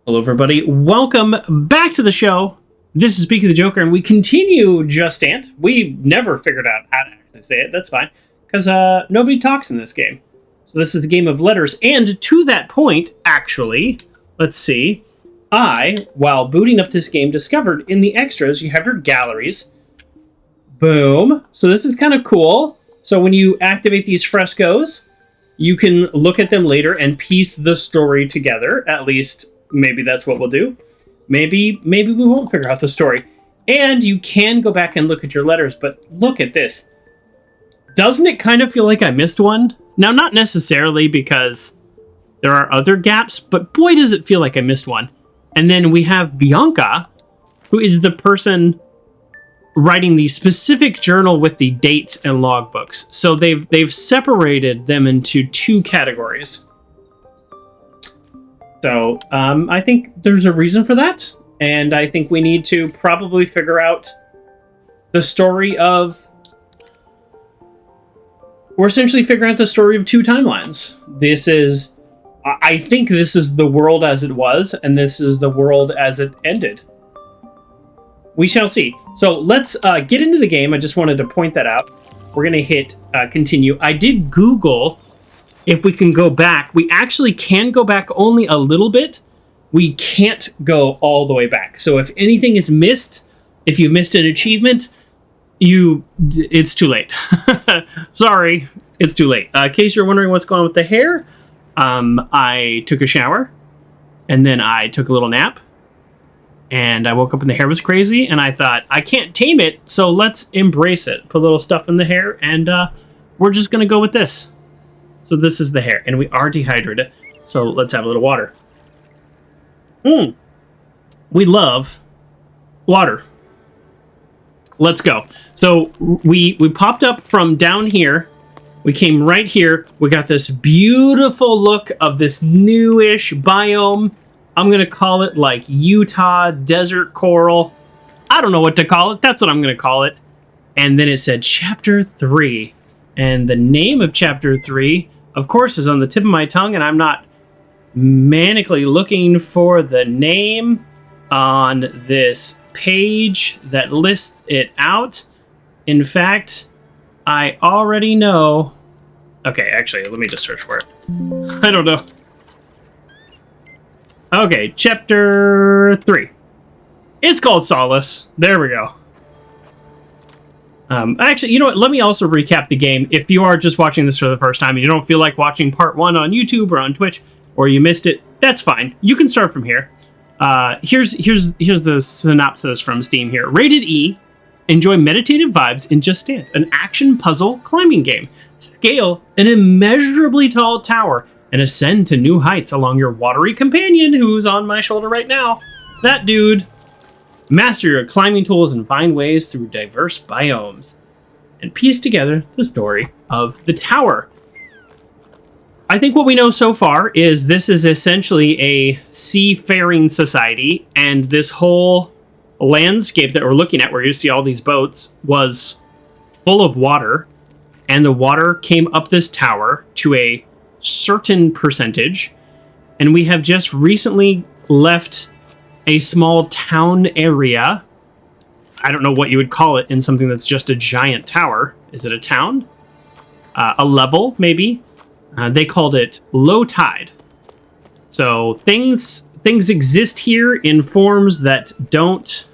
Hello, everybody. Welcome back to the show. This is Speak of the Joker, and we continue Jusant. We never figured out how to actually say it. That's fine, because nobody talks in this game. So this is a game of letters. And to that point, actually, let's see. While booting up this game, discovered in the extras, you have your galleries. Boom. So this is kind of cool. So when you activate these frescoes, you can look at them later and piece the story together, at least. Maybe that's what we'll do. Maybe we won't figure out the story. And you can go back and look at your letters, but look at this. Doesn't it kind of feel like I missed one? Now, not necessarily because there are other gaps, but boy, does it feel like I missed one. And then we have Bianca, who is the person writing the specific journal with the dates and logbooks. So they've separated them into two categories. So, I think there's a reason for that, and I think we need to probably figure out the story of... We're essentially figuring out the story of two timelines. I think this is the world as it was, and this is the world as it ended. We shall see. So, let's get into the game. I just wanted to point that out. We're going to hit continue. I did Google... if we can go back. We actually can go back only a little bit. We can't go all the way back. So if anything is missed, if you missed an achievement, it's too late. Sorry, it's too late. In case you're wondering what's going on with the hair, I took a shower, and then I took a little nap, and I woke up and the hair was crazy, and I thought, I can't tame it, so let's embrace it. Put a little stuff in the hair, and we're just going to go with this. So this is the hair, and we are dehydrated. So let's have a little water. We love water. Let's go. So we popped up from down here. We came right here. We got this beautiful look of this newish biome. I'm going to call it like Utah desert coral. I don't know what to call it. That's what I'm going to call it. And then it said Chapter 3. And the name of Chapter 3, of course, is on the tip of my tongue, and I'm not manically looking for the name on this page that lists it out. In fact, I already know... Okay, actually, let me just search for it. I don't know. Okay, Chapter 3. It's called Solstice. There we go. Actually, you know what? Let me also recap the game. If you are just watching this for the first time and you don't feel like watching part 1 on YouTube or on Twitch, or you missed it, that's fine. You can start from here. Here's the synopsis from Steam here. Rated E. Enjoy meditative vibes in Jusant, an action puzzle climbing game. Scale an immeasurably tall tower and ascend to new heights along your watery companion, who's on my shoulder right now. That dude. Master your climbing tools and find ways through diverse biomes. And piece together the story of the tower. I think what we know so far is this is essentially a seafaring society, and this whole landscape that we're looking at, where you see all these boats, was full of water, and the water came up this tower to a certain percentage, and we have just recently left a small town area. I don't know what you would call it in something that's just a giant tower. Is it a town? A level, maybe? They called it low tide. So things exist here in forms that don't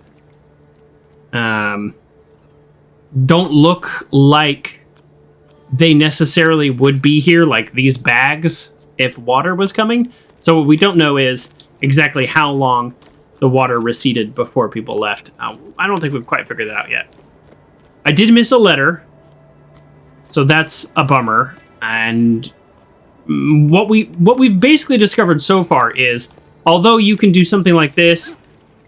look like they necessarily would be here, like these bags, if water was coming. So what we don't know is exactly how long the water receded before people left. I don't think we've quite figured that out yet. I did miss a letter, so that's a bummer. And what we've basically discovered so far is, although you can do something like this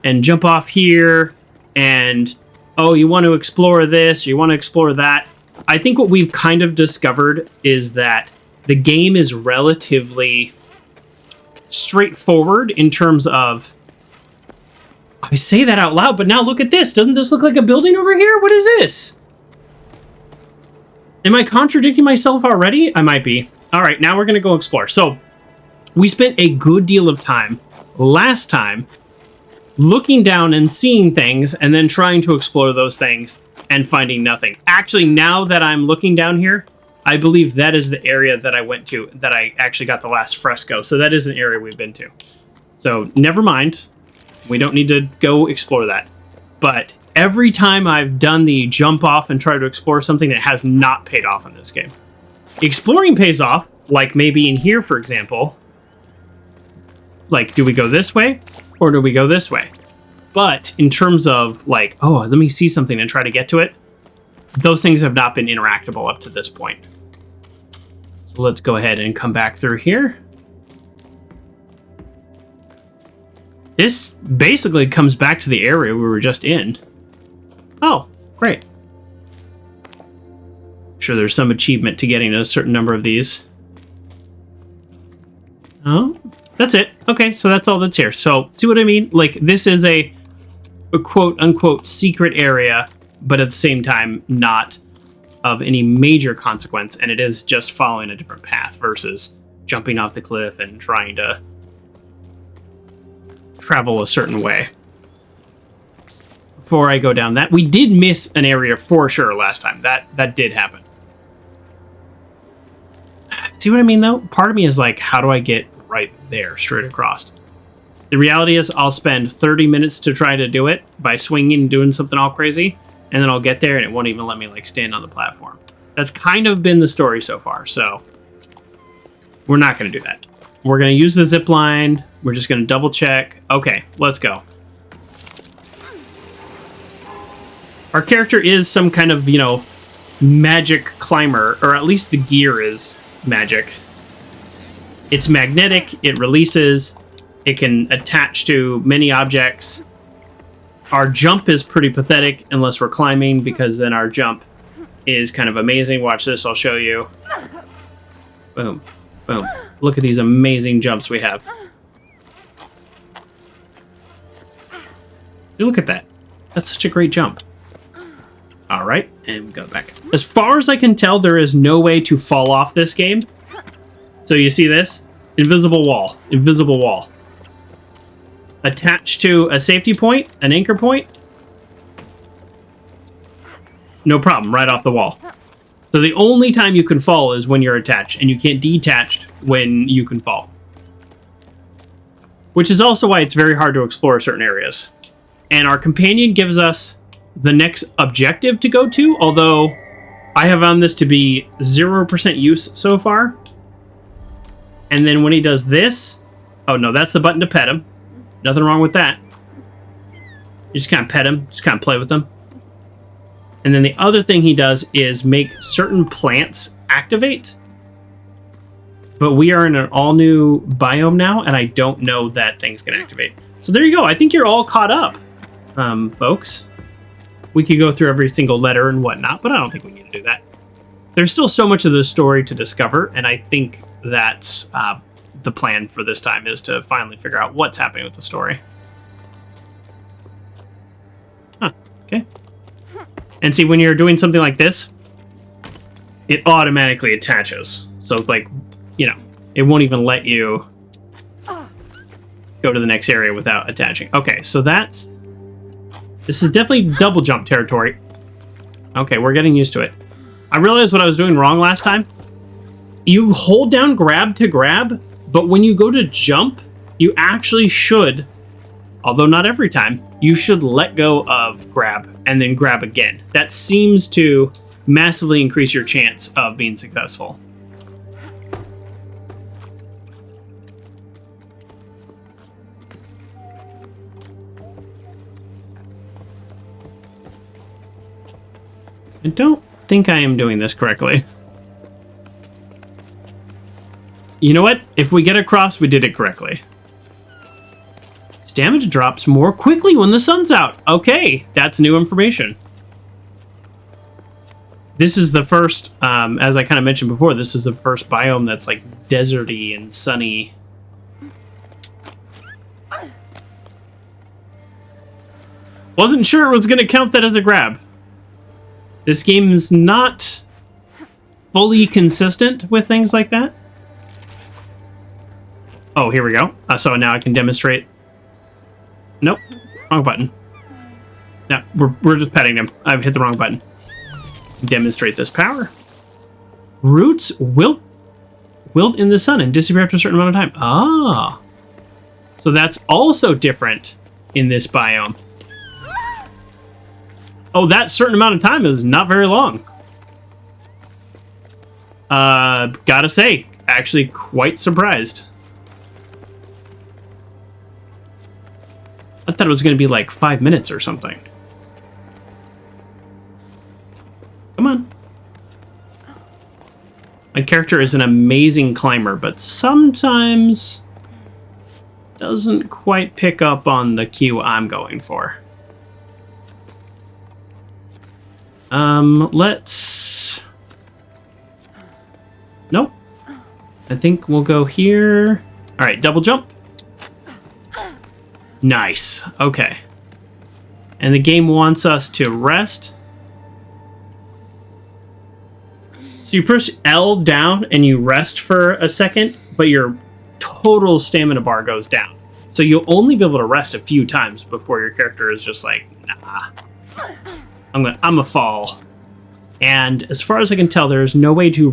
and jump off here, and you want to explore this, you want to explore that, I think what we've kind of discovered is that the game is relatively straightforward in terms of... I say that out loud, but now look at this. Doesn't this look like a building over here? What is this? Am I contradicting myself already? I might be. All right, now we're going to go explore. So we spent a good deal of time last time, looking down and seeing things and then trying to explore those things and finding nothing. Actually, now that I'm looking down here, I believe that is the area that I went to, that I actually got the last fresco. So that is an area we've been to. So never mind. We don't need to go explore that. But every time I've done the jump off and try to explore something, that has not paid off in this game. Exploring pays off, like maybe in here, for example. Like, do we go this way or do we go this way? But in terms of like, oh, let me see something and try to get to it, those things have not been interactable up to this point. So let's go ahead and come back through here. This basically comes back to the area we were just in. Oh, great. I'm sure there's some achievement to getting a certain number of these. Oh, that's it. Okay, so that's all that's here. So, see what I mean? Like, this is a quote-unquote secret area, but at the same time, not of any major consequence, and it is just following a different path versus jumping off the cliff and trying to travel a certain way. Before I go down that, we did miss an area for sure last time. That did happen. See what I mean, though? Part of me is like, how do I get right there, straight across? The reality is I'll spend 30 minutes to try to do it by swinging and doing something all crazy, and then I'll get there and it won't even let me like stand on the platform. That's kind of been the story so far, so we're not going to do that. We're going to use the zip line. We're just going to double check. Okay, let's go. Our character is some kind of, magic climber, or at least the gear is magic. It's magnetic, it releases, it can attach to many objects. Our jump is pretty pathetic unless we're climbing, because then our jump is kind of amazing. Watch this, I'll show you. Boom, boom. Look at these amazing jumps we have. Look at that. That's such a great jump. All right, and we go back. As far as I can tell, there is no way to fall off this game. So you see this? Invisible wall. Invisible wall. Attached to a safety point, an anchor point. No problem, right off the wall. So the only time you can fall is when you're attached, and you can't detach when you can fall. Which is also why it's very hard to explore certain areas. And our companion gives us the next objective to go to, although I have found this to be 0% use so far. And then when he does this, oh no, that's the button to pet him. Nothing wrong with that. You just kind of pet him, just kind of play with him. And then the other thing he does is make certain plants activate. But we are in an all-new biome now, and I don't know that things can activate. So there you go. I think you're all caught up, folks. We could go through every single letter and whatnot, but I don't think we need to do that. There's still so much of the story to discover, and I think that's the plan for this time, is to finally figure out what's happening with the story. Huh, okay. And see, when you're doing something like this, it automatically attaches. So, like, it won't even let you go to the next area without attaching. Okay, so this is definitely double jump territory. Okay, we're getting used to it. I realized what I was doing wrong last time. You hold down grab to grab, but when you go to jump, you actually should, although not every time, you should let go of grab and then grab again. That seems to massively increase your chance of being successful. I don't think I am doing this correctly. You know what? If we get across, we did it correctly. Stamina drops more quickly when the sun's out. Okay, that's new information. This is the first, as I kind of mentioned before, this is the first biome that's like deserty and sunny. Wasn't sure it was going to count that as a grab. This game is not fully consistent with things like that. Oh, here we go. So now I can demonstrate Nope. Wrong button. No, we're just petting him. I've hit the wrong button. Demonstrate this power. Roots wilt in the sun and disappear after a certain amount of time. Ah. So that's also different in this biome. Oh, that certain amount of time is not very long. Gotta say, actually quite surprised. I thought it was going to be like 5 minutes or something. Come on. My character is an amazing climber, but sometimes doesn't quite pick up on the cue I'm going for. Let's... Nope. I think we'll go here. All right, double jump. Nice. Okay. And the game wants us to rest. So you push L down and you rest for a second, but your total stamina bar goes down. So you'll only be able to rest a few times before your character is just like, nah, I'm gonna fall. And as far as I can tell, there's no way to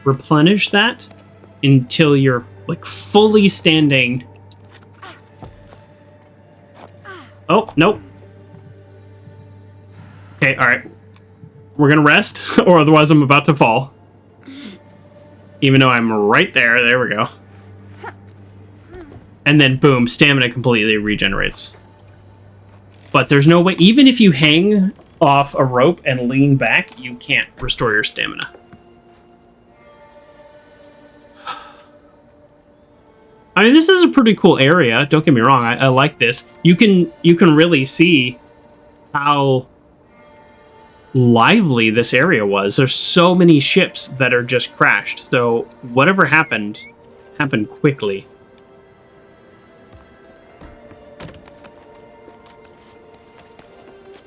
replenish that until you're like fully standing. Oh, nope. Okay, all right. We're gonna rest, or otherwise I'm about to fall. Even though I'm right there. There we go. And then, boom, stamina completely regenerates. But there's no way, even if you hang off a rope and lean back, you can't restore your stamina. I mean, this is a pretty cool area. Don't get me wrong. I like this. You can really see how lively this area was. There's so many ships that are just crashed. So whatever happened quickly.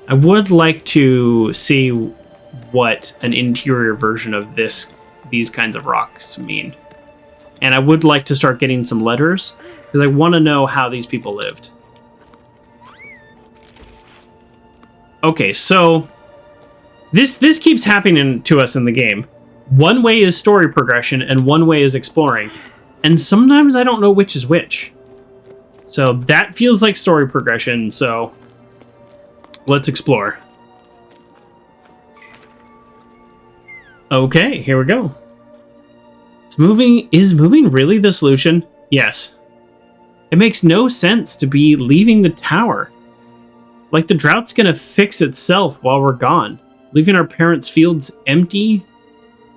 I would like to see what an interior version of these kinds of rocks mean. And I would like to start getting some letters, because I want to know how these people lived. Okay, so this keeps happening to us in the game. One way is story progression, and one way is exploring. And sometimes I don't know which is which. So that feels like story progression, so let's explore. Okay, here we go. Is moving really the solution? Yes. It makes no sense to be leaving the tower. Like the drought's gonna fix itself while we're gone. Leaving our parents' fields empty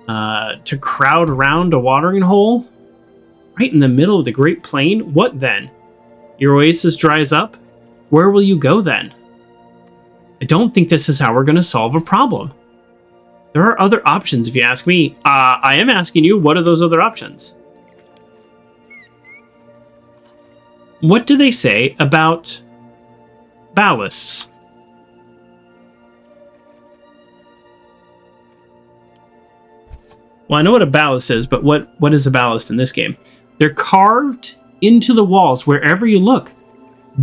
to crowd around a watering hole? Right in the middle of the Great Plain? What then? Your oasis dries up? Where will you go then? I don't think this is how we're gonna solve a problem. There are other options if you ask me. I am asking you, what are those other options? What do they say about ballasts? Well, I know what a ballast is, but what is a ballast in this game? They're carved into the walls wherever you look.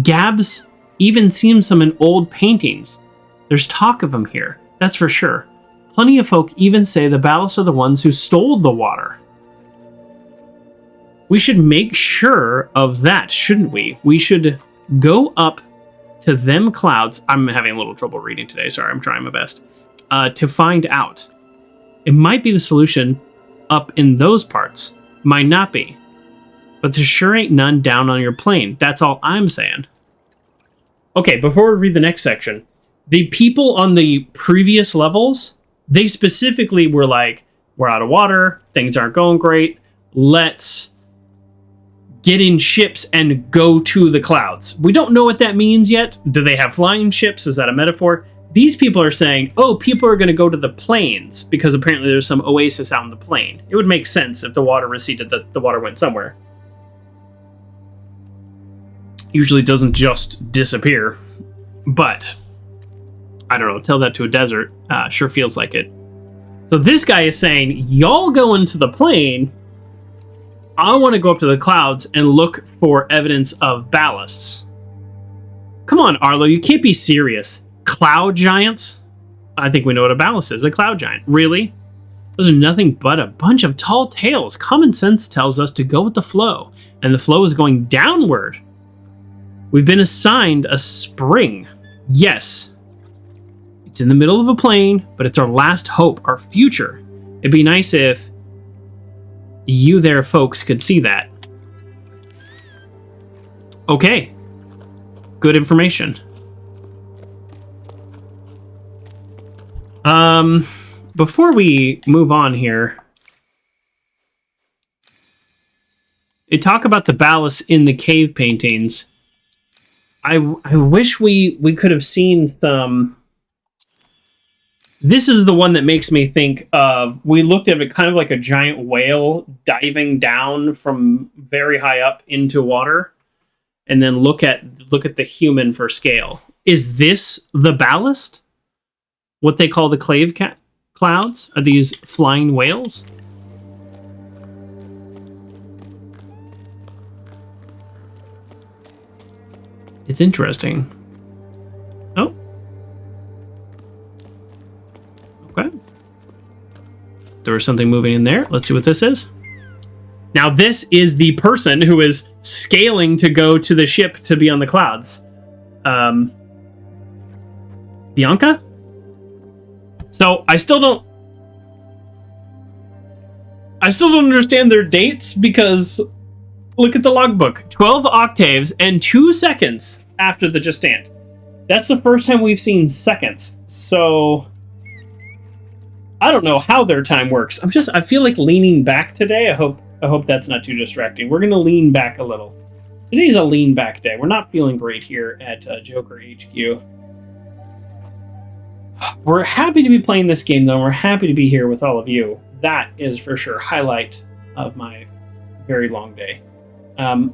Gabs even seems some in old paintings. There's talk of them here, that's for sure. Plenty of folk even say the ballasts are the ones who stole the water. We should make sure of that, shouldn't we? We should go up to them clouds. I'm having a little trouble reading today. Sorry, I'm trying my best. To find out. It might be the solution up in those parts. Might not be. But there sure ain't none down on your plane. That's all I'm saying. Okay, before we read the next section, the people on the previous levels, they specifically were like, we're out of water, things aren't going great, let's get in ships and go to the clouds. We don't know what that means yet. Do they have flying ships? Is that a metaphor? These people are saying, oh, people are going to go to the plains because apparently there's some oasis out in the plain. It would make sense if the water receded that the water went somewhere. Usually doesn't just disappear, but I don't know, tell that to a desert, sure feels like it. So this guy is saying, y'all go into the plain, I want to go up to the clouds and look for evidence of ballasts. Come on, Arlo, you can't be serious. Cloud giants? I think we know what a ballast is. A cloud giant. Really? Those are nothing but a bunch of tall tales. Common sense tells us to go with the flow, and the flow is going downward. We've been assigned a spring. Yes. It's in the middle of a plain, but it's our last hope, our future. It'd be nice if you there folks could see that. Okay. Good information. Before we move on here, they talk about the ballast in the cave paintings. I wish we could have seen some. This is the one that makes me think of. We looked at it kind of like a giant whale diving down from very high up into water, and then look at the human for scale. Is this the ballast? What they call the clave clouds? Are these flying whales? It's interesting. Oh. Okay. There was something moving in there. Let's see what this is. Now this is the person who is scaling to go to the ship to be on the clouds. Bianca? So I still don't understand their dates, because look at the logbook. 12 octaves and 2 seconds after the Jusant. That's the first time we've seen seconds. So I don't know how their time works. I feel like leaning back today. I hope that's not too distracting. We're gonna lean back a little. Today's a lean back day. We're not feeling great here at Joker HQ. We're happy to be playing this game, though. We're happy to be here with all of you. That is for sure highlight of my very long day.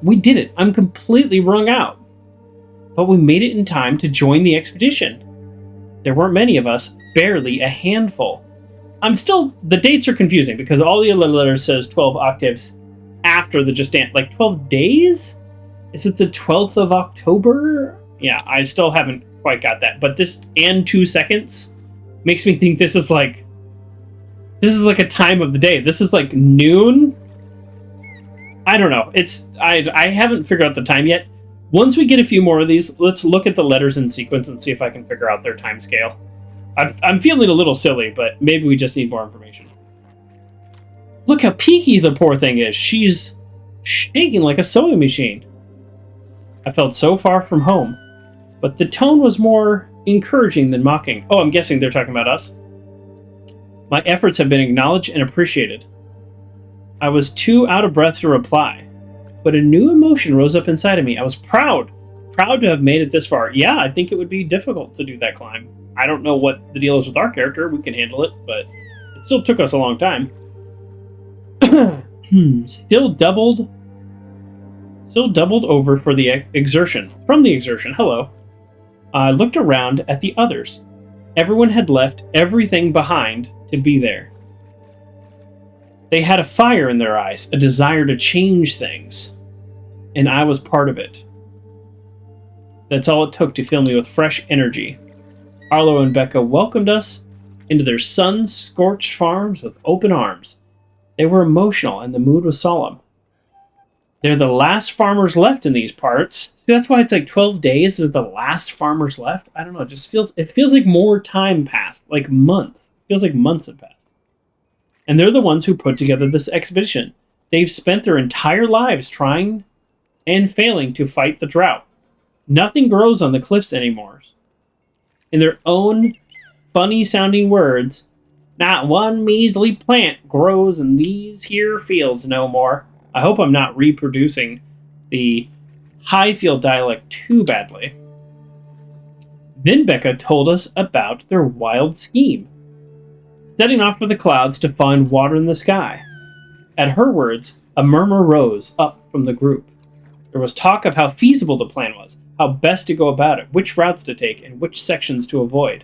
We did it. I'm completely wrung out. But we made it in time to join the expedition. There weren't many of us, barely a handful. The dates are confusing, because all the other letters says 12 octaves after the Jusant. Like 12 days? Is it the 12th of October? Yeah, I still haven't quite got that. But this and 2 seconds makes me think this is like a time of the day. This is like noon. I don't know. I haven't figured out the time yet. Once we get a few more of these, let's look at the letters in sequence and see if I can figure out their time scale. I'm feeling a little silly, but maybe we just need more information. Look how peaky the poor thing is. She's shaking like a sewing machine. I felt so far from home, but the tone was more encouraging than mocking. Oh, I'm guessing they're talking about us. My efforts have been acknowledged and appreciated. I was too out of breath to reply, but a new emotion rose up inside of me. I was proud to have made it this far. Yeah, I think it would be difficult to do that climb. I don't know what the deal is with our character. We can handle it, but it still took us a long time. Still doubled over for the exertion. From the exertion, hello. I looked around at the others. Everyone had left everything behind to be there. They had a fire in their eyes, a desire to change things, and I was part of it. That's all it took to fill me with fresh energy. Arlo and Becca welcomed us into their sun-scorched farms with open arms. They were emotional, and the mood was solemn. They're the last farmers left in these parts. See, that's why it's like 12 days. They're the last farmers left. I don't know. It feels like more time passed, like months. It feels like months have passed. And they're the ones who put together this expedition. They've spent their entire lives trying and failing to fight the drought. Nothing grows on the cliffs anymore. In their own funny-sounding words, not one measly plant grows in these here fields no more. I hope I'm not reproducing the Highfield dialect too badly. Then Becca told us about their wild scheme, setting off for the clouds to find water in the sky. At her words, a murmur rose up from the group. There was talk of how feasible the plan was, how best to go about it, which routes to take, and which sections to avoid.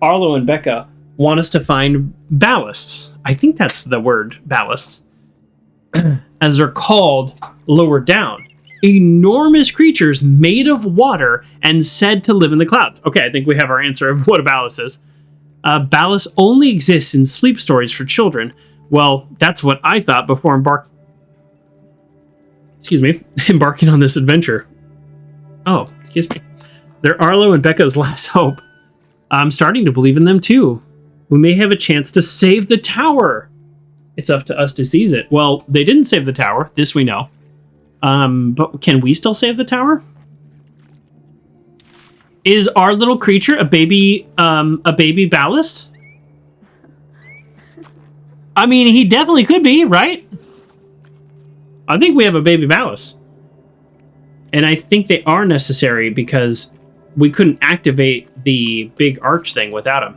Arlo and Becca want us to find ballasts. I think that's the word, ballasts. As they're called lower down. enormous creatures made of water and said to live in the clouds. Okay, I think we have our answer of what a ballast is. Ballast only exists in sleep stories for children. Well, that's what I thought before embarking on this adventure. Oh, excuse me. They're Arlo and Becca's last hope. I'm starting to believe in them too. We may have a chance to save the tower. It's up to us to seize it. Well, they didn't save the tower. This we know. But can we still save the tower? Is our little creature a baby ballast? I mean, he definitely could be, right? I think we have a baby ballast. And I think they are necessary because we couldn't activate the big arch thing without him.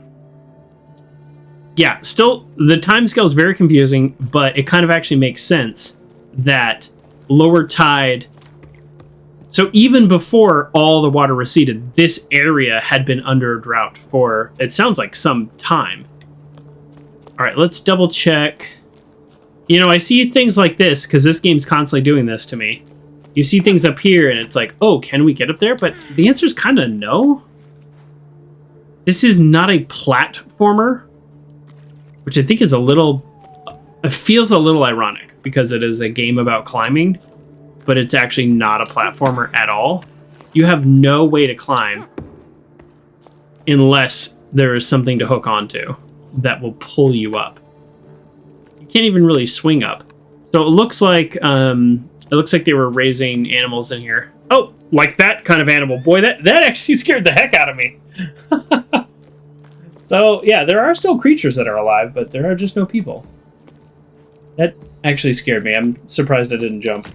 Yeah, still, the timescale is very confusing, but it kind of actually makes sense that lower tide... So even before all the water receded, this area had been under drought for, it sounds like, some time. All right, let's double check. You know, I see things like this, because this game's constantly doing this to me. You see things up here, and it's like, oh, can we get up there? But the answer is kind of no. This is not a platformer, which I think is a little... It feels a little ironic, because it is a game about climbing, but it's actually not a platformer at all. You have no way to climb unless there is something to hook onto that will pull you up. You can't even really swing up. So it looks like they were raising animals in here. Oh, like that kind of animal. Boy, that actually scared the heck out of me. So, yeah, there are still creatures that are alive, but there are just no people. That actually scared me. I'm surprised I didn't jump.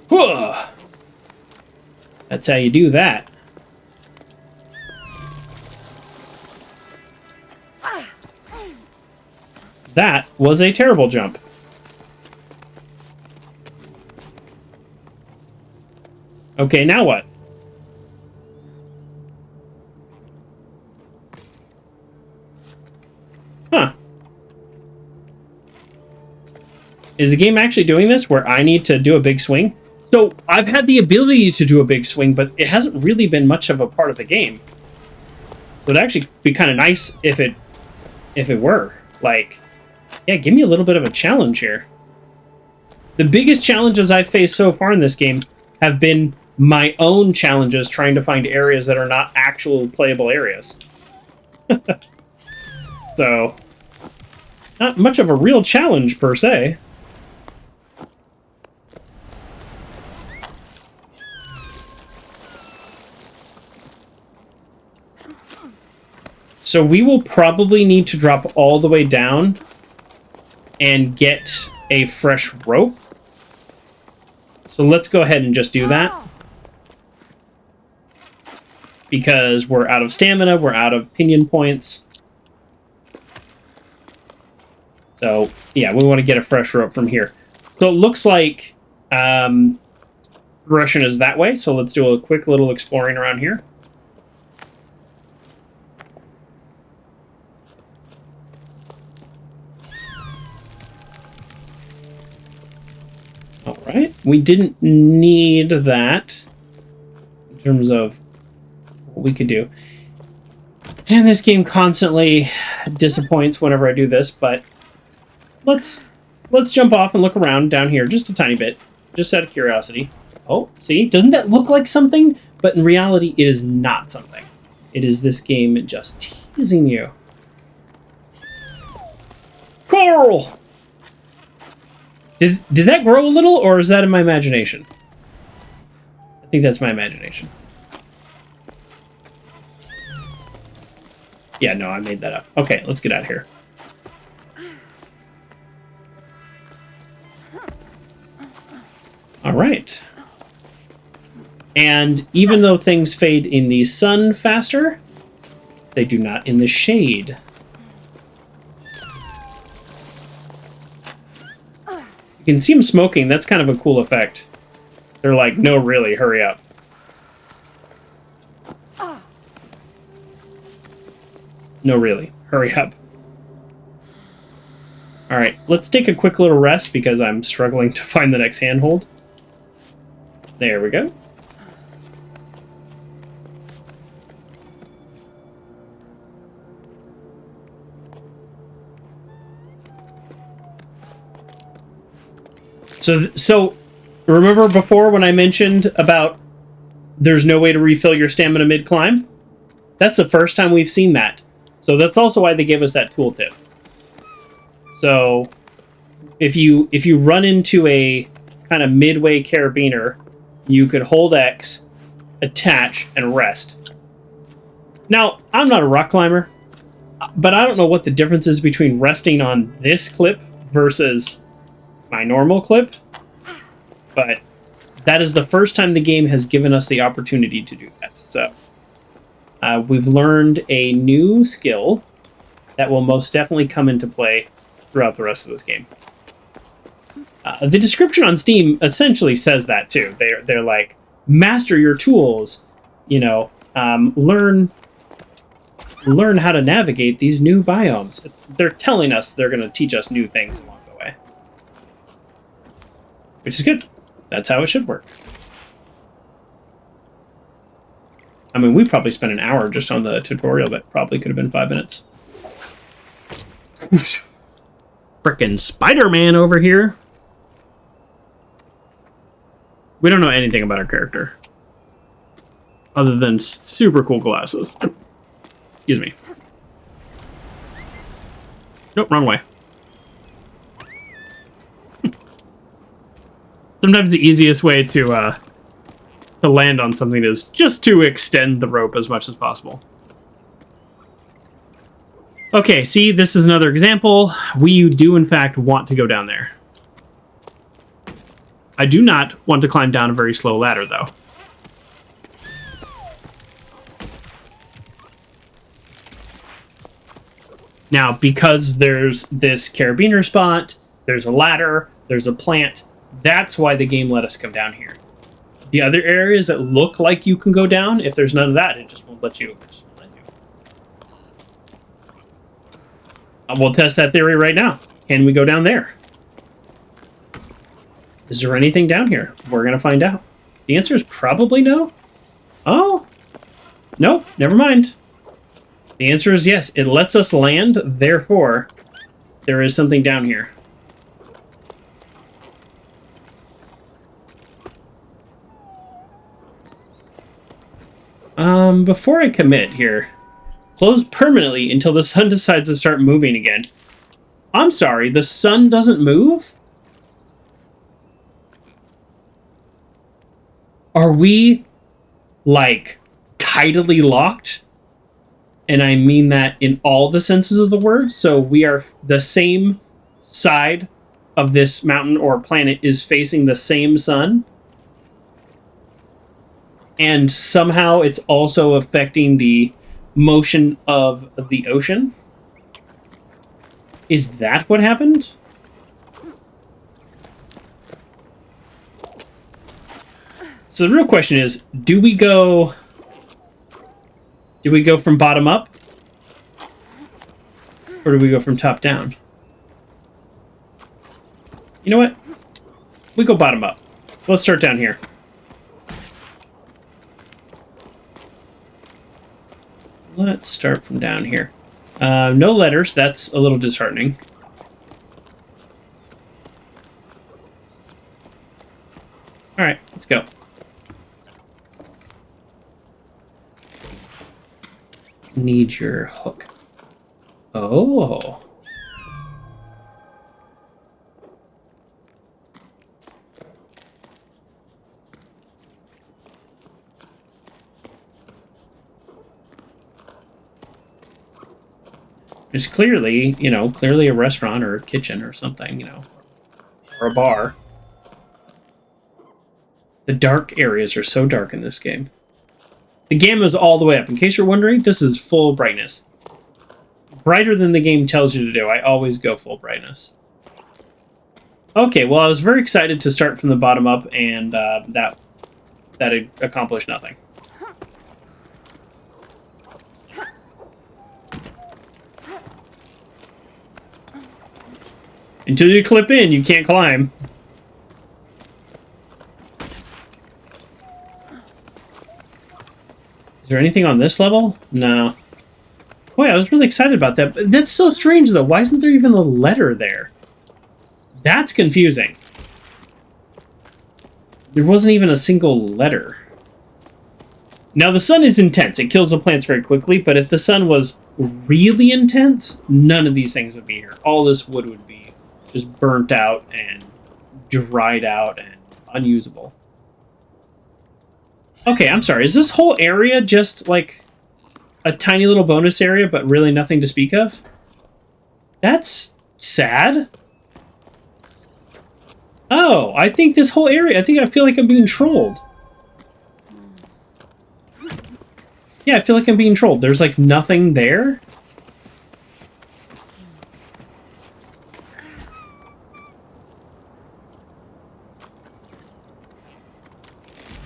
Whoa! That's how you do that. That was a terrible jump. Okay, now what? Huh. Is the game actually doing this where I need to do a big swing? So I've had the ability to do a big swing, but it hasn't really been much of a part of the game. So it'd actually be kind of nice if it were. Like, yeah, give me a little bit of a challenge here. The biggest challenges I've faced so far in this game have been my own challenges trying to find areas that are not actual playable areas. So, not much of a real challenge per se. So we will probably need to drop all the way down and get a fresh rope. So let's go ahead and just do that. Because we're out of stamina, we're out of pinion points. So, yeah, we want to get a fresh rope from here. So it looks like progression is that way. So let's do a quick little exploring around here. Alright, we didn't need that in terms of what we could do. And this game constantly disappoints whenever I do this, but let's jump off and look around down here just a tiny bit, just out of curiosity. Oh, see? Doesn't that look like something? But in reality, it is not something. It is this game just teasing you. Coral! Did that grow a little, or is that in my imagination? I think that's my imagination. Yeah, no, I made that up. Okay, let's get out of here. All right. And even though things fade in the sun faster, they do not in the shade. You can see them smoking. That's kind of a cool effect. They're like, no, really, hurry up. No, really, hurry up. All right, let's take a quick little rest because I'm struggling to find the next handhold. There we go. So remember before when I mentioned about there's no way to refill your stamina mid-climb? That's the first time we've seen that. So that's also why they gave us that tooltip. So if you run into a kind of midway carabiner, you could hold X, attach, and rest. Now, I'm not a rock climber, but I don't know what the difference is between resting on this clip versus my normal clip. But that is the first time the game has given us the opportunity to do that. So we've learned a new skill that will most definitely come into play throughout the rest of this game. The description on Steam essentially says that too. They're like, master your tools, you know, learn how to navigate these new biomes. They're telling us they're going to teach us new things along the way, which is good. That's how it should work. I mean, we probably spent an hour just on the tutorial that probably could have been 5 minutes. Frickin' Spider-Man over here. We don't know anything about our character. Other than super cool glasses. Excuse me. Nope, wrong way. Sometimes the easiest way to land on something is just to extend the rope as much as possible. Okay, see, this is another example. We do, in fact, want to go down there. I do not want to climb down a very slow ladder, though. Now, because there's this carabiner spot, there's a ladder, there's a plant, that's why the game let us come down here. The other areas that look like you can go down, if there's none of that, it just won't let you. We'll test that theory right now. Can we go down there? Is there anything down here? We're going to find out. The answer is probably no. Oh. Nope, never mind. The answer is yes. It lets us land, therefore, there is something down here. Before I commit here, close permanently until the sun decides to start moving again. I'm sorry, the sun doesn't move? Are we, like, tidally locked? And I mean that in all the senses of the word. So we are the same side of this mountain or planet is facing the same sun. And somehow it's also affecting the motion of the ocean. Is that what happened? So the real question is, do we go from bottom up? Or do we go from top down? You know what? We go bottom up. Let's start down here. Let's start from down here. No letters. That's a little disheartening. All right, let's go. Need your hook. Oh. It's clearly, clearly a restaurant or a kitchen or something, or a bar. The dark areas are so dark in this game. The gamma is all the way up. In case you're wondering, this is full brightness. Brighter than the game tells you to do. I always go full brightness. Okay, well, I was very excited to start from the bottom up, and that accomplished nothing. Until you clip in, you can't climb. Is there anything on this level? No. Boy, I was really excited about that. But that's so strange, though. Why isn't there even a letter there? That's confusing. There wasn't even a single letter. Now, the sun is intense. It kills the plants very quickly, but if the sun was really intense, none of these things would be here. All this wood would be just burnt out and dried out and unusable. Okay, I'm sorry. Is this whole area just, like, a tiny little bonus area, but really nothing to speak of? That's sad. Oh, I think this whole area... I feel like I'm being trolled. Yeah, I feel like I'm being trolled. There's, like, nothing there?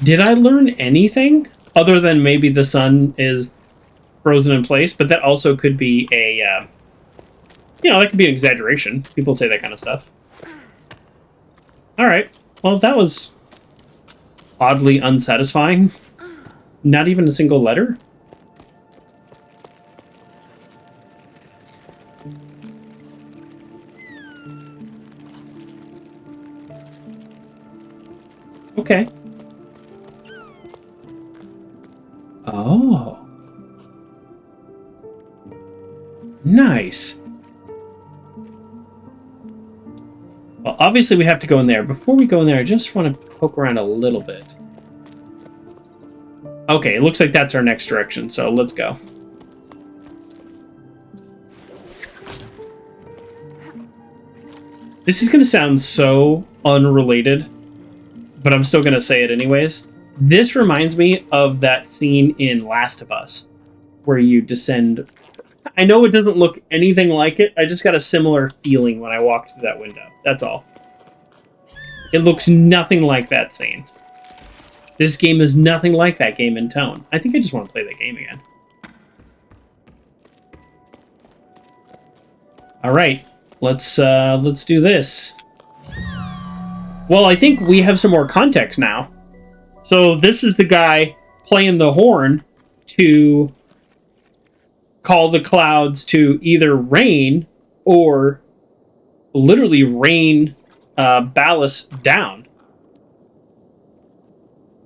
Did I learn anything? Other than maybe the sun is frozen in place, but that also could be a... you know, that could be an exaggeration. People say that kind of stuff. Alright. Well, that was oddly unsatisfying. Not even a single letter? Okay. Oh. Nice. Well, obviously we have to go in there. Before we go in there, I just want to poke around a little bit. Okay, it looks like that's our next direction, so let's go. This is going to sound so unrelated, but I'm still going to say it anyways. This reminds me of that scene in Last of Us, where you descend... I know it doesn't look anything like it, I just got a similar feeling when I walked through that window. That's all. It looks nothing like that scene. This game is nothing like that game in tone. I think I just want to play that game again. Alright, let's do this. Well, I think we have some more context now. So this is the guy playing the horn to call the clouds to either rain or literally rain ballast down.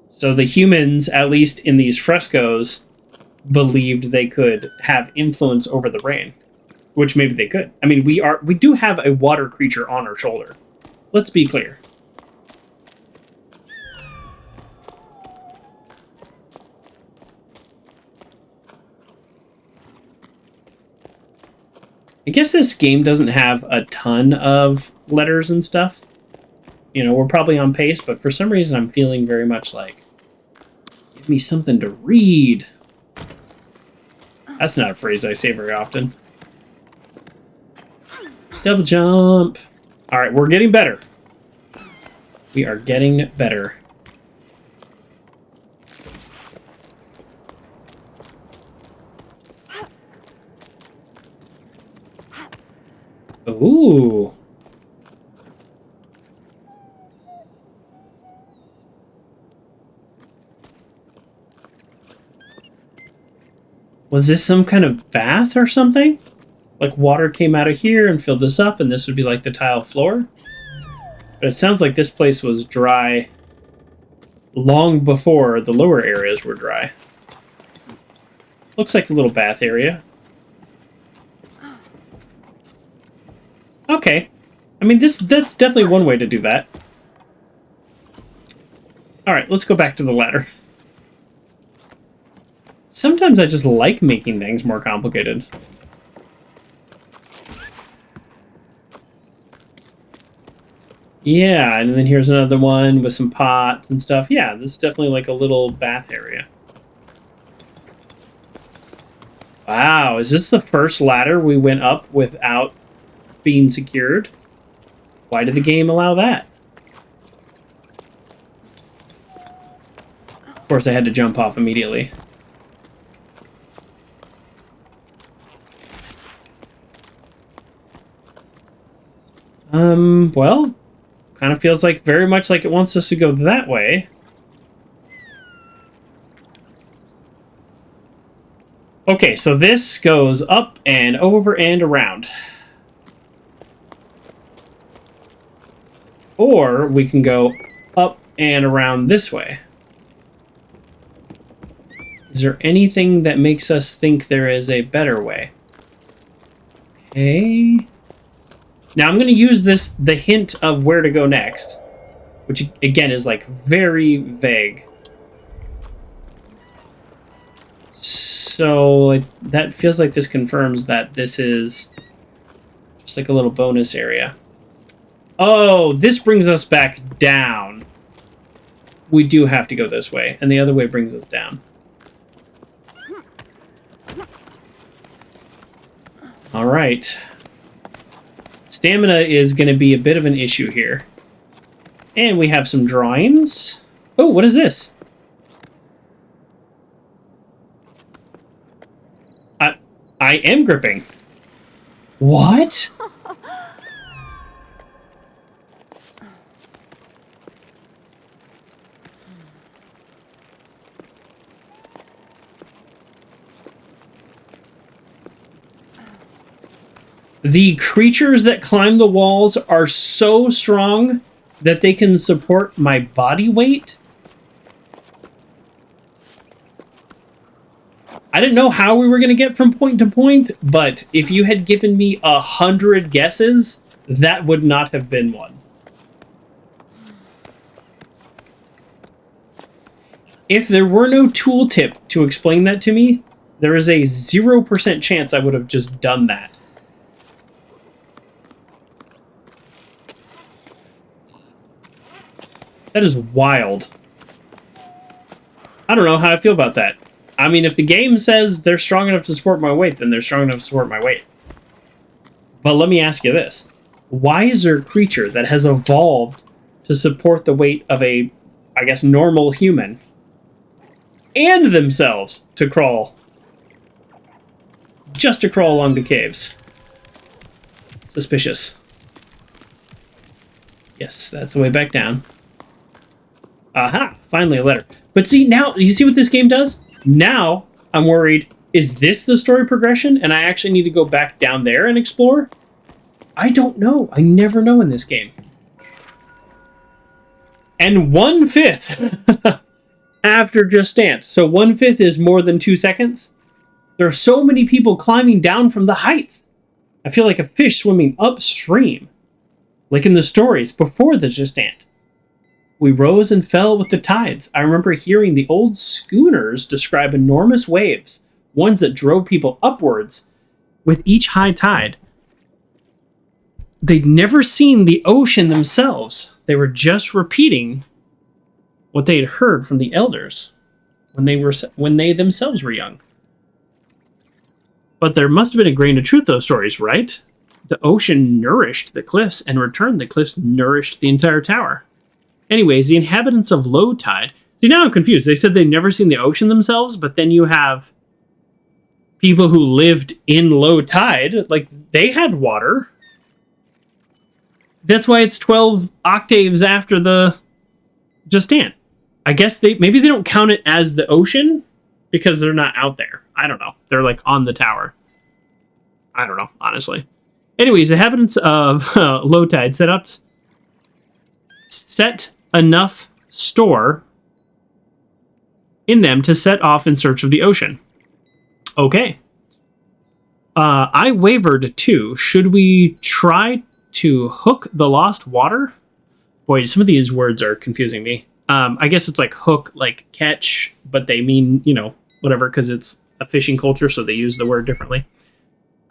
So the humans, at least in these frescoes, believed they could have influence over the rain, which maybe they could. I mean, we do have a water creature on our shoulder. Let's be clear. I guess this game doesn't have a ton of letters and stuff. You know, we're probably on pace, but for some reason I'm feeling very much like, give me something to read. That's not a phrase I say very often. Double jump. All right, we're getting better. We are getting better. Ooh. Was this some kind of bath or something? Like water came out of here and filled this up, and this would be like the tile floor? But it sounds like this place was dry long before the lower areas were dry. Looks like a little bath area. Okay. I mean, that's definitely one way to do that. Alright, let's go back to the ladder. Sometimes I just like making things more complicated. Yeah, and then here's another one with some pots and stuff. Yeah, this is definitely like a little bath area. Wow, is this the first ladder we went up without being secured? Why did the game allow that? Of course, I had to jump off immediately. Well, kind of feels like very much like it wants us to go that way. Okay, so this goes up and over and around. Or we can go up and around this way. Is there anything that makes us think there is a better way? Okay. Now I'm going to use the hint of where to go next, which again is like very vague. So that feels like this confirms that this is just like a little bonus area. Oh, this brings us back down. We do have to go this way, and the other way brings us down. All right. Stamina is going to be a bit of an issue here. And we have some drawings. Oh, what is this? I am gripping. What? The creatures that climb the walls are so strong that they can support my body weight. I didn't know how we were going to get from point to point, but if you had given me 100 guesses, that would not have been one. If there were no tooltip to explain that to me, there is a 0% chance I would have just done that. That is wild. I don't know how I feel about that. I mean, if the game says they're strong enough to support my weight, then they're strong enough to support my weight. But let me ask you this. Why is there a creature that has evolved to support the weight of a, I guess, normal human and themselves to crawl? Just to crawl along the caves. Suspicious. Yes, that's the way back down. Aha! Finally a letter. But see, now, you see what this game does? Now, I'm worried, is this the story progression and I actually need to go back down there and explore? I don't know. I never know in this game. And 1/5 after Jusant. So 1/5 is more than 2 seconds. There are so many people climbing down from the heights. I feel like a fish swimming upstream. Like in the stories before the Jusant. We rose and fell with the tides. I remember hearing the old schooners describe enormous waves, ones that drove people upwards with each high tide. They'd never seen the ocean themselves. They were just repeating what they had heard from the elders when they themselves were young. But there must have been a grain of truth to those stories, right? The ocean nourished the cliffs, and in return, the cliffs nourished the entire tower. Anyways, the inhabitants of low tide... See, now I'm confused. They said they'd never seen the ocean themselves, but then you have people who lived in low tide. Like, they had water. That's why it's 12 octaves after the Jusant. I guess maybe they don't count it as the ocean because they're not out there. I don't know. They're, like, on the tower. I don't know, honestly. Anyways, the inhabitants of low tide set enough store in them to set off in search of the ocean. Okay. I wavered too. Should we try to hook the lost water? Boy, some of these words are confusing me. I guess it's like hook, like catch, but they mean, you know, whatever, because it's a fishing culture, so they use the word differently.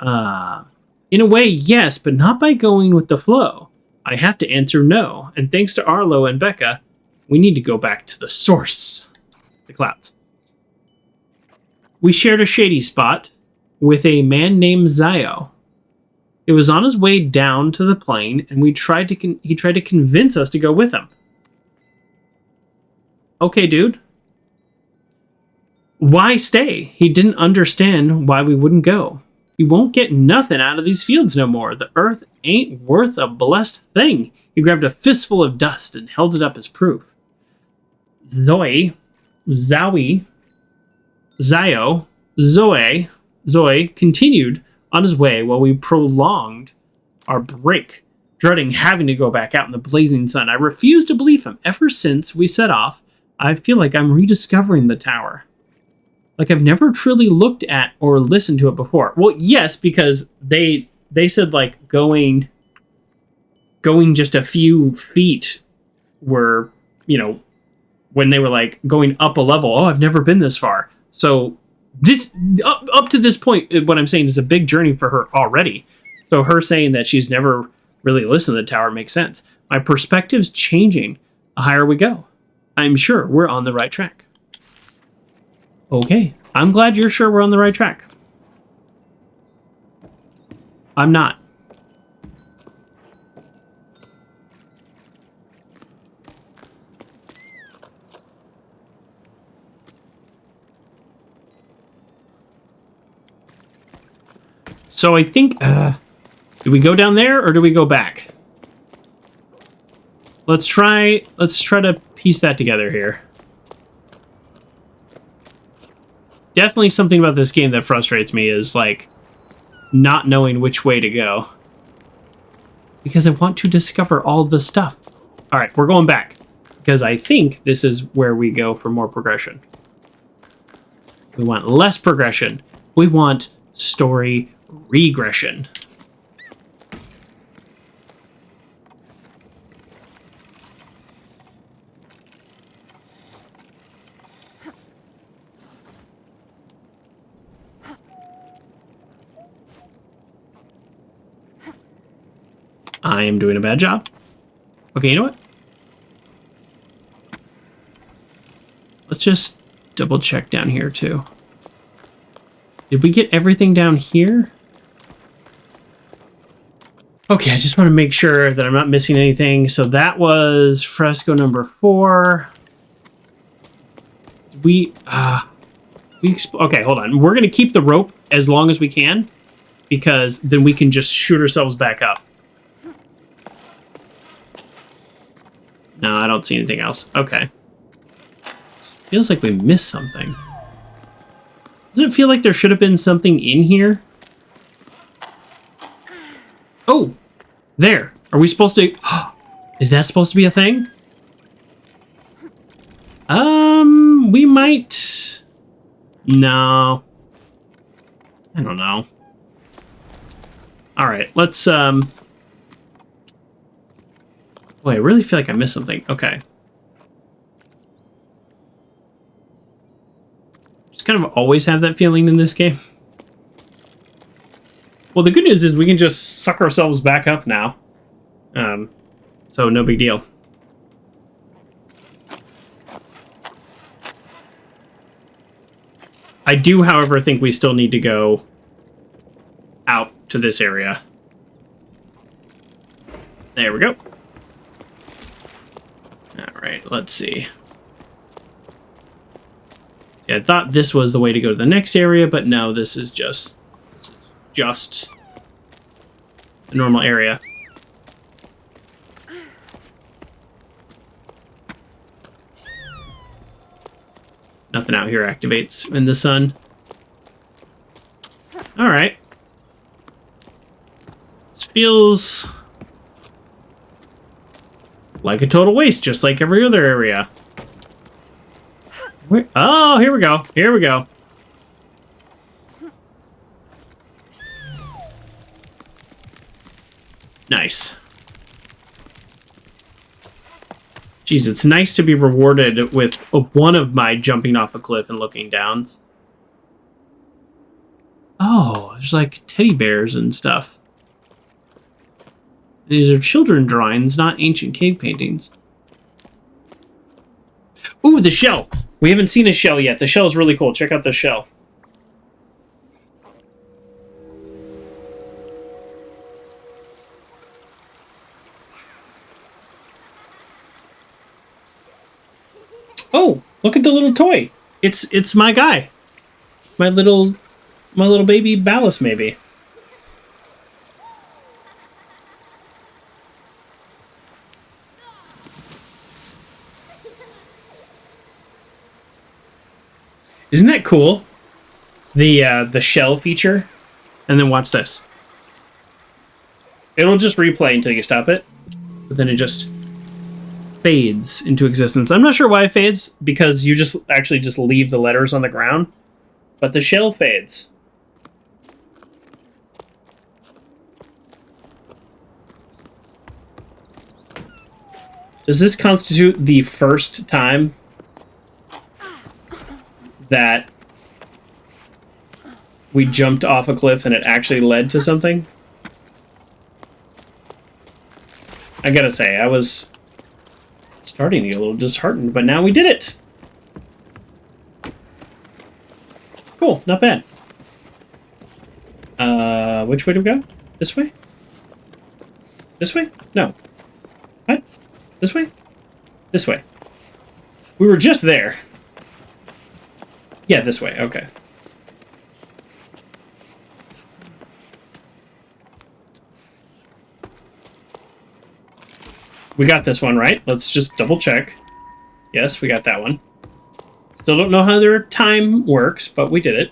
In a way, yes, but not by going with the flow. I have to answer no, and thanks to Arlo and Becca, we need to go back to the source, the clouds. We shared a shady spot with a man named Zio. It was on his way down to the plane, and he tried to convince us to go with him. Okay, dude. Why stay? He didn't understand why we wouldn't go. You won't get nothing out of these fields no more. The earth ain't worth a blessed thing. He grabbed a fistful of dust and held it up as proof. Zoe continued on his way while we prolonged our break, dreading having to go back out in the blazing sun. I refused to believe him. Ever since we set off, I feel like I'm rediscovering the tower. Like I've never truly looked at or listened to it before. Well, yes, because they said like going just a few feet were, you know, when they were like going up a level. Oh, I've never been this far. So this up to this point, what I'm saying is a big journey for her already. So her saying that she's never really listened to the tower makes sense. My perspective's changing the higher we go. I'm sure we're on the right track. Okay, I'm glad you're sure we're on the right track. I'm not. So I think, do we go down there or do we go back? Let's try to piece that together here. Definitely something about this game that frustrates me is like not knowing which way to go. Because I want to discover all the stuff. All right, we're going back because I think this is where we go for more progression. We want less progression. We want story regression. I am doing a bad job. Okay, you know what? Let's just double check down here too. Did we get everything down here? Okay, I just want to make sure that I'm not missing anything. So that was fresco number 4. Okay, hold on. We're going to keep the rope as long as we can because then we can just shoot ourselves back up. No, I don't see anything else. Okay. Feels like we missed something. Doesn't it feel like there should have been something in here? Oh! There! Are we supposed to... Is that supposed to be a thing? We might... No. I don't know. Alright, let's, Boy, I really feel like I missed something. Okay. Just kind of always have that feeling in this game. Well, the good news is we can just suck ourselves back up now. So no big deal. I do, however, think we still need to go out to this area. There we go. Alright, let's see. Yeah, I thought this was the way to go to the next area, but no, this is just a normal area. Nothing out here activates in the sun. Alright. This feels like a total waste, just like every other area. Oh, here we go. Here we go. Nice. Jeez, it's nice to be rewarded with one of my jumping off a cliff and looking down. Oh, there's like teddy bears and stuff. These are children drawings, not ancient cave paintings. Ooh, the shell! We haven't seen a shell yet. The shell is really cool. Check out the shell. Oh, look at the little toy. It's my guy. My little baby Ballast, maybe. Isn't that cool? The shell feature. And then watch this. It'll just replay until you stop it. But then it just fades into existence. I'm not sure why it fades, because you just actually just leave the letters on the ground. But the shell fades. Does this constitute the first time that we jumped off a cliff and it actually led to something? I gotta say, I was starting to get a little disheartened, but now we did it! Cool, not bad. Which way do we go? This way? This way? No. What? This way? This way. We were just there. Yeah, this way, okay. We got this one, right? Let's just double check. Yes, we got that one. Still don't know how their time works, but we did it.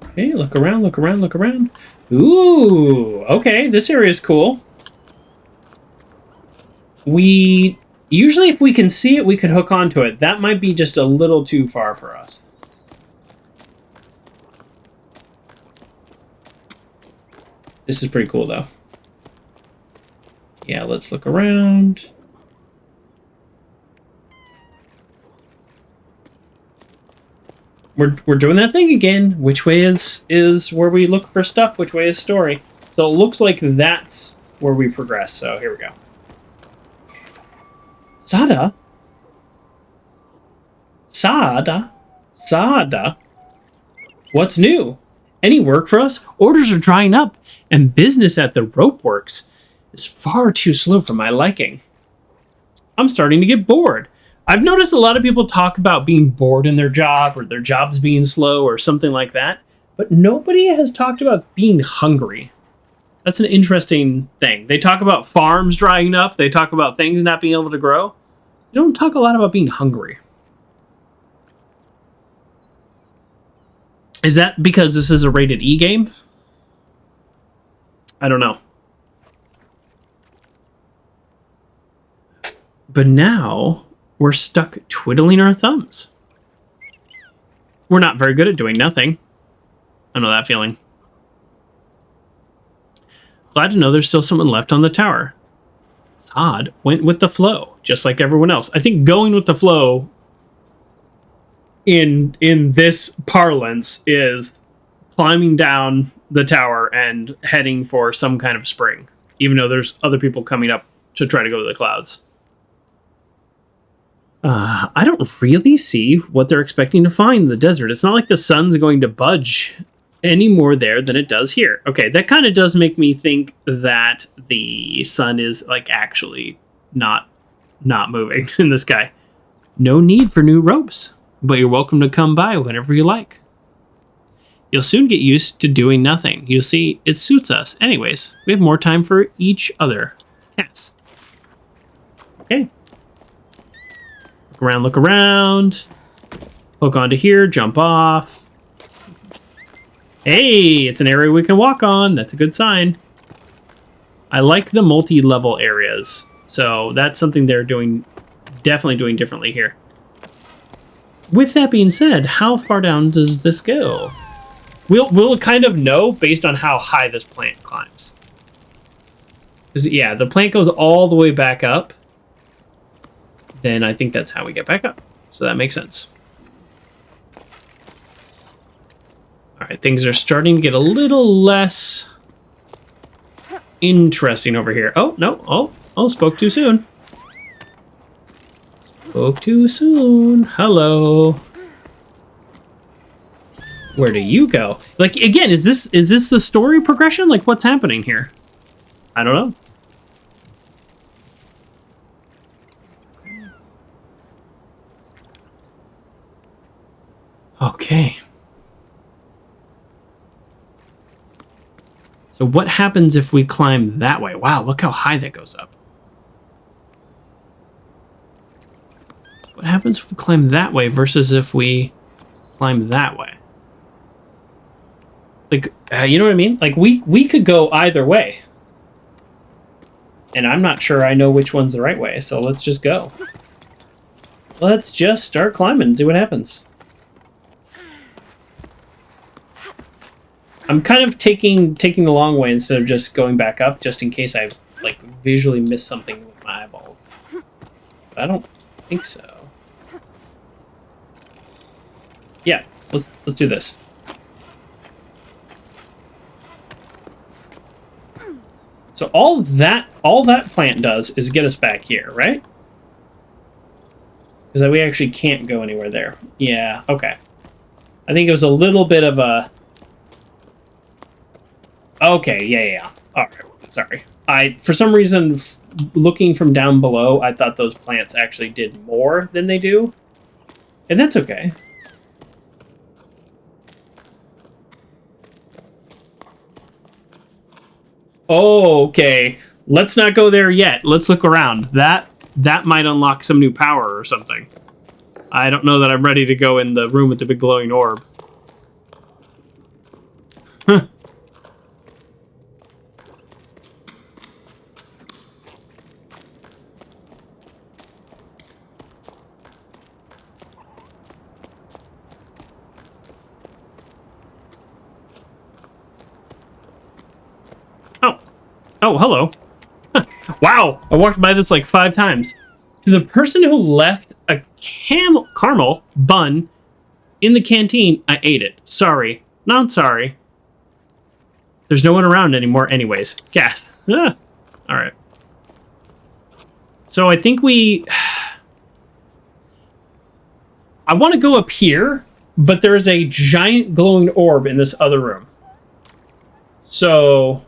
Okay, look around, look around, look around. Ooh, okay, this area is cool. Usually if we can see it, we could hook onto it. That might be just a little too far for us. This is pretty cool, though. Yeah, let's look around. We're doing that thing again. Which way is where we look for stuff? Which way is story? So it looks like that's where we progress. So here we go. Sada? Sada? Sada? What's new? Any work for us? Orders are drying up, and business at the rope works is far too slow for my liking. I'm starting to get bored. I've noticed a lot of people talk about being bored in their job, or their jobs being slow, or something like that, but nobody has talked about being hungry. That's an interesting thing. They talk about farms drying up, they talk about things not being able to grow. They don't talk a lot about being hungry. Is that because this is a rated E game? I don't know. But now we're stuck twiddling our thumbs. We're not very good at doing nothing. I know that feeling. Glad to know there's still someone left on the tower. Todd went with the flow, just like everyone else. I think going with the flow in this parlance is climbing down the tower and heading for some kind of spring, even though there's other people coming up to try to go to the clouds. I don't really see what they're expecting to find in the desert. It's not like the sun's going to budge any more there than it does here. Okay, that kind of does make me think that the sun is like actually not moving in the sky. No need for new ropes, but you're welcome to come by whenever you like. You'll soon get used to doing nothing. You'll see, it suits us. Anyways, we have more time for each other. Yes. Okay. Look around. Hook onto here, jump off. Hey, it's an area we can walk on. That's a good sign. I like the multi-level areas. So that's something they're definitely doing differently here. With that being said, how far down does this go? We'll kind of know based on how high this plant climbs. 'Cause, yeah, the plant goes all the way back up. Then I think that's how we get back up. So that makes sense. Alright, things are starting to get a little less interesting over here. Oh, no. Oh, spoke too soon. Spoke too soon. Hello. Where do you go? Like, again, is this the story progression? Like, what's happening here? I don't know. Okay. So what happens if we climb that way? Wow, look how high that goes up. What happens if we climb that way versus if we climb that way? Like, you know what I mean? Like, we could go either way. And I'm not sure I know which one's the right way, so let's just go. Let's just start climbing and see what happens. I'm kind of taking the long way instead of just going back up, just in case I, like, visually miss something with my eyeball. But I don't think so. Yeah, let's do this. So all that plant does is get us back here, right? Because we actually can't go anywhere there. Yeah, okay. I think it was a little bit of a... Okay, yeah. Alright, sorry. For some reason, looking from down below, I thought those plants actually did more than they do. And that's okay. Oh, okay. Let's not go there yet. Let's look around. That might unlock some new power or something. I don't know that I'm ready to go in the room with the big glowing orb. Huh. Oh, hello. Wow, I walked by this like 5 times. To the person who left a caramel bun in the canteen, I ate it. Sorry. Not sorry. There's no one around anymore anyways. Gas. Ah. Alright. So I think I want to go up here, but there's a giant glowing orb in this other room. So...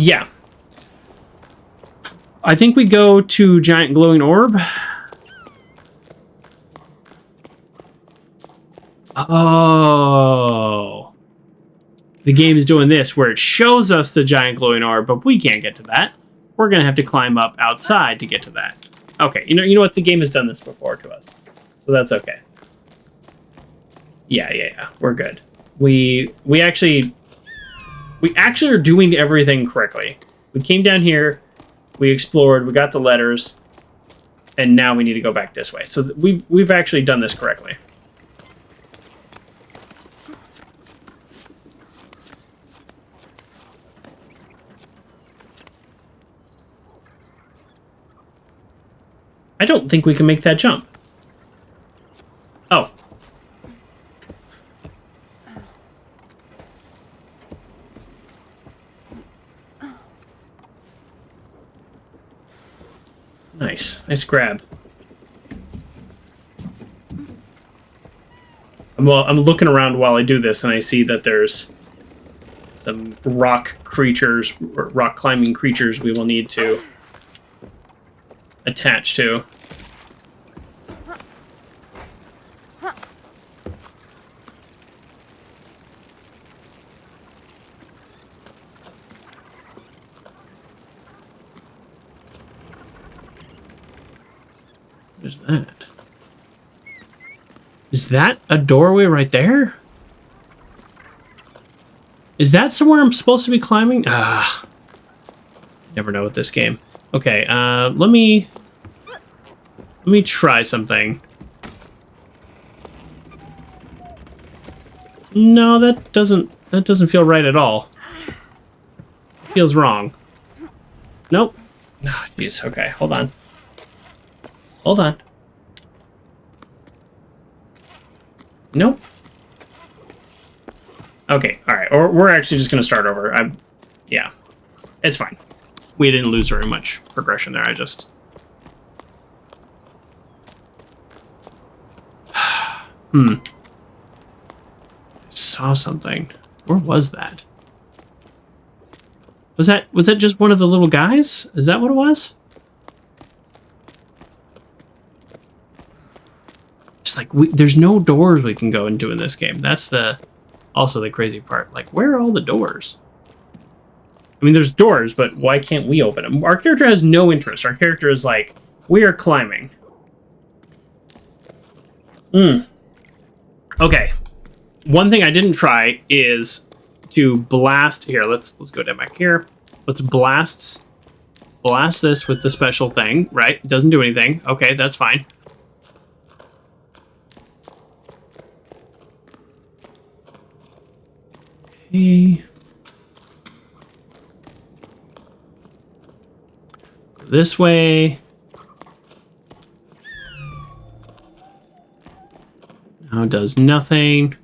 yeah. I think we go to giant glowing orb. Oh. The game is doing this where it shows us the giant glowing orb, but we can't get to that. We're going to have to climb up outside to get to that. Okay, you know what? The game has done this before to us. So that's okay. Yeah. We're good. We actually are doing everything correctly. We came down here, we explored, we got the letters, and now we need to go back this way. So we've actually done this correctly. I don't think we can make that jump. Oh. Nice grab. I'm looking around while I do this, and I see that there's some rock creatures, or rock climbing creatures we will need to attach to. There's that. Is that a doorway right there? Is that somewhere I'm supposed to be climbing? Ah. Never know with this game. Okay, let me try something. No, that doesn't feel right at all. Feels wrong. Nope. Oh, jeez. Okay, hold on. Hold on. Nope. Okay, alright. Or we're actually just going to start over. Yeah. It's fine. We didn't lose very much progression there. I just... Saw something. Where was that? Was that just one of the little guys? Is that what it was? Just like there's no doors we can go into in this game. That's also the crazy part. Like, where are all the doors? I mean, there's doors, but why can't we open them? Our character has no interest. Our character is like, we are climbing. Okay. One thing I didn't try is to blast. Here, let's go down back here. Let's blast this with the special thing, right? It doesn't do anything. Okay, that's fine. Okay. Go this way. Now it does nothing.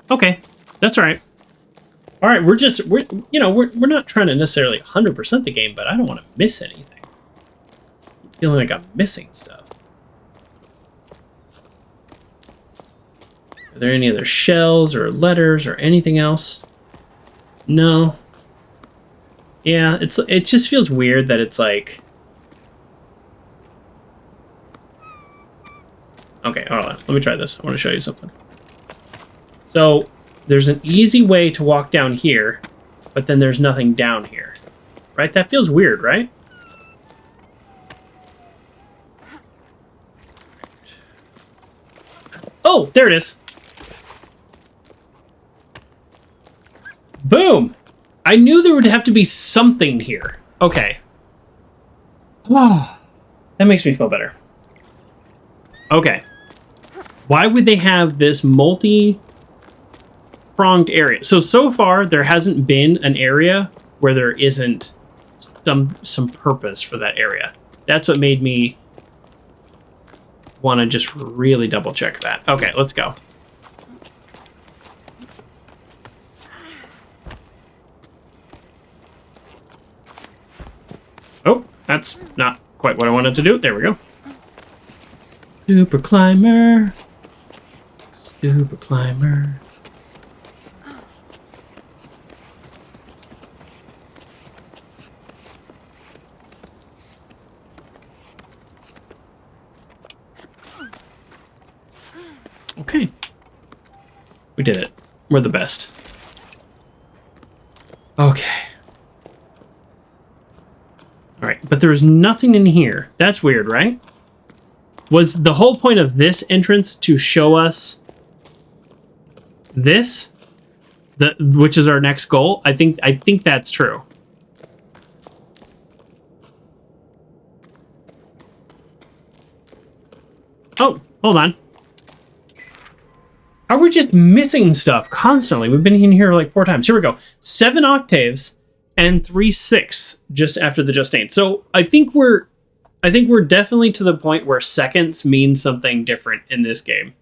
Okay, that's all right. All right, we're not trying to necessarily 100% the game, but I don't want to miss anything. I'm feeling like I'm missing stuff. Are there any other shells or letters or anything else? No. Yeah, it just feels weird that it's like. Okay, hold on. Let me try this. I want to show you something. So, there's an easy way to walk down here, but then there's nothing down here. Right? That feels weird, right? Oh, there it is. Boom! I knew there would have to be something here. Okay. That makes me feel better. Okay. Why would they have this multi-pronged area? So far, there hasn't been an area where there isn't some purpose for that area. That's what made me want to just really double check that. Okay, let's go. Oh, that's not quite what I wanted to do. There we go. Super climber. Super climber. Okay. We did it. We're the best. Okay. Alright, but there's nothing in here. That's weird, right? Was the whole point of this entrance to show us this? Which is our next goal? I think that's true. Oh, hold on. Are we just missing stuff constantly? We've been in here like 4 times. Here we go. 7 octaves and 3/6 just after the Jusant. So I think we're definitely to the point where seconds mean something different in this game.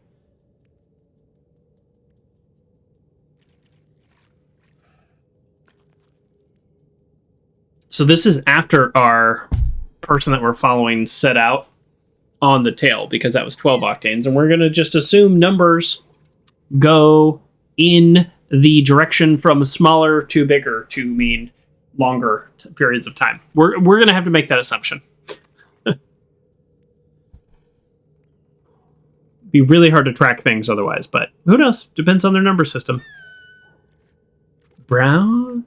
So this is after our person that we're following set out on the tail, because that was 12 octanes, and we're going to just assume numbers go in the direction from smaller to bigger to mean longer periods of time. We're going to have to make that assumption. Be really hard to track things otherwise, but who knows? Depends on their number system. Brown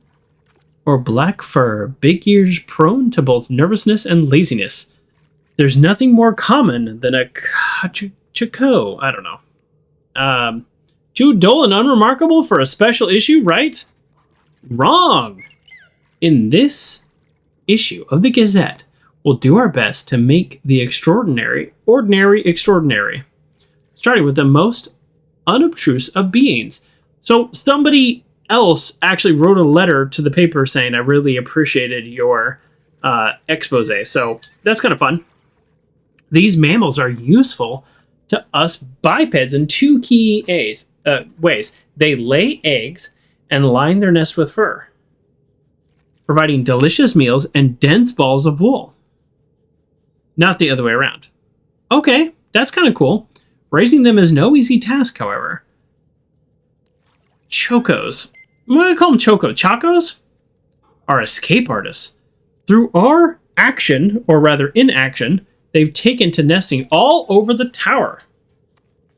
or black fur, big ears prone to both nervousness and laziness. There's nothing more common than a Chico. I don't know. Too dull and unremarkable for a special issue, right? Wrong. In this issue of the Gazette, we'll do our best to make the extraordinary, extraordinary. Starting with the most unobtrusive of beings. So somebody else actually wrote a letter to the paper saying, I really appreciated your expose. So that's kind of fun. These mammals are useful to us bipeds in 2 key ways. They lay eggs and line their nest with fur, providing delicious meals and dense balls of wool. Not the other way around. Okay, that's kind of cool. Raising them is no easy task, however. Chocos. What do I call them? Chacos? Are escape artists. Through our action, or rather inaction, they've taken to nesting all over the tower.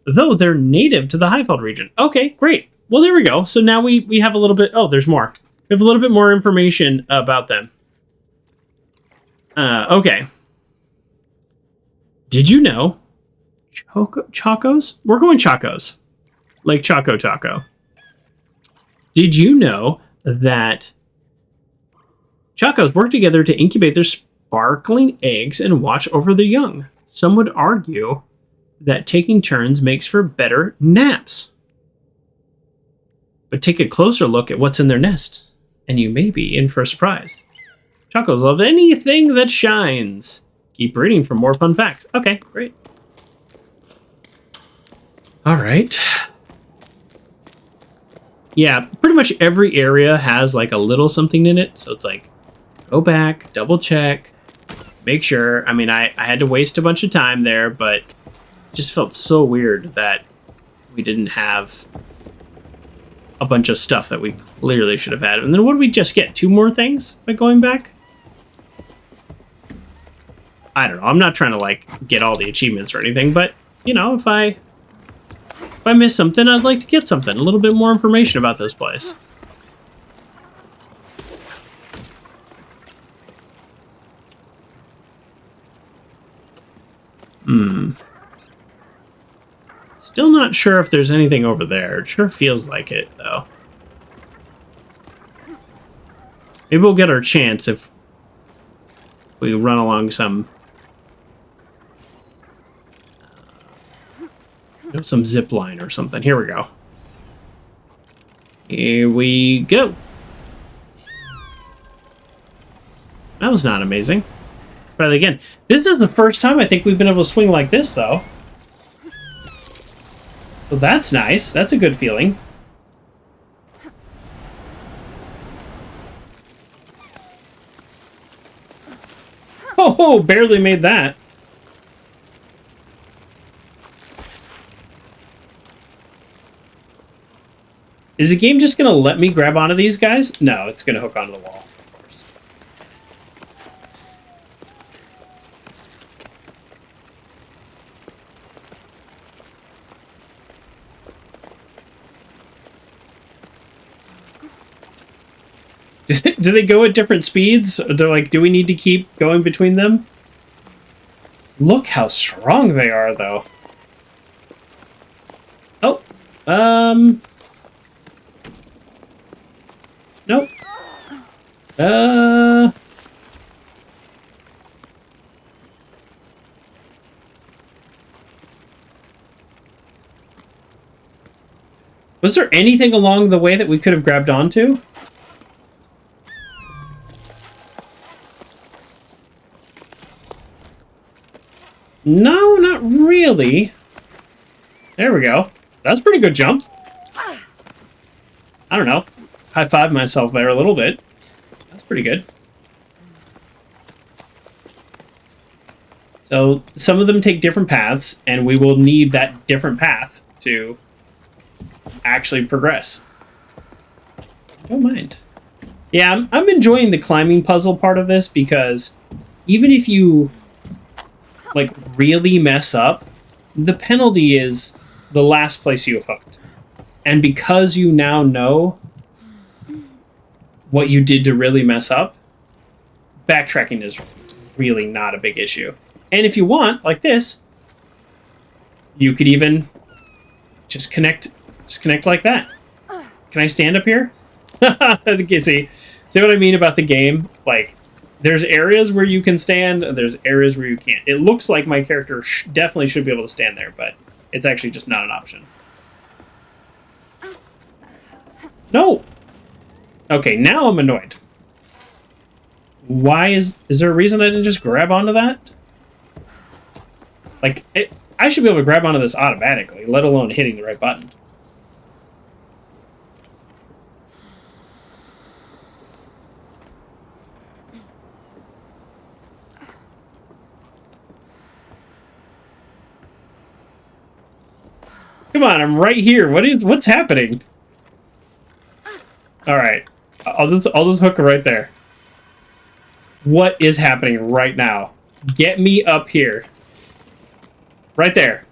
though they're native to the Highveld region. Okay, great. Well, there we go. So now we have a little bit... Oh, there's more. We have a little bit more information about them. Okay. Did you know... Chacos? We're going Chacos. Like Choco Taco. Did you know that Chacos work together to incubate their sparkling eggs and watch over their young? Some would argue that taking turns makes for better naps. But take a closer look at what's in their nest, and you may be in for a surprise. Chacos love anything that shines. Keep reading for more fun facts. Okay, great. All right. Yeah, pretty much every area has like a little something in it. So it's like, go back, double check, make sure. I mean, I had to waste a bunch of time there, but it just felt so weird that we didn't have a bunch of stuff that we clearly should have had. And then what did we just get? 2 more things by going back? I don't know. I'm not trying to like get all the achievements or anything, but you know, if I miss something, I'd like to get something. A little bit more information about this place. Still not sure if there's anything over there. It sure feels like it, though. Maybe we'll get our chance if we run along some... some zip line or something. Here we go. Here we go. That was not amazing. Let's try that again. This is the first time I think we've been able to swing like this, though. So that's nice. That's a good feeling. Oh, barely made that. Is the game just going to let me grab onto these guys? No, it's going to hook onto the wall, of course. Do they go at different speeds? They're like, do we need to keep going between them? Look how strong they are, though. Oh, nope. Was there anything along the way that we could have grabbed onto? No, not really. There we go. That's a pretty good jump. I don't know. High-five myself there a little bit. That's pretty good. So some of them take different paths, and we will need that different path to actually progress. I don't mind. Yeah, I'm enjoying the climbing puzzle part of this because even if you like really mess up, the penalty is the last place you hooked. And because you now know what you did to really mess up, backtracking is really not a big issue. And if you want, like this, you could even just connect like that. Can I stand up here? Okay, see what I mean about the game? Like, there's areas where you can stand, and there's areas where you can't. It looks like my character definitely should be able to stand there, but it's actually just not an option. No! Okay, now I'm annoyed. Why is there a reason I didn't just grab onto that? Like, I should be able to grab onto this automatically, let alone hitting the right button. Come on, I'm right here. What's happening? All right, I'll just hook it right there. What is happening right now? Get me up here. Right there.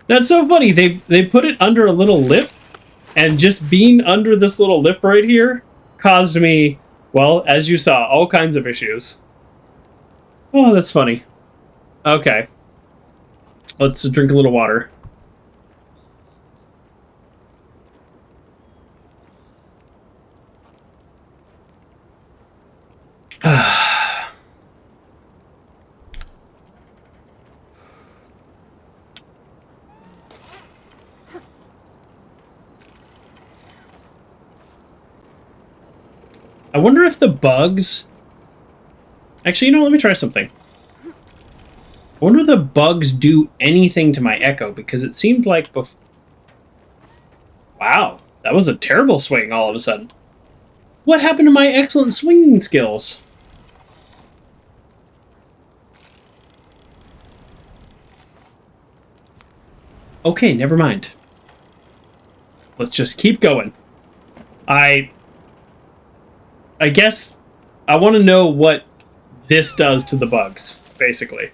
That's so funny. They put it under a little lip, and just being under this little lip right here caused me, well, as you saw, all kinds of issues. Oh, that's funny. Okay. Let's drink a little water. I wonder if the bugs... Actually, let me try something. I wonder if the bugs do anything to my echo, because it seemed like... Wow, that was a terrible swing all of a sudden. What happened to my excellent swinging skills? Okay, never mind. Let's just keep going. I guess I want to know what this does to the bugs, basically.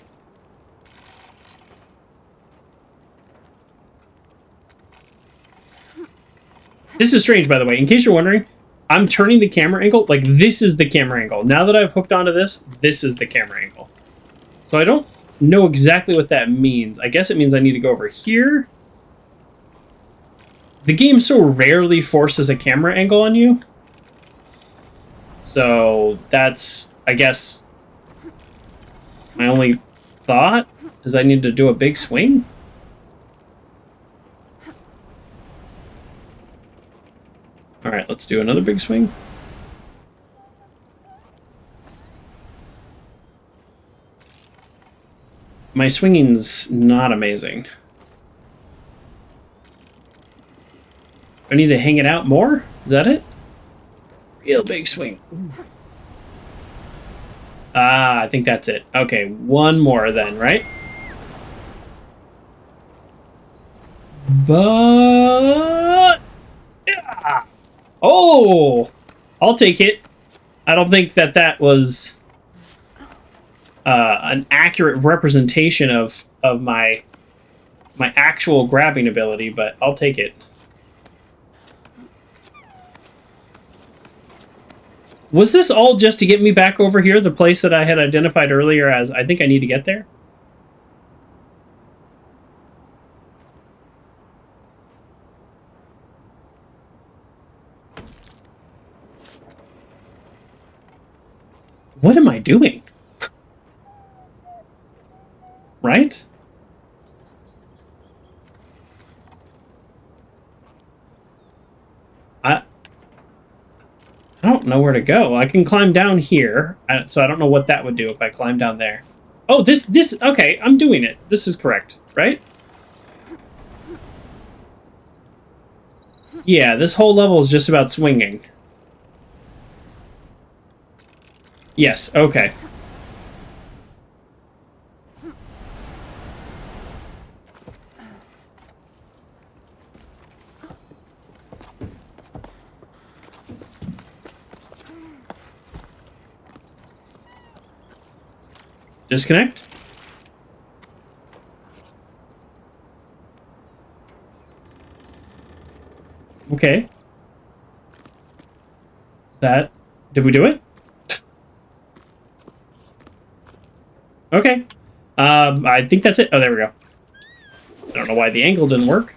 This is strange, by the way. In case you're wondering, I'm turning the camera angle. Like, this is the camera angle. Now that I've hooked onto this, this is the camera angle. So I don't know exactly what that means. I guess it means I need to go over here. The game so rarely forces a camera angle on you. So that's, I guess, my only thought is I need to do a big swing. All right, let's do another big swing. My swinging's not amazing. I need to hang it out more? Is that it? Real big swing. Ooh. Ah, I think that's it. Okay, one more then, right? But... yeah. Oh! I'll take it. I don't think that was an accurate representation of my actual grabbing ability, but I'll take it. Was this all just to get me back over here, the place that I had identified earlier as I think I need to get there? What am I doing? Right? I don't know where to go. I can climb down here, so I don't know what that would do if I climb down there. Oh, this, okay, I'm doing it. This is correct, right? Yeah, this whole level is just about swinging. Yes, okay. Disconnect? Okay. Did we do it? Okay. I think that's it. Oh, there we go. I don't know why the angle didn't work.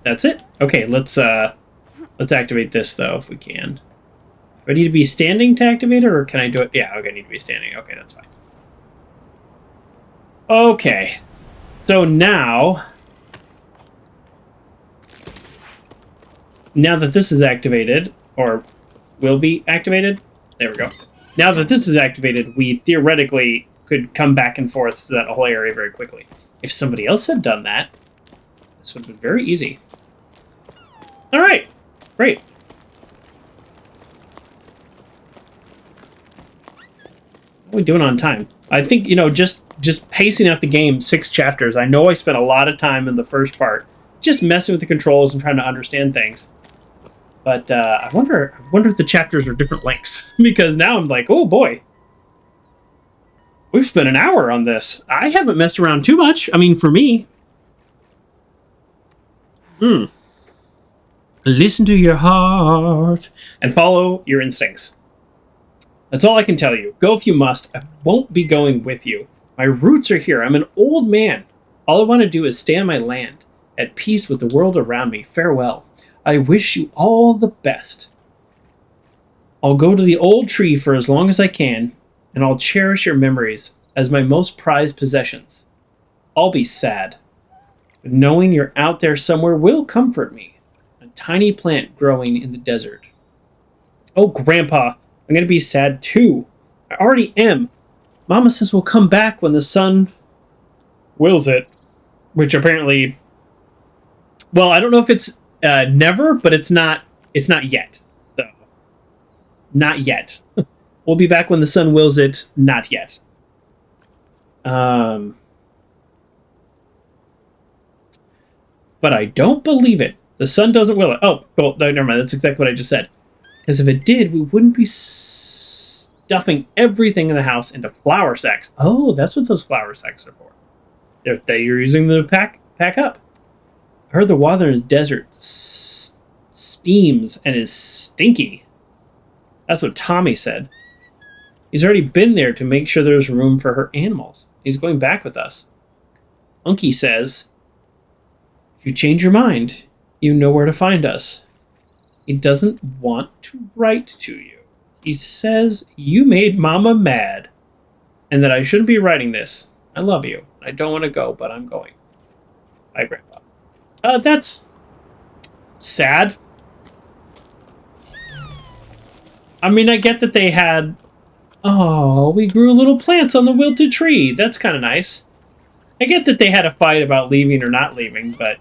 That's it. Okay, let's activate this though if we can. Do I need to be standing to activate it, or can I do it? Yeah, okay, I need to be standing. Okay, that's fine. Okay. So now that this is activated, or will be activated, there we go. Now that this is activated, we theoretically could come back and forth to that whole area very quickly. If somebody else had done that, this would have been very easy. All right, great. What are we doing on time? I think, just pacing out the game 6 chapters. I know I spent a lot of time in the first part just messing with the controls and trying to understand things. But I wonder if the chapters are different lengths because now I'm like, oh boy. We've spent an hour on this. I haven't messed around too much. I mean, for me. Listen to your heart and follow your instincts. That's all I can tell you. Go if you must. I won't be going with you. My roots are here. I'm an old man. All I want to do is stay on my land, at peace with the world around me. Farewell. I wish you all the best. I'll go to the old tree for as long as I can, and I'll cherish your memories as my most prized possessions. I'll be sad, but knowing you're out there somewhere will comfort me. A tiny plant growing in the desert. Oh, Grandpa, I'm going to be sad too. I already am. Mama says we'll come back when the sun wills it, which apparently, well, I don't know if it's never, but it's not yet. So, not yet. We'll be back when the sun wills it. Not yet. But I don't believe it. The sun doesn't will it. Oh, well, no, never mind. That's exactly what I just said. Because if it did, we wouldn't be stuffing everything in the house into flour sacks. Oh, that's what those flour sacks are for. That you're using them to pack up. I heard the water in the desert steams and is stinky. That's what Tommy said. He's already been there to make sure there's room for her animals. He's going back with us. Unky says, if you change your mind, you know where to find us. He doesn't want to write to you. He says you made Mama mad and that I shouldn't be writing this. I love you. I don't want to go, but I'm going. Bye, Grandpa. That's sad. I mean, I get that they had... Oh, we grew little plants on the wilted tree. That's kind of nice. I get that they had a fight about leaving or not leaving, but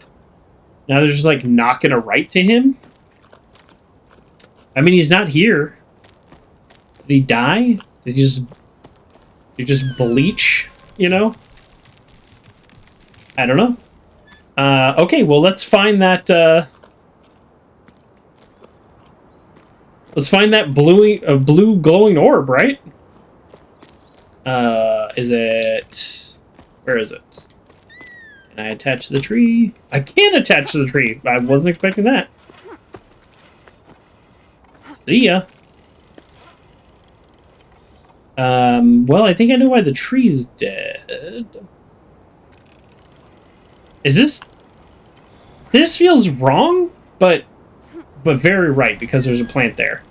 now they're just, like, not going to write to him? I mean, he's not here. Did he die? Did he just bleach, you know? I don't know. Okay, well, let's find that, let's find that blue glowing orb, right? Is it... Where is it? Can I attach to the tree? I can't attach to the tree. I wasn't expecting that. See ya. Well, I think I know why the tree's dead. Is this... This feels wrong, but very right, because there's a plant there.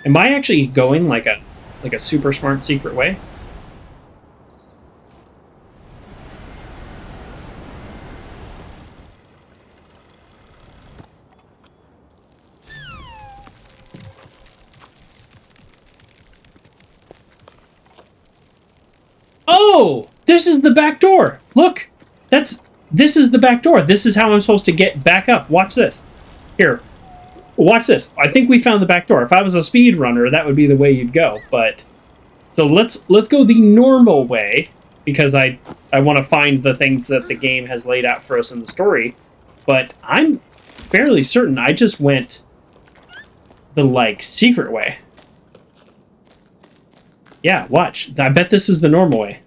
Am I actually going like a super smart secret way? Oh! This is the back door! Look! This is the back door. This is how I'm supposed to get back up. Watch this. Here. Watch this. I think we found the back door. If I was a speedrunner, that would be the way you'd go. But so let's go the normal way, because I want to find the things that the game has laid out for us in the story. But I'm fairly certain I just went the, like, secret way. Yeah, watch. I bet this is the normal way.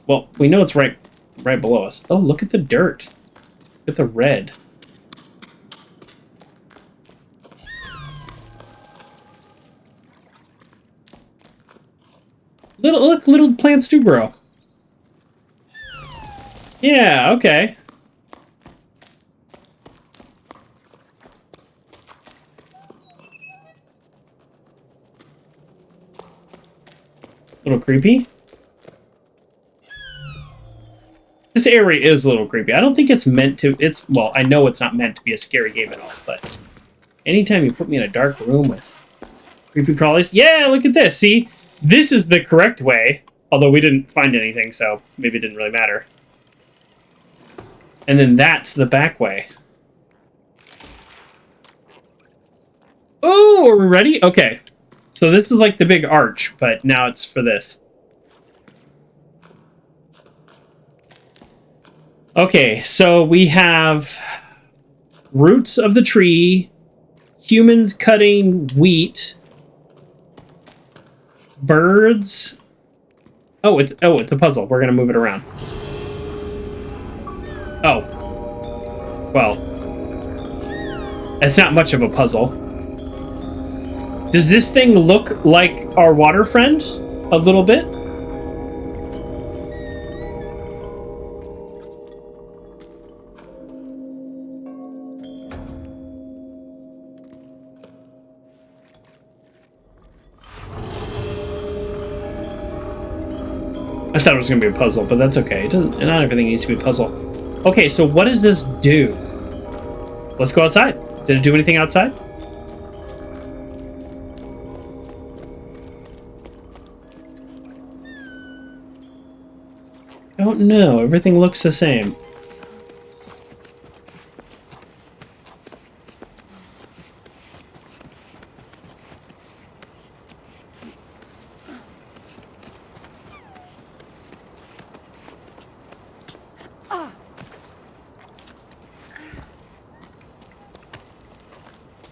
Well, we know it's right below us. Oh, look at the dirt. Look at the red. Little plants do grow. Yeah, okay. A little creepy. This area is a little creepy. I don't think it's meant to... Well, I know it's not meant to be a scary game at all, but anytime you put me in a dark room with creepy crawlies... Yeah, look at this. See? This is the correct way. Although we didn't find anything, so maybe it didn't really matter. And then that's the back way. Oh, are we ready? Okay. So this is like the big arch, but now it's for this. Okay, so we have roots of the tree, humans cutting wheat, Birds. Oh, it's a puzzle. We're gonna move it around. Oh. Well. It's not much of a puzzle. Does this thing look like our water friend? A little bit? I thought it was going to be a puzzle, but that's okay. It doesn't. Not everything needs to be a puzzle. Okay, so what does this do? Let's go outside. Did it do anything outside? I don't know. Everything looks the same.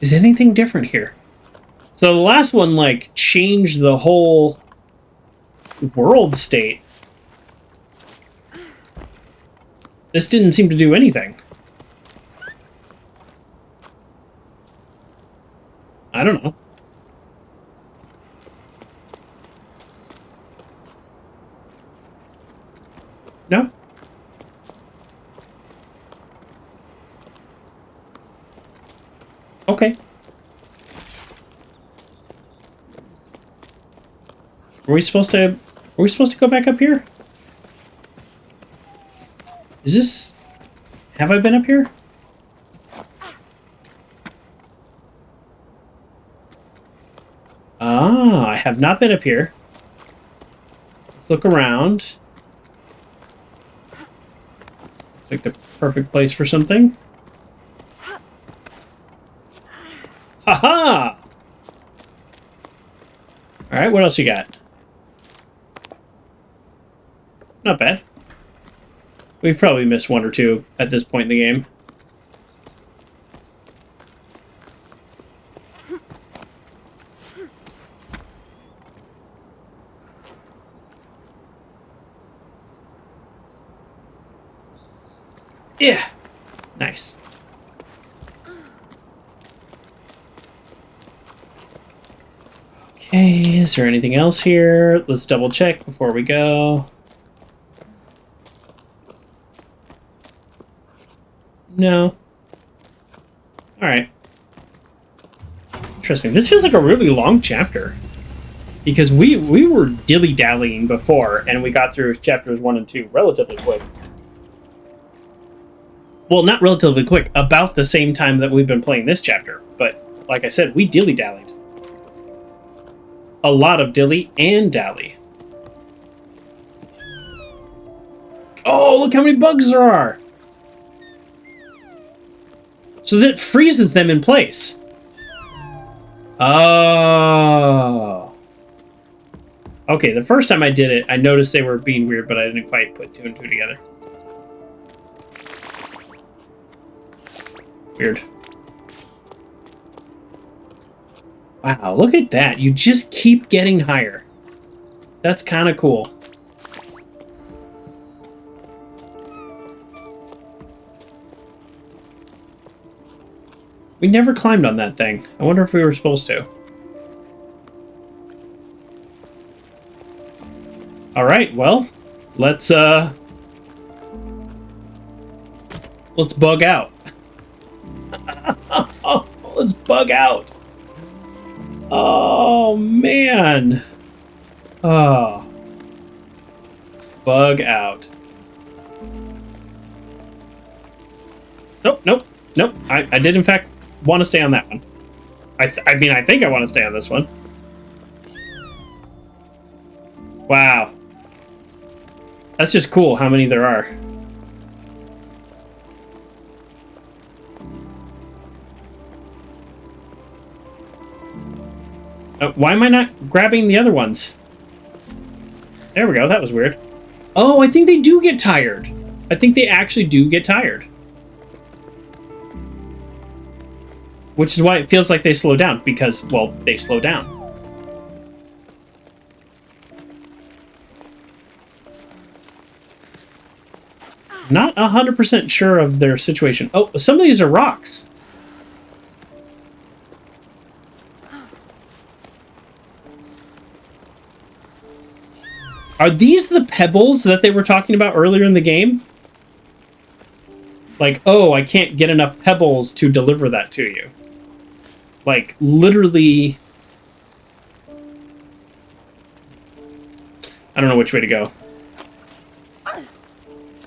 Is anything different here? So the last one, like, changed the whole world state. This didn't seem to do anything. I don't know. No? Okay. Are we supposed to go back up here? Is this... Have I been up here? Ah, I have not been up here. Let's look around. Looks like the perfect place for something. Ha-ha! Alright, what else you got? Not bad. We've probably missed one or two at this point in the game. Yeah! Nice. Okay, is there anything else here? Let's double check before we go. No. Alright. Interesting. This feels like a really long chapter. Because we were dilly-dallying before, and we got through chapters 1 and 2 relatively quick. Well, not relatively quick. About the same time that we've been playing this chapter. But, like I said, we dilly-dallied. A lot of dilly and dally. Oh, look how many bugs there are! So that freezes them in place. Oh. Okay, the first time I did it, I noticed they were being weird, but I didn't quite put 2 and 2 together. Weird. Wow, look at that. You just keep getting higher. That's kind of cool. We never climbed on that thing. I wonder if we were supposed to. Alright, well, let's bug out. Let's bug out. Oh, man. Oh. Bug out. Nope, nope, nope. I did, in fact, want to stay on that one. I mean, I think I want to stay on this one. Wow. That's just cool how many there are. Why am I not grabbing the other ones? There we go, that was weird. Oh, I think they do get tired. I think they actually do get tired. Which is why it feels like they slow down, because, well, they slow down. Not 100% sure of their situation. Oh, some of these are rocks. Are these the pebbles that they were talking about earlier in the game? Like, oh, I can't get enough pebbles to deliver that to you. Like, literally... I don't know which way to go.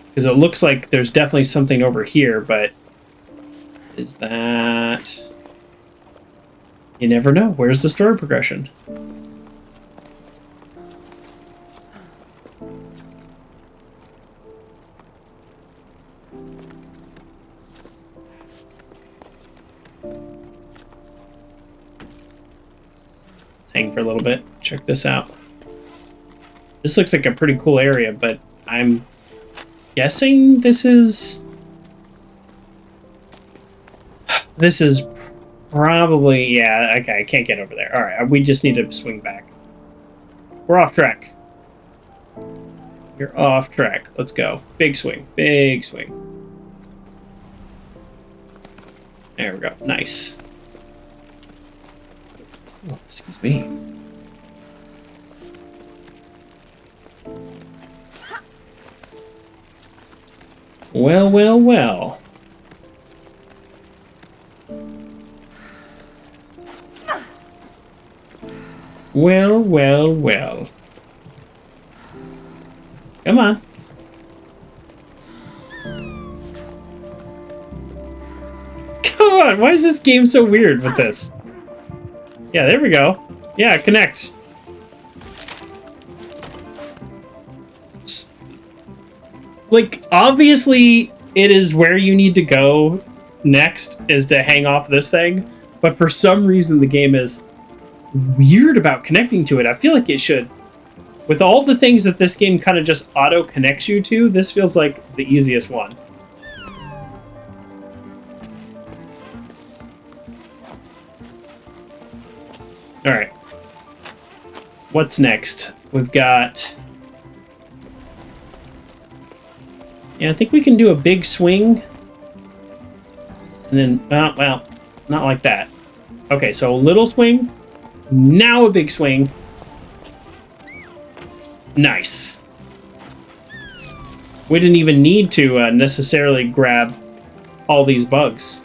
Because it looks like there's definitely something over here, but... Is that... You never know. Where's the story progression? Hang for a little bit. Check this out. This looks like a pretty cool area, but I'm guessing this is probably, yeah, okay, I can't get over there. All right, we just need to swing back. We're off track. You're off track. Let's go. Big swing. Big swing. There we go. Nice. Oh, excuse me. Well, well, well. Well, well, well. Come on. Come on, why is this game so weird with this? Yeah, there we go. Yeah, connect. Like, obviously, it is where you need to go next, is to hang off this thing. But for some reason, the game is weird about connecting to it. I feel like it should. With all the things that this game kind of just auto-connects you to, this feels like the easiest one. Alright. What's next? We've got... Yeah, I think we can do a big swing. And then, well, not like that. Okay, so a little swing. Now a big swing. Nice. We didn't even need to necessarily grab all these bugs.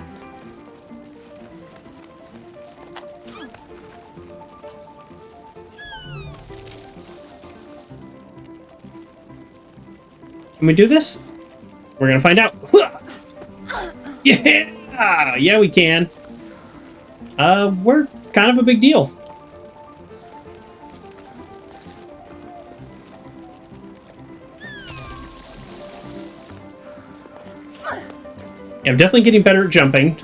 Can we do this? We're gonna find out. Yeah! Yeah, we can. We're kind of a big deal. Yeah, I'm definitely getting better at jumping.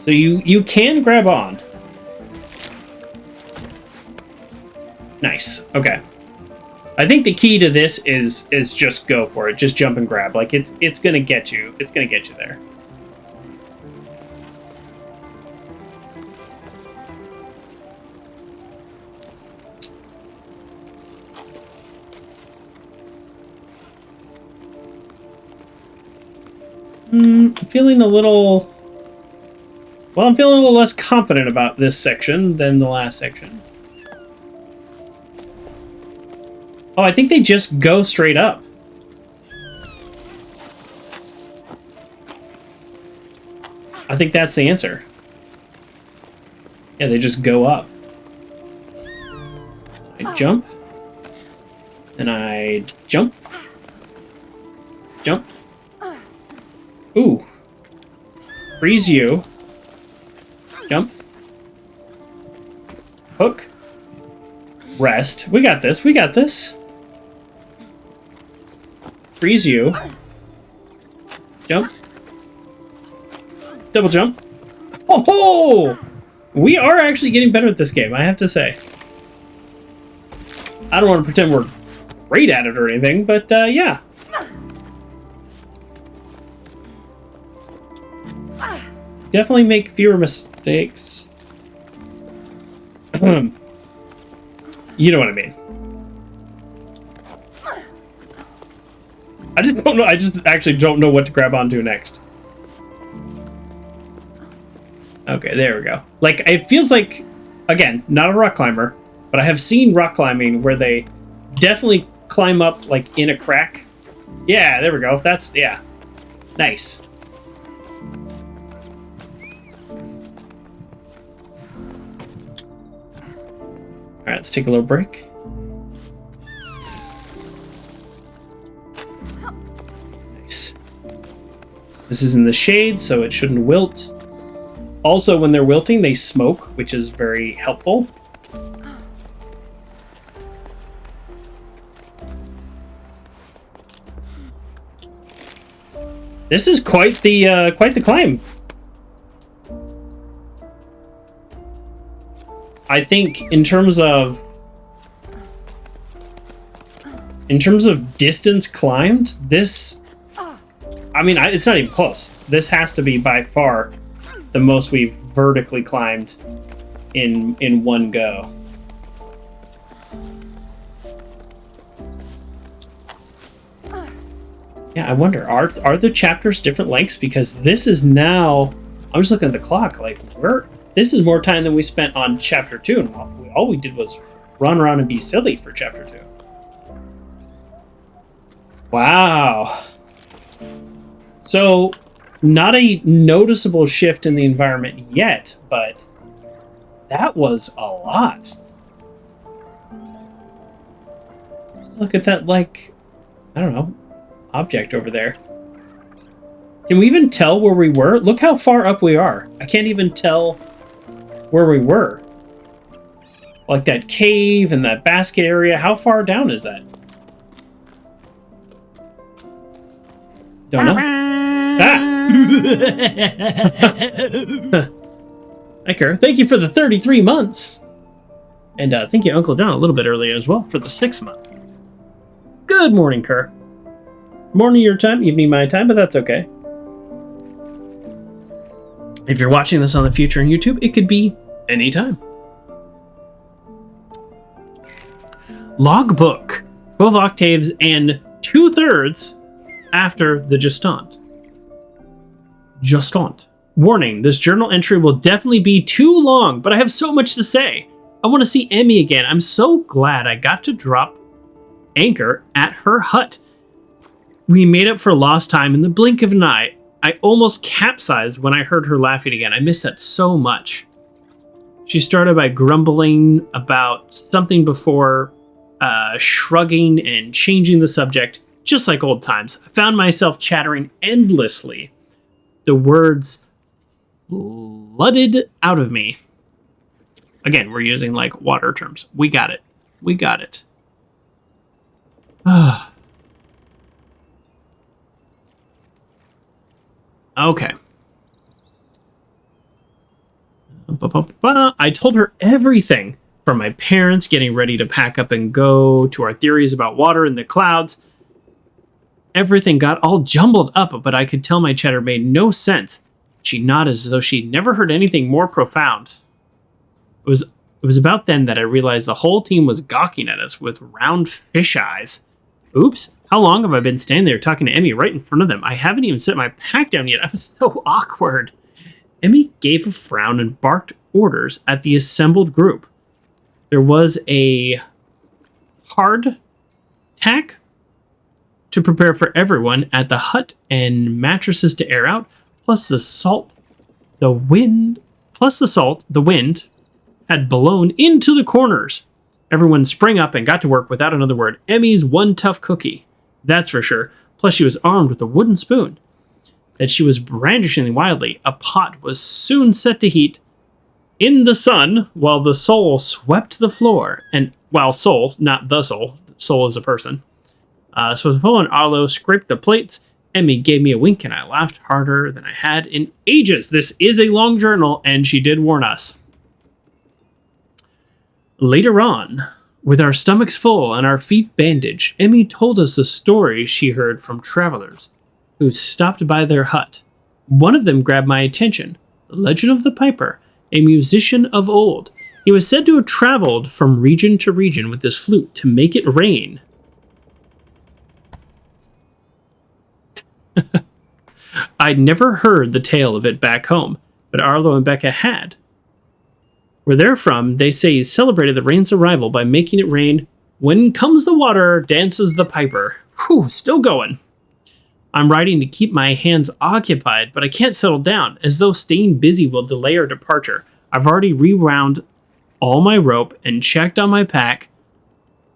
So you can grab on. Nice. Okay. I think the key to this is just go for it. Just jump and grab. Like it's gonna get you. It's gonna get you there. I'm feeling a little... Well, I'm feeling a little less confident about this section than the last section. Oh, I think they just go straight up. I think that's the answer. Yeah, they just go up. I jump. And I jump. Jump. Ooh. Freeze you. Jump. Hook. Rest. We got this. We got this. Freeze you. Jump. Double jump. Oh! We are actually getting better at this game, I have to say. I don't want to pretend we're great at it or anything, but yeah. definitely make fewer mistakes. You know what I mean. I just don't know. I just actually don't know what to grab onto next. Okay, there we go. Like, it feels like, again, not a rock climber, but I have seen rock climbing where they definitely climb up, like, in a crack. Yeah, there we go. That's, yeah. Nice. Alright, let's take a little break. Nice. This is in the shade, so it shouldn't wilt. Also, when they're wilting, they smoke, which is very helpful. This is quite the climb. I think in terms of distance climbed, this, I mean, it's not even close. This has to be by far the most we've vertically climbed in one go. Yeah, I wonder, are the chapters different lengths? Because this is now, I'm just looking at the clock, like, this is more time than we spent on chapter 2, and all we did was run around and be silly for chapter 2. Wow. So, not a noticeable shift in the environment yet, but that was a lot. Look at that, like, I don't know, object over there. Can we even tell where we were? Look how far up we are. I can't even tell where we were. Like that cave and that basket area. How far down is that? Don't know. Ah! Hi, Kerr. Thank you for the 33 months. And thank you, Uncle John, a little bit earlier as well for the 6 months. Good morning, Kerr. Morning your time, evening my time, but that's okay. If you're watching this on the future on YouTube, it could be any time. Logbook. 12 octaves and 2/3 after the Jusant. Jusant. Warning, this journal entry will definitely be too long, but I have so much to say. I want to see Emmy again. I'm so glad I got to drop anchor at her hut. We made up for lost time in the blink of an eye. I almost capsized when I heard her laughing again. I miss that so much. She started by grumbling about something before shrugging and changing the subject, just like old times. I found myself chattering endlessly. The words flooded out of me. Again, we're using like water terms. We got it. We got it. Okay. I told her everything, from my parents getting ready to pack up and go, to our theories about water in the clouds. Everything got all jumbled up, but I could tell my chatter made no sense. She nodded as though she'd never heard anything more profound. It was about then that I realized the whole team was gawking at us with round fish eyes. Oops, how long have I been standing there talking to Emmy right in front of them? I haven't even set my pack down yet. I was so awkward. Emmy gave a frown and barked orders at the assembled group. There was a hard tack to prepare for everyone at the hut and mattresses to air out, plus the salt, the wind had blown into the corners. Everyone sprang up and got to work without another word. Emmy's one tough cookie, that's for sure. Plus she was armed with a wooden spoon that she was brandishing wildly. A pot was soon set to heat in the sun while the soul swept the floor. And while soul, not the soul is a person. So Paul and Arlo scraped the plates. Emmy gave me a wink and I laughed harder than I had in ages. This is a long journal and she did warn us. Later on, with our stomachs full and our feet bandaged, Emmy told us the stories she heard from travelers who stopped by their hut. One of them grabbed my attention. The legend of the piper, a musician of old. He was said to have traveled from region to region with his flute to make it rain. I'd never heard the tale of it back home, but Arlo and Becca had. Where they're from, they say he celebrated the rain's arrival by making it rain. When comes the water, dances the piper. Whew, still going. I'm writing to keep my hands occupied, but I can't settle down, as though staying busy will delay our departure. I've already rewound all my rope and checked on my pack.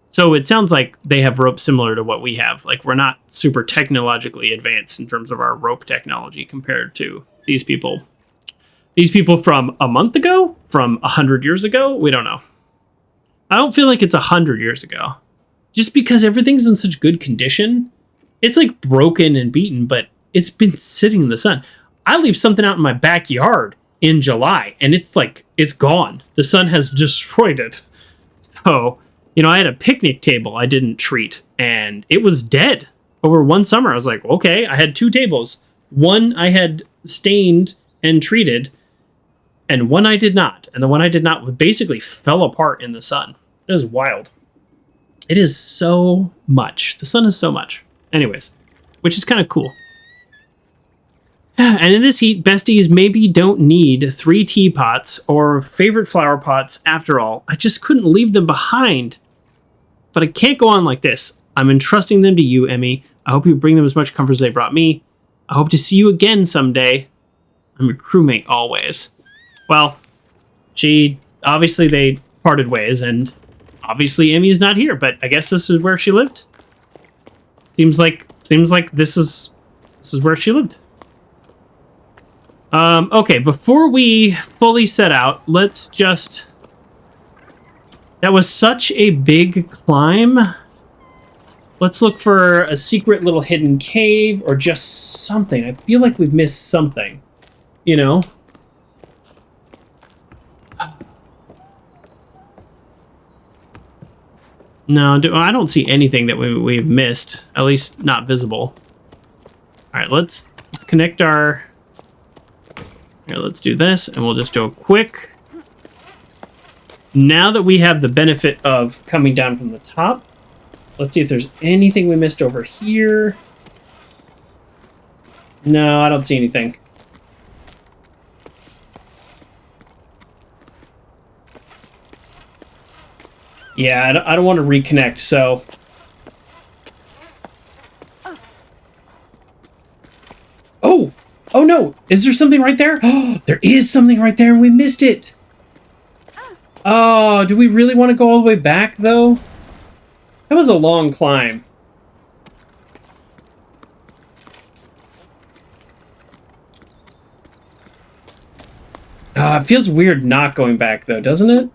So it sounds like they have rope similar to what we have. Like, we're not super technologically advanced in terms of our rope technology compared to these people. These people from a month ago? From 100 years ago? We don't know. I don't feel like it's 100 years ago. Just because everything's in such good condition. It's like broken and beaten, but it's been sitting in the sun. I leave something out in my backyard in July, and it's like, it's gone. The sun has destroyed it. So, I had a picnic table I didn't treat, and it was dead over one summer. I was like, okay, I had 2 tables. One I had stained and treated, and one I did not. And the one I did not basically fell apart in the sun. It was wild. It is so much. The sun is so much. Anyways, which is kind of cool. And in this heat, besties maybe don't need 3 teapots or favorite flower pots after all. I just couldn't leave them behind. But I can't go on like this. I'm entrusting them to you, Emmy. I hope you bring them as much comfort as they brought me. I hope to see you again someday. I'm your crewmate always. Well, obviously they parted ways, and obviously Emmy is not here, but I guess this is where she lived. Seems like this is where she lived. Okay, before we fully set out, let's just... That was such a big climb. Let's look for a secret little hidden cave or just something. I feel like we've missed something, No, I don't see anything that we've missed. At least not visible. All right, let's connect our... Here, let's do this, and we'll just do a quick... Now that we have the benefit of coming down from the top, let's see if there's anything we missed over here. No, I don't see anything. Yeah, I don't want to reconnect, so... Oh! Oh no! Is there something right there? Oh, there is something right there and we missed it! Oh, do we really want to go all the way back, though? That was a long climb. It feels weird not going back, though, doesn't it?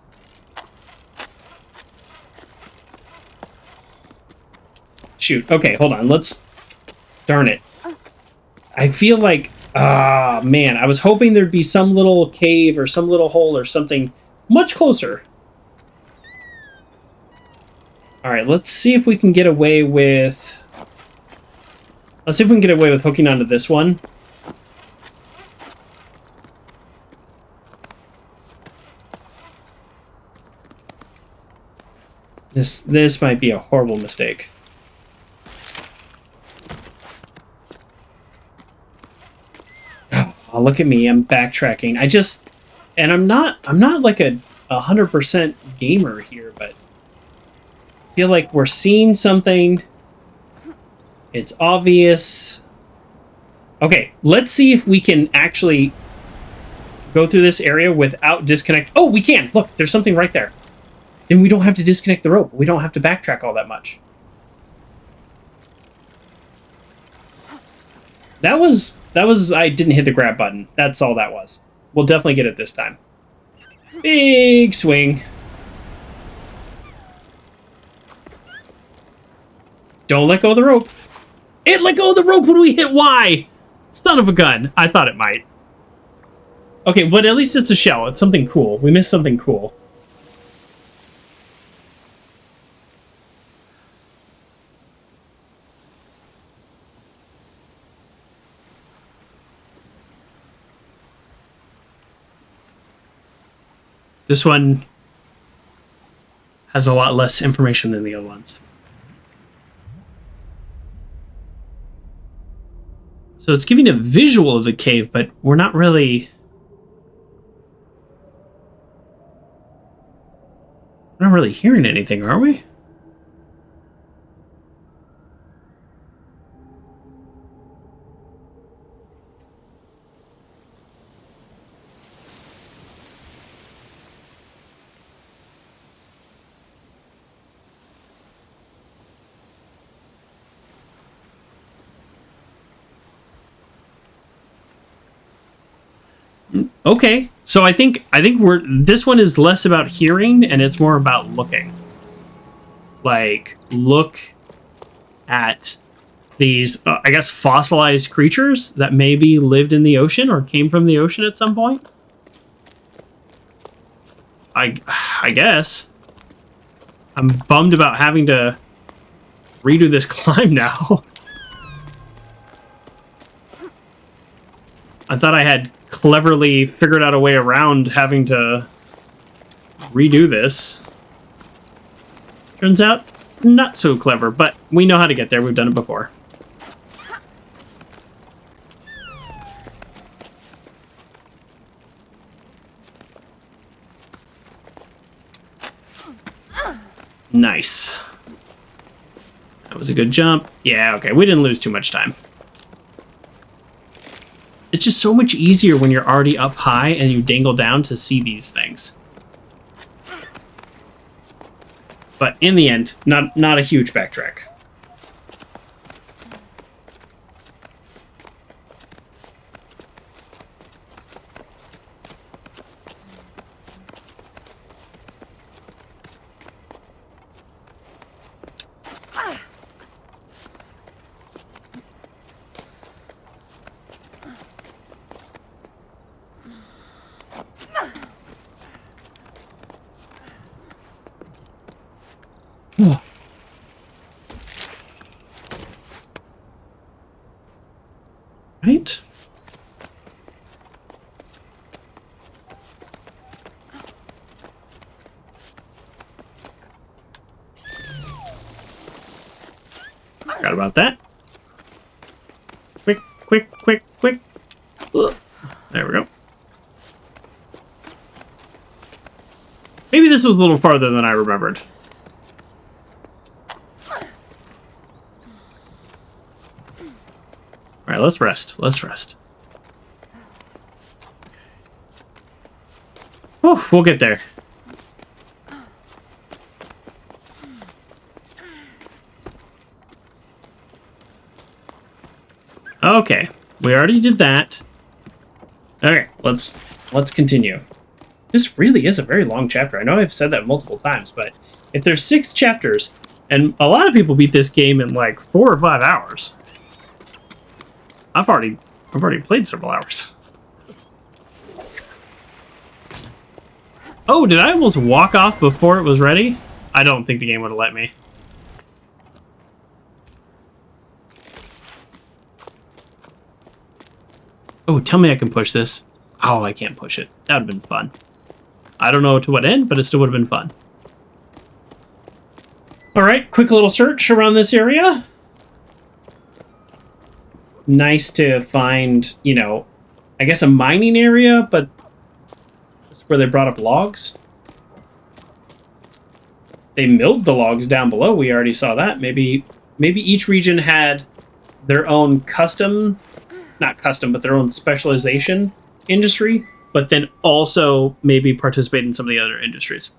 Shoot. Okay, hold on. Let's... Darn it. I feel like... man. I was hoping there'd be some little cave or some little hole or something much closer. Alright, let's see if we can get away with... Let's see if we can get away with hooking onto this one. This might be a horrible mistake. Oh, look at me, I'm backtracking. And I'm not like a 100% gamer here, but I feel like we're seeing something. It's obvious. Okay, let's see if we can actually go through this area without disconnect. Oh, we can! Look, there's something right there. Then we don't have to disconnect the rope. We don't have to backtrack all that much. That was... I didn't hit the grab button. That's all that was. We'll definitely get it this time. Big swing. Don't let go of the rope. It let go of the rope when we hit Y! Son of a gun. I thought it might. Okay, but at least it's a shell. It's something cool. We missed something cool. This one has a lot less information than the other ones. So it's giving a visual of the cave, but we're not really hearing anything, are we? Okay, so I think this one is less about hearing and it's more about looking. Like, look at these, I guess, fossilized creatures that maybe lived in the ocean or came from the ocean at some point. I guess. I'm bummed about having to redo this climb now. I thought I had cleverly figured out a way around having to redo this. Turns out, not so clever, but we know how to get there. We've done it before. Nice. That was a good jump. Yeah, okay, we didn't lose too much time. It's just so much easier when you're already up high and you dangle down to see these things. But in the end, not a huge backtrack. Right? Forgot about that. Quick, quick, quick, quick. Ugh. There we go. Maybe this was a little farther than I remembered. Alright, let's rest. Let's rest. Whew, we'll get there. Okay, we already did that. Okay, let's continue. This really is a very long chapter. I know I've said that multiple times, but if there's 6 chapters, and a lot of people beat this game in like 4 or 5 hours. I've already played several hours. Oh, did I almost walk off before it was ready? I don't think the game would have let me. Oh, tell me I can push this. Oh, I can't push it. That would have been fun. I don't know to what end, but it still would have been fun. Alright, quick little search around this area. Nice to find, you know, I guess a mining area, but that's where they brought up logs. They milled the logs down below. We already saw that. Maybe each region had their own custom, not custom, but their own specialization industry, but then also maybe participate in some of the other industries.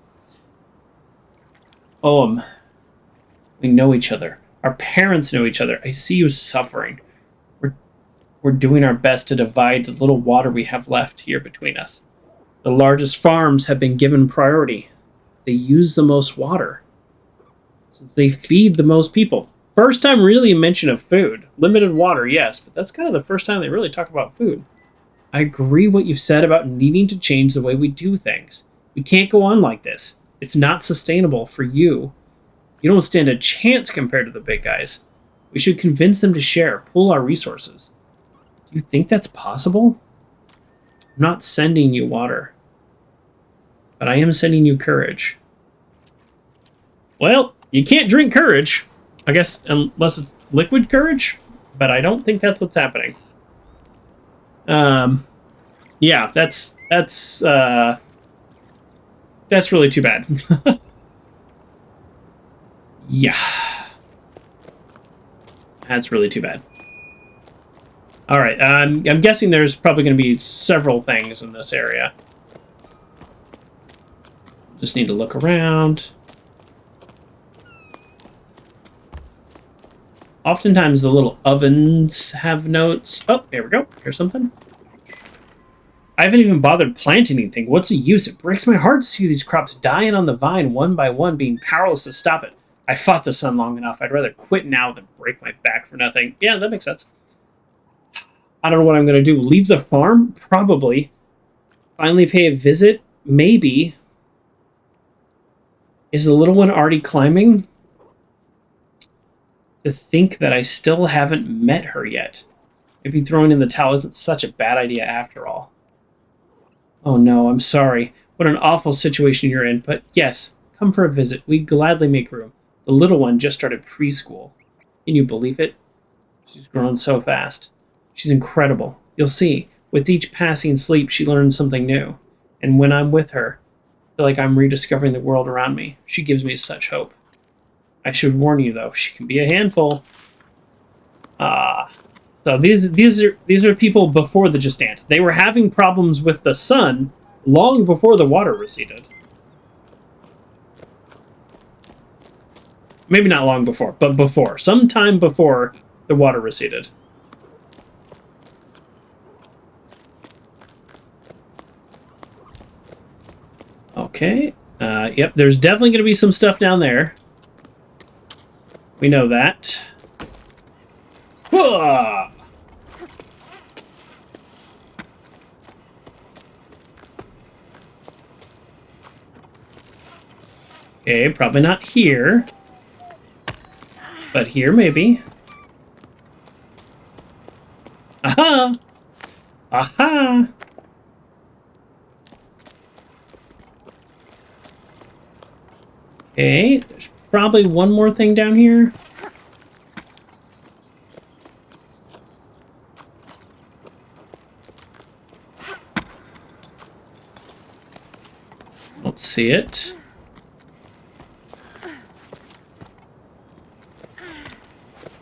We know each other. Our parents know each other. I see you suffering. We're doing our best to divide the little water we have left here between us. The largest farms have been given priority. They use the most water, since they feed the most people. First time really mention of food. Limited water, yes, but that's kind of the first time they really talk about food. I agree what you said about needing to change the way we do things. We can't go on like this. It's not sustainable for you. You don't stand a chance compared to the big guys. We should convince them to share, pool our resources. Do you think that's possible? I'm not sending you water. But I am sending you courage. Well, you can't drink courage. I guess unless it's liquid courage. But I don't think that's what's happening. Yeah, that's really too bad. Yeah. That's really too bad. All right, I'm guessing there's probably going to be several things in this area. Just need to look around. Oftentimes the little ovens have notes. Oh, here we go. Here's something. I haven't even bothered planting anything. What's the use? It breaks my heart to see these crops dying on the vine one by one, being powerless to stop it. I fought the sun long enough. I'd rather quit now than break my back for nothing. Yeah, that makes sense. I don't know what I'm going to do. Leave the farm? Probably. Finally pay a visit? Maybe. Is the little one already climbing? To think that I still haven't met her yet. Maybe throwing in the towel isn't such a bad idea after all. Oh no, I'm sorry. What an awful situation you're in. But yes, come for a visit. We'd gladly make room. The little one just started preschool. Can you believe it? She's grown so fast. She's incredible. You'll see. With each passing sleep, she learns something new. And when I'm with her, I feel like I'm rediscovering the world around me. She gives me such hope. I should warn you, though. She can be a handful. So these are people before the Jusant. They were having problems with the sun long before the water receded. Maybe not long before, but before. Sometime before the water receded. Okay. Yep, there's definitely going to be some stuff down there. We know that. Whoa! Okay, probably not here. But here, maybe. Aha! Aha! Okay, there's probably one more thing down here. Don't see it.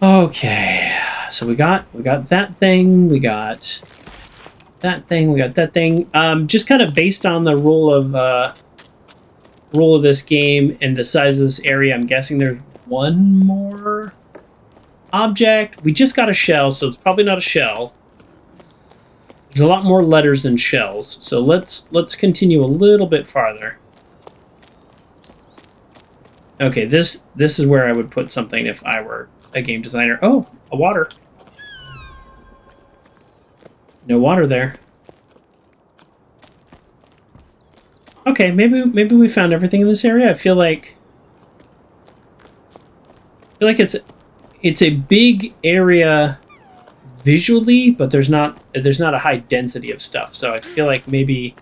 Okay, so we got that thing, we got that thing, we got that thing. Just kind of based on the rule of this game and the size of this area, I'm guessing there's one more object. We just got a shell, so it's probably not a shell. There's a lot more letters than shells, so let's continue a little bit farther. Okay, this is where I would put something if I were a game designer. Oh, a water. No water there. Okay, maybe we found everything in this area. I feel like it's a big area visually, but there's not a high density of stuff. So I feel like maybe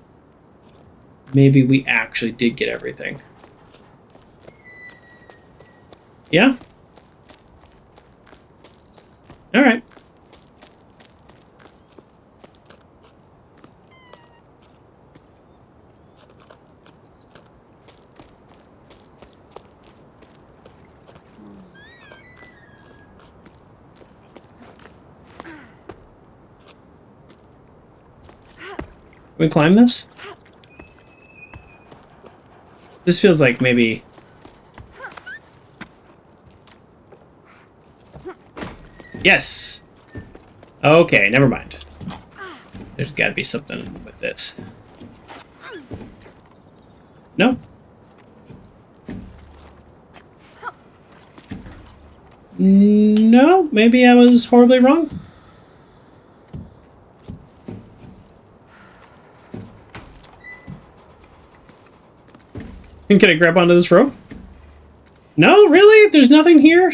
we actually did get everything. Yeah? All right. Can we climb this? This feels like maybe... Yes! Okay, never mind. There's got to be something with this. No? No? Maybe I was horribly wrong? Can I grab onto this rope? No, really? There's nothing here?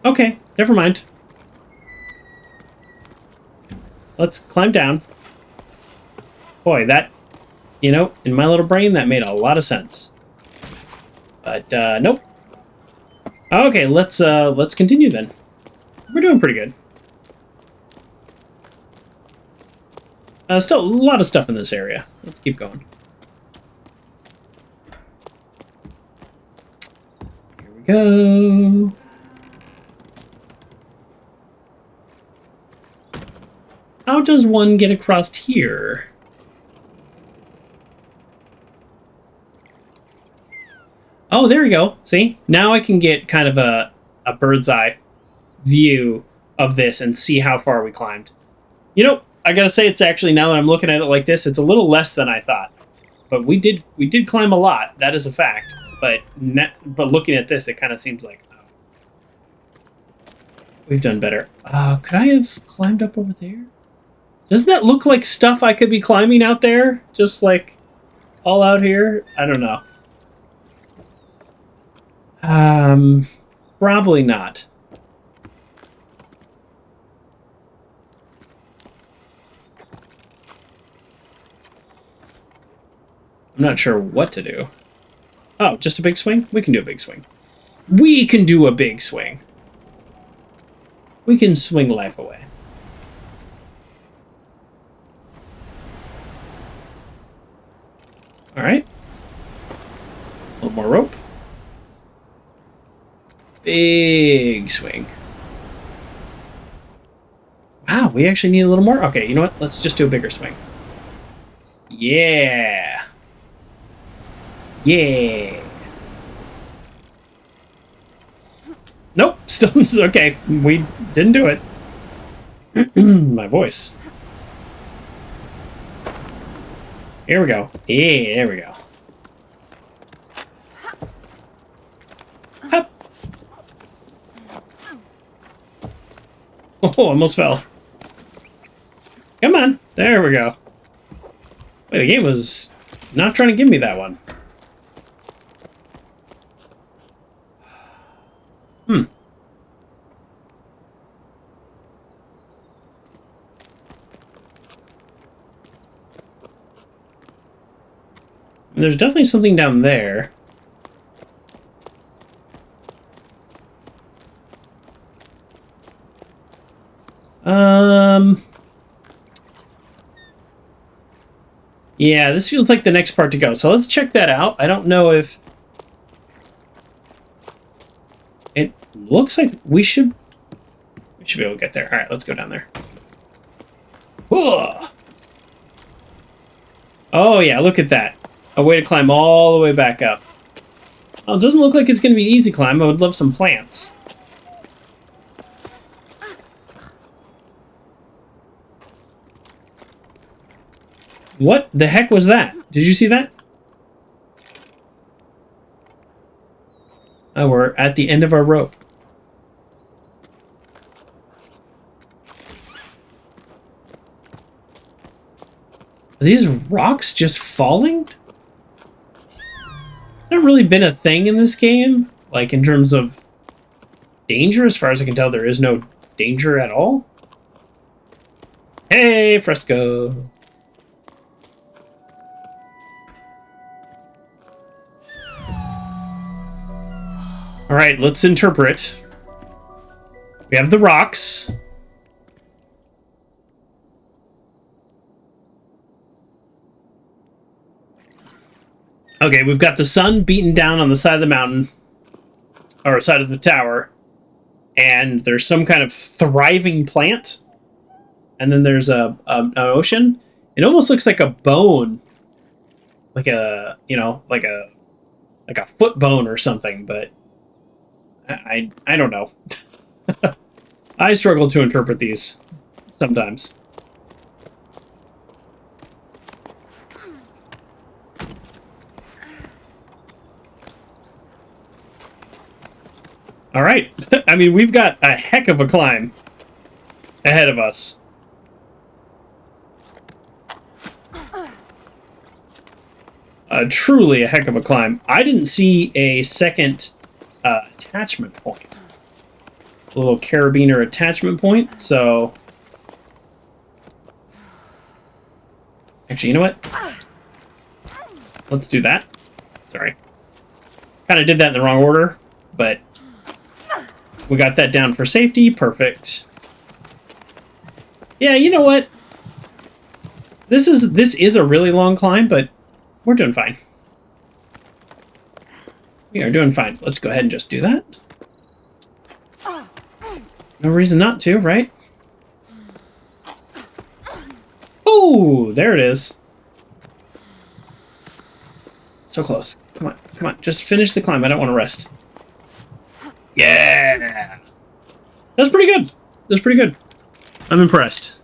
Okay, never mind. Let's climb down. Boy, that, you know, in my little brain, that made a lot of sense. But, nope. Okay, let's continue then. We're doing pretty good. Still a lot of stuff in this area. Let's keep going. Here we go. How does one get across here? Oh, there we go. See? Now I can get kind of a bird's eye view of this and see how far we climbed. You know, I gotta say, it's actually, now that I'm looking at it like this, it's a little less than I thought. But we did climb a lot. That is a fact. But looking at this, it kind of seems like, oh, we've done better. Could I have climbed up over there? Doesn't that look like stuff I could be climbing out there? Just like all out here? I don't know. Probably not. I'm not sure what to do. Oh, just a big swing? We can do a big swing. We can do a big swing. We can swing life away. All right. A little more rope. Big swing. Wow, we actually need a little more? Okay, you know what? Let's just do a bigger swing. Yeah. Yeah. Nope, still okay. We didn't do it. My voice. Here we go. Yeah, there we go. Up. Oh, almost fell. Come on. There we go. Wait, the game was not trying to give me that one. There's definitely something down there. Yeah, this feels like the next part to go. So let's check that out. I don't know if... It looks like we should be able to get there. All right, let's go down there. Whoa! Oh, yeah, look at that. A way to climb all the way back up. Oh, it doesn't look like it's going to be an easy climb. I would love some plants. What the heck was that? Did you see that? Oh, we're at the end of our rope. Are these rocks just falling? Not really been a thing in this game, like in terms of danger. As far as I can tell, there is no danger at all. Hey, Fresco. All right, let's interpret. We have the rocks. Okay, we've got the sun beaten down on the side of the mountain, or side of the tower, and there's some kind of thriving plant, and then there's an ocean. It almost looks like a bone, like a, you know, like a foot bone or something, but I don't know. I struggle to interpret these sometimes. All right. I mean, we've got a heck of a climb ahead of us. Truly a heck of a climb. I didn't see a second attachment point. a little carabiner attachment point, so... Actually, you know what? Let's do that. Sorry. Kind of did that in the wrong order, but we got that down for safety. Perfect. Yeah, you know what? This is a really long climb, but we're doing fine. We are doing fine. Let's go ahead and just do that. No reason not to, right? Oh, there it is. So close. Come on, come on. Just finish the climb. I don't want to rest. Yeah! That's pretty good. That's pretty good. I'm impressed.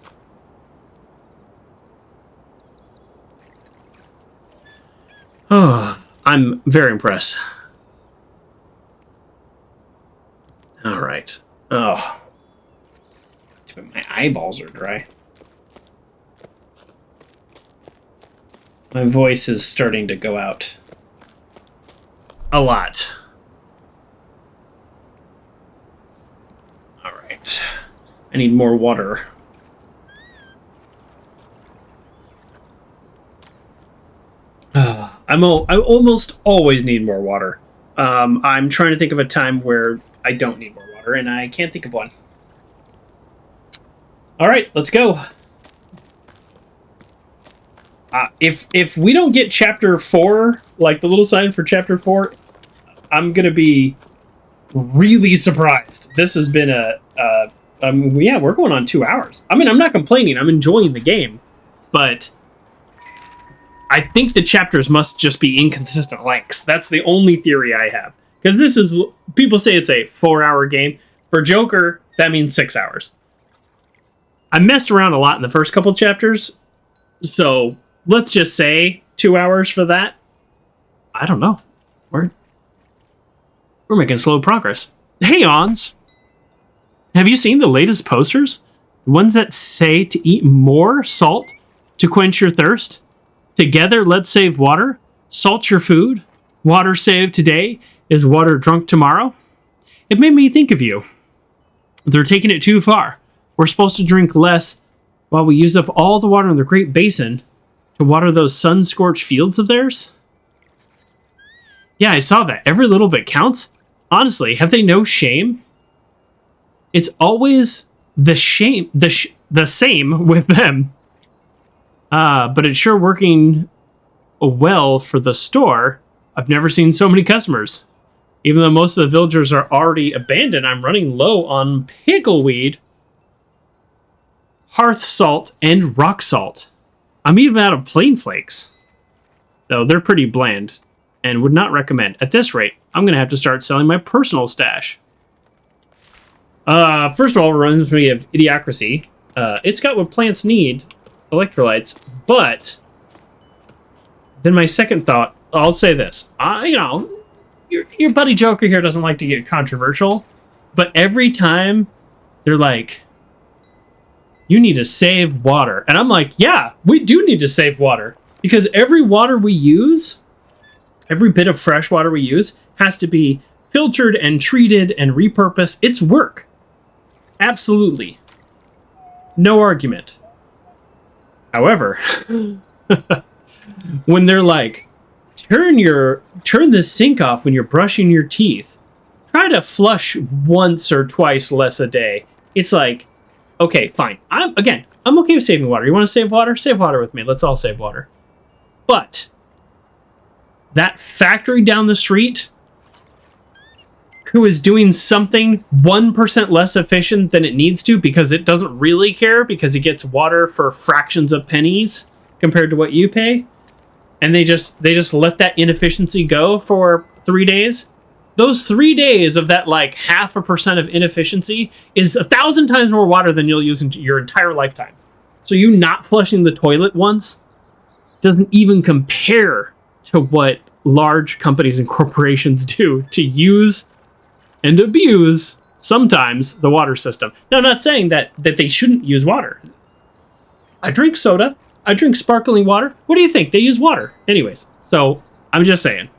Oh, I'm very impressed. All right. Oh. My eyeballs are dry. My voice is starting to go out. A lot. All right. I need more water. I almost always need more water. I'm trying to think of a time where I don't need more water, and I can't think of one. All right, let's go. If we don't get chapter 4, like the little sign for chapter 4, I'm gonna be really surprised. This has been yeah, we're going on 2 hours. I mean, I'm not complaining. I'm enjoying the game, but I think the chapters must just be inconsistent lengths. That's the only theory I have. Because this is, people say it's a 4-hour game. For Joker, that means 6 hours. I messed around a lot in the first couple chapters, so let's just say 2 hours for that. I don't know. We're making slow progress. Hey, Ons. Have you seen the latest posters? The ones that say to eat more salt to quench your thirst? Together, let's save water. Salt your food. Water saved today is water drunk tomorrow. It made me think of you. They're taking it too far. We're supposed to drink less while we use up all the water in the Great Basin to water those sun-scorched fields of theirs. Yeah, I saw that. Every little bit counts. Honestly, have they no shame? It's always the same with them. But it's sure working well for the store. I've never seen so many customers. Even though most of the villagers are already abandoned, I'm running low on pickleweed, hearth salt, and rock salt. I'm even out of plain flakes. Though they're pretty bland and would not recommend. At this rate, I'm going to have to start selling my personal stash. First of all, it reminds me of Idiocracy. It's got what plants need, electrolytes, but then my second thought, I'll say this. Your buddy Joker here doesn't like to get controversial, but every time they're like, you need to save water. And I'm like, yeah, we do need to save water. Because every water we use, every bit of fresh water we use, has to be filtered and treated and repurposed. It's work. Absolutely. No argument. However, when they're like, turn the sink off when you're brushing your teeth, try to flush once or twice less a day. It's like, okay, fine. I'm okay with saving water. You want to save water? Save water with me. Let's all save water. But that factory down the street who is doing something 1% less efficient than it needs to because it doesn't really care because it gets water for fractions of pennies compared to what you pay, and they just let that inefficiency go for 3 days. Those 3 days of that like 0.5% of inefficiency is 1,000 times more water than you'll use in your entire lifetime. So you not flushing the toilet once doesn't even compare to what large companies and corporations do to use and abuse sometimes the water system. Now, I'm not saying that they shouldn't use water. I drink soda. I drink sparkling water. What do you think? They use water. Anyways, so I'm just saying.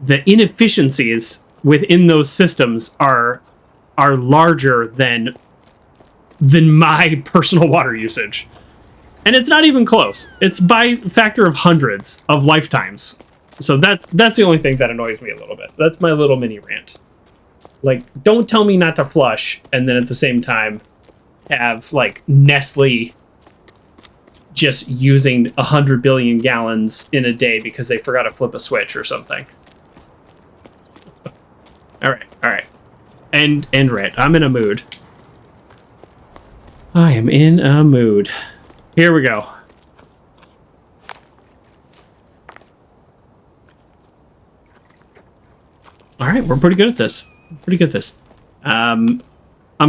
The inefficiencies within those systems are larger than my personal water usage. And it's not even close. It's by factor of hundreds of lifetimes. So that's the only thing that annoys me a little bit. That's my little mini rant. Like, don't tell me not to flush, and then at the same time have, like, Nestle just using 100 billion gallons in a day because they forgot to flip a switch or something. All right. And rant. I'm in a mood. I am in a mood. Here we go. All right, we're pretty good at this. I'm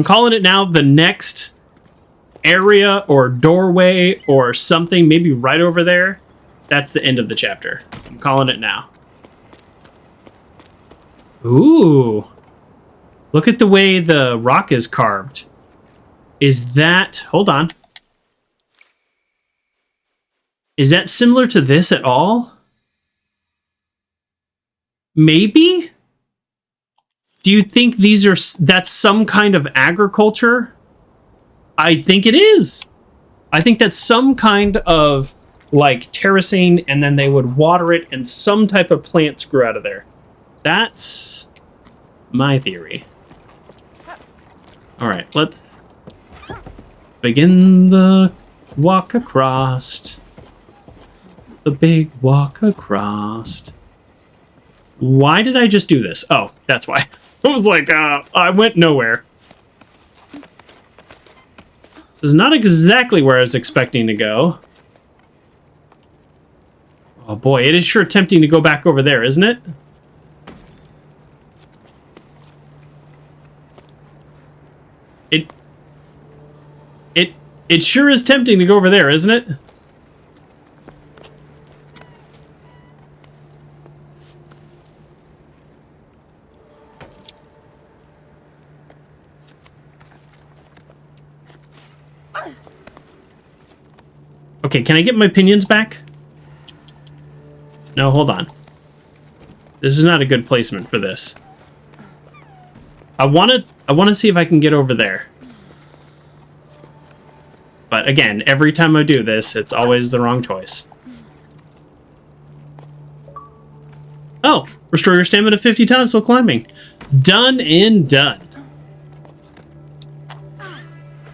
calling it now. The next area or doorway or something, maybe right over there, that's the end of the chapter. I'm calling it now. Ooh. Look at the way the rock is carved. Is that... Hold on. Is that similar to this at all? Maybe? Do you think that's some kind of agriculture? I think it is. I think that's some kind of, like, terracing, and then they would water it, and some type of plants grew out of there. That's my theory. All right, let's begin the walk across. The big walk across. Why did I just do this? Oh, that's why. I was like, I went nowhere. This is not exactly where I was expecting to go. Oh boy, it is sure tempting to go back over there, isn't it? It sure is tempting to go over there, isn't it? Okay, can I get my pinions back? No, hold on. This is not a good placement for this. I want to see if I can get over there. But again, every time I do this, it's always the wrong choice. Oh, restore your stamina 50 times while climbing. Done and done.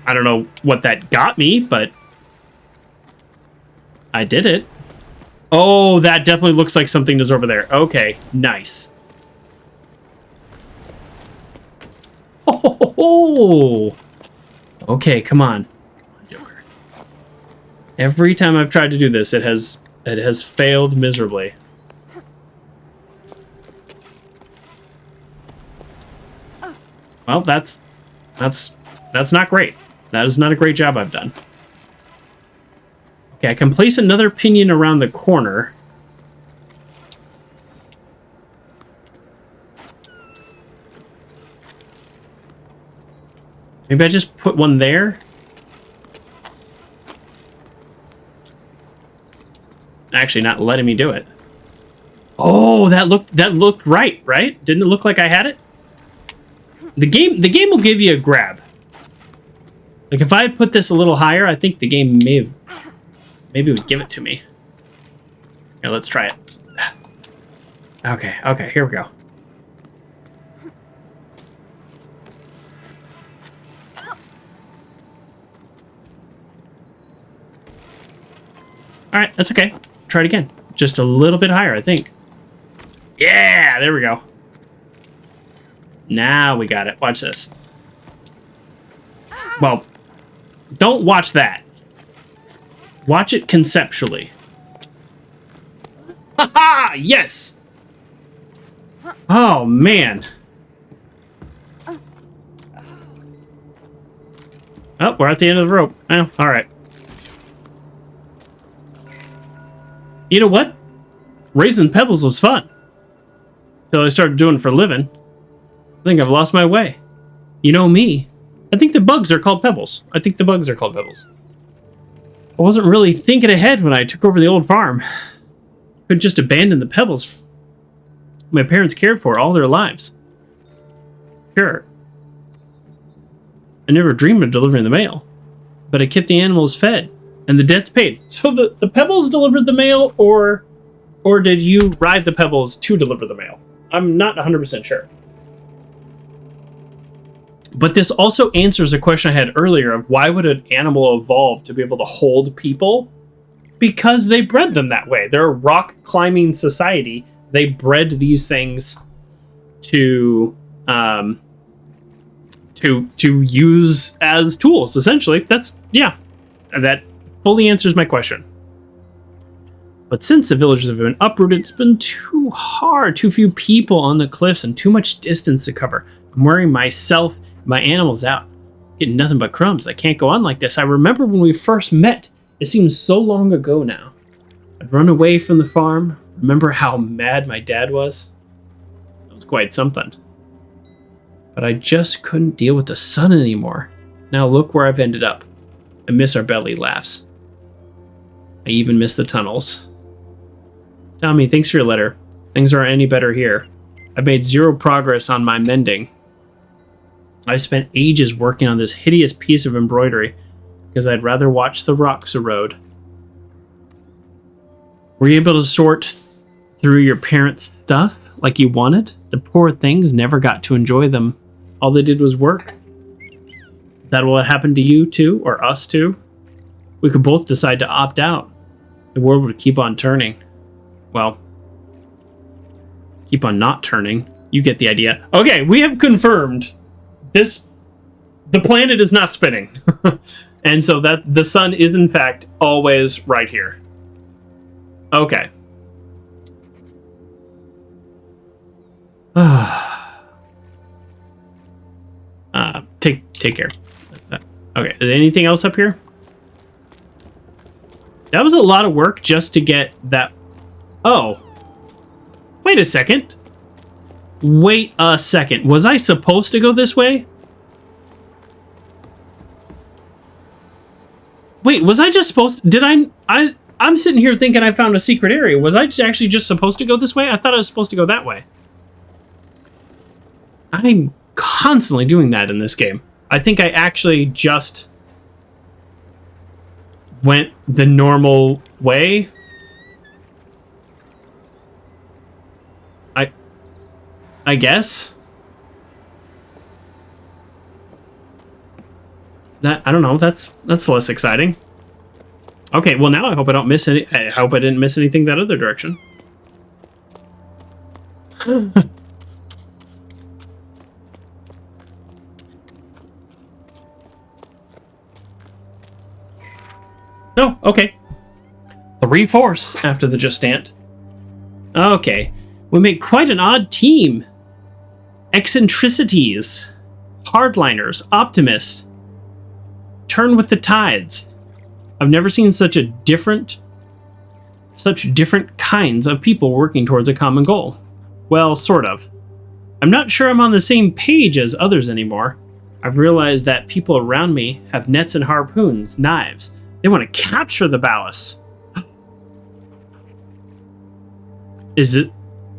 I don't know what that got me, but I did it. Oh, that definitely looks like something is over there. Okay, nice. Oh, okay, come on. Joker. Every time I've tried to do this, it has failed miserably. Well, that's not great. That is not a great job I've done. Okay, I can place another pinion around the corner. Maybe I just put one there? Actually, not letting me do it. Oh, that looked right? Didn't it look like I had it? The game will give you a grab. Like, if I had put this a little higher, I think the game maybe would give it to me. Here, let's try it. Okay, here we go. Alright, that's okay. Try it again. Just a little bit higher, I think. Yeah, there we go. Now we got it. Watch this. Well, don't watch that. Watch it conceptually. Ha-ha! Yes! Oh, man. Oh, we're at the end of the rope. Oh, alright. You know what? Raising pebbles was fun. Till I started doing it for a living. I think I've lost my way. You know me. I think the bugs are called pebbles. I wasn't really thinking ahead when I took over the old farm. Could just abandon the pebbles my parents cared for all their lives. Sure. I never dreamed of delivering the mail, but I kept the animals fed, and the debt's paid. So the pebbles delivered the mail, or did you ride the pebbles to deliver the mail? I'm not 100% sure. But this also answers a question I had earlier of why would an animal evolve to be able to hold people? Because they bred them that way. They're a rock climbing society. They bred these things to use as tools, essentially. That fully answers my question. But since the villages have been uprooted, it's been too hard, too few people on the cliffs, and too much distance to cover. I'm wearing myself, my animals out, getting nothing but crumbs. I can't go on like this. I remember when we first met. It seems so long ago now. I'd run away from the farm. Remember how mad my dad was? That was quite something. But I just couldn't deal with the sun anymore. Now look where I've ended up. I miss our belly laughs. I even miss the tunnels. Tommy, thanks for your letter. Things aren't any better here. I've made zero progress on my mending. I spent ages working on this hideous piece of embroidery because I'd rather watch the rocks erode. Were you able to sort through your parents' stuff like you wanted? The poor things never got to enjoy them. All they did was work. Is that what happened to you too, or us too? We could both decide to opt out. The world would keep on turning. Well, keep on not turning. You get the idea. Okay, we have confirmed the planet is not spinning. And so that the sun is in fact always right here. Okay. Take care. Okay, is there anything else up here? That was a lot of work just to get that. Oh. Wait a second. Wait a second. Was I supposed to go this way? Wait, was I just supposed to, I'm sitting here thinking I found a secret area. Was I actually just supposed to go this way? I thought I was supposed to go that way. I'm constantly doing that in this game. I think I actually just went the normal way. I guess. I don't know. That's less exciting. Okay, well now I hope I don't miss any. I hope I didn't miss anything that other direction. No, okay. 3/4 after the Jusant. Okay, we make quite an odd team. Eccentricities, hardliners, optimists. Turn with the tides. I've never seen such different kinds of people working towards a common goal. Well, sort of. I'm not sure I'm on the same page as others anymore. I've realized that people around me have nets and harpoons, knives. They want to capture the ballast. Did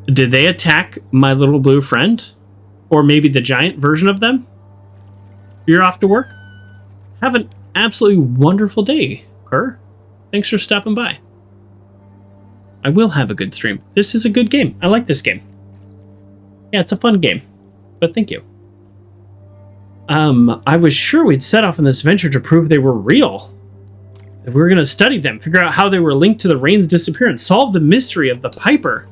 they attack my little blue friend? Or maybe the giant version of them? You're off to work? Have an absolutely wonderful day, Kerr. Thanks for stopping by. I will have a good stream. This is a good game. I like this game. Yeah, it's a fun game. But thank you. I was sure we'd set off on this venture to prove they were real. That we were going to study them, figure out how they were linked to the rain's disappearance, solve the mystery of the Piper.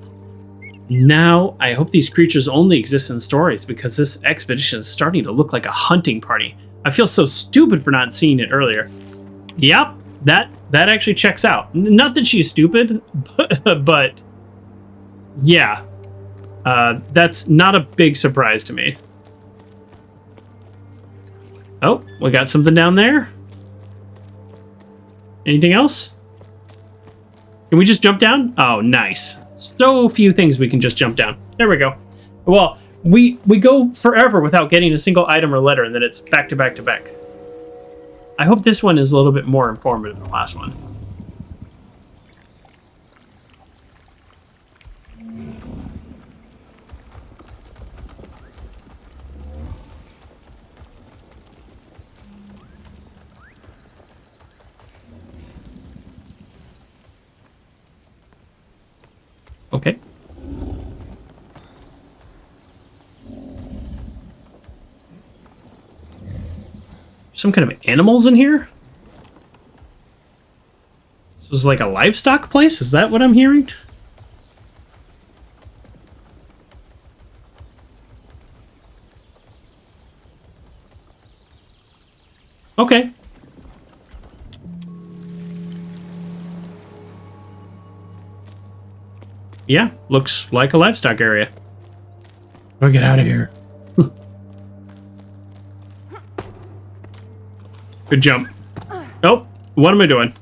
Now, I hope these creatures only exist in stories, because this expedition is starting to look like a hunting party. I feel so stupid for not seeing it earlier. Yep, that actually checks out. Not that she's stupid, but yeah. That's not a big surprise to me. Oh, we got something down there. Anything else? Can we just jump down? Oh, nice. So few things we can just jump down. There we go. Well, we go forever without getting a single item or letter, and then it's back to back to back. I hope this one is a little bit more informative than the last one. Okay. Some kind of animals in here? This is like a livestock place? Is that what I'm hearing? Okay. Yeah, looks like a livestock area. Oh, get out of here. Good jump. Oh, what am I doing?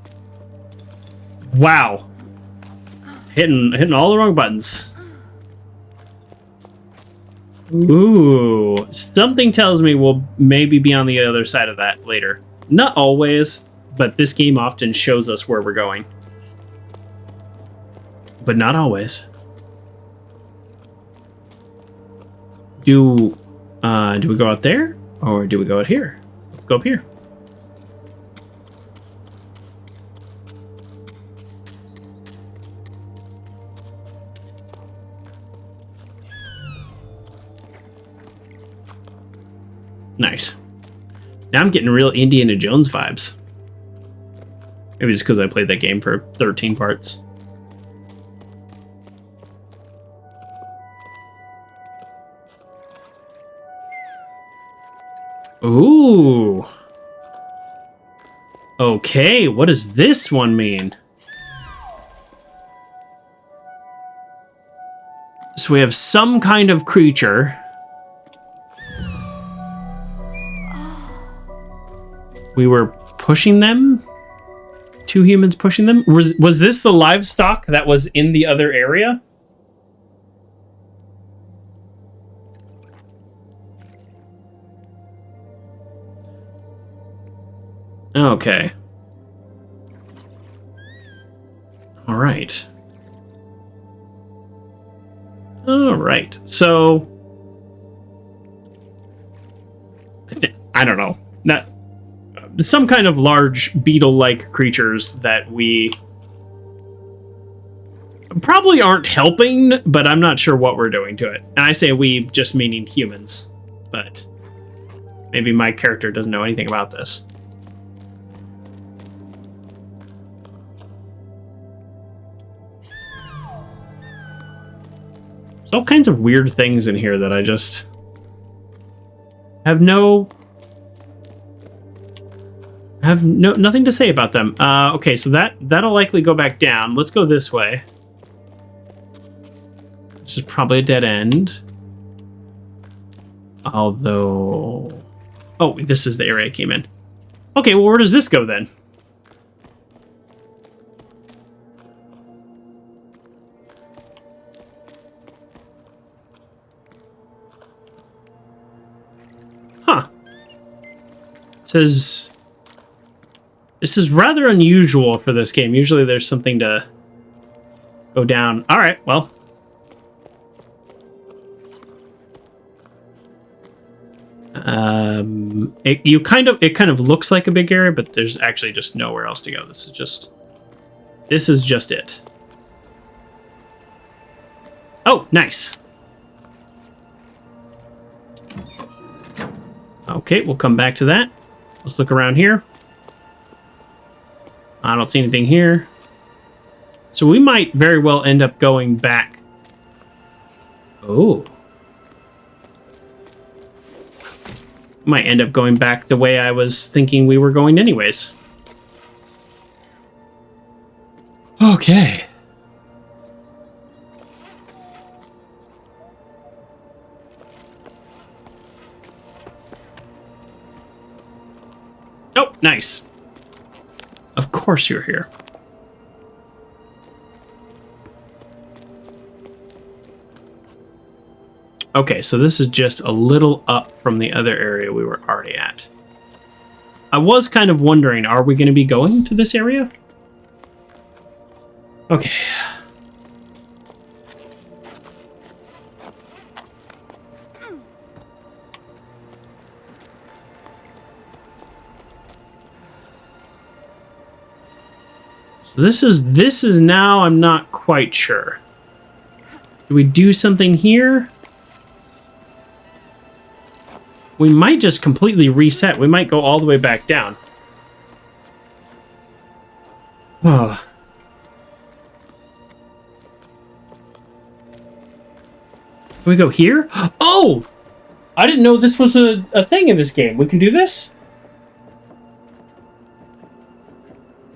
Wow. Hitting all the wrong buttons. Ooh. Something tells me we'll maybe be on the other side of that later. Not always, but this game often shows us where we're going. But not always. Do we go out there? Or do we go out here? Let's go up here. Nice. Now I'm getting real Indiana Jones vibes. Maybe it's because I played that game for 13 parts. Ooh. Okay, what does this one mean? So we have some kind of creature. We were pushing them? 2 humans pushing them? Was this the livestock that was in the other area? Okay. All right. All right. So I don't know. That some kind of large beetle-like creatures that we probably aren't helping, but I'm not sure what we're doing to it. And I say we just meaning humans, but maybe my character doesn't know anything about this. There's all kinds of weird things in here that I just have nothing to say about them. Okay, so that'll likely go back down. Let's go this way. This is probably a dead end. Although... Oh, this is the area I came in. Okay, well, where does this go then? Huh. It says... This is rather unusual for this game. Usually there's something to go down. All right, well. It kind of looks like a big area, but there's actually just nowhere else to go. This is just it. Oh, nice. Okay, we'll come back to that. Let's look around here. I don't see anything here. So we might very well end up going back. Oh. Might end up going back the way I was thinking we were going anyways. Okay. Oh, nice. Of course you're here. Okay, so this is just a little up from the other area we were already at. I was kind of wondering, are we going to be going to this area? Okay. So this is now I'm not quite sure. Do we do something here? We might just completely reset. We might go all the way back down. Oh. Can we go here? Oh! I didn't know this was a thing in this game. We can do this?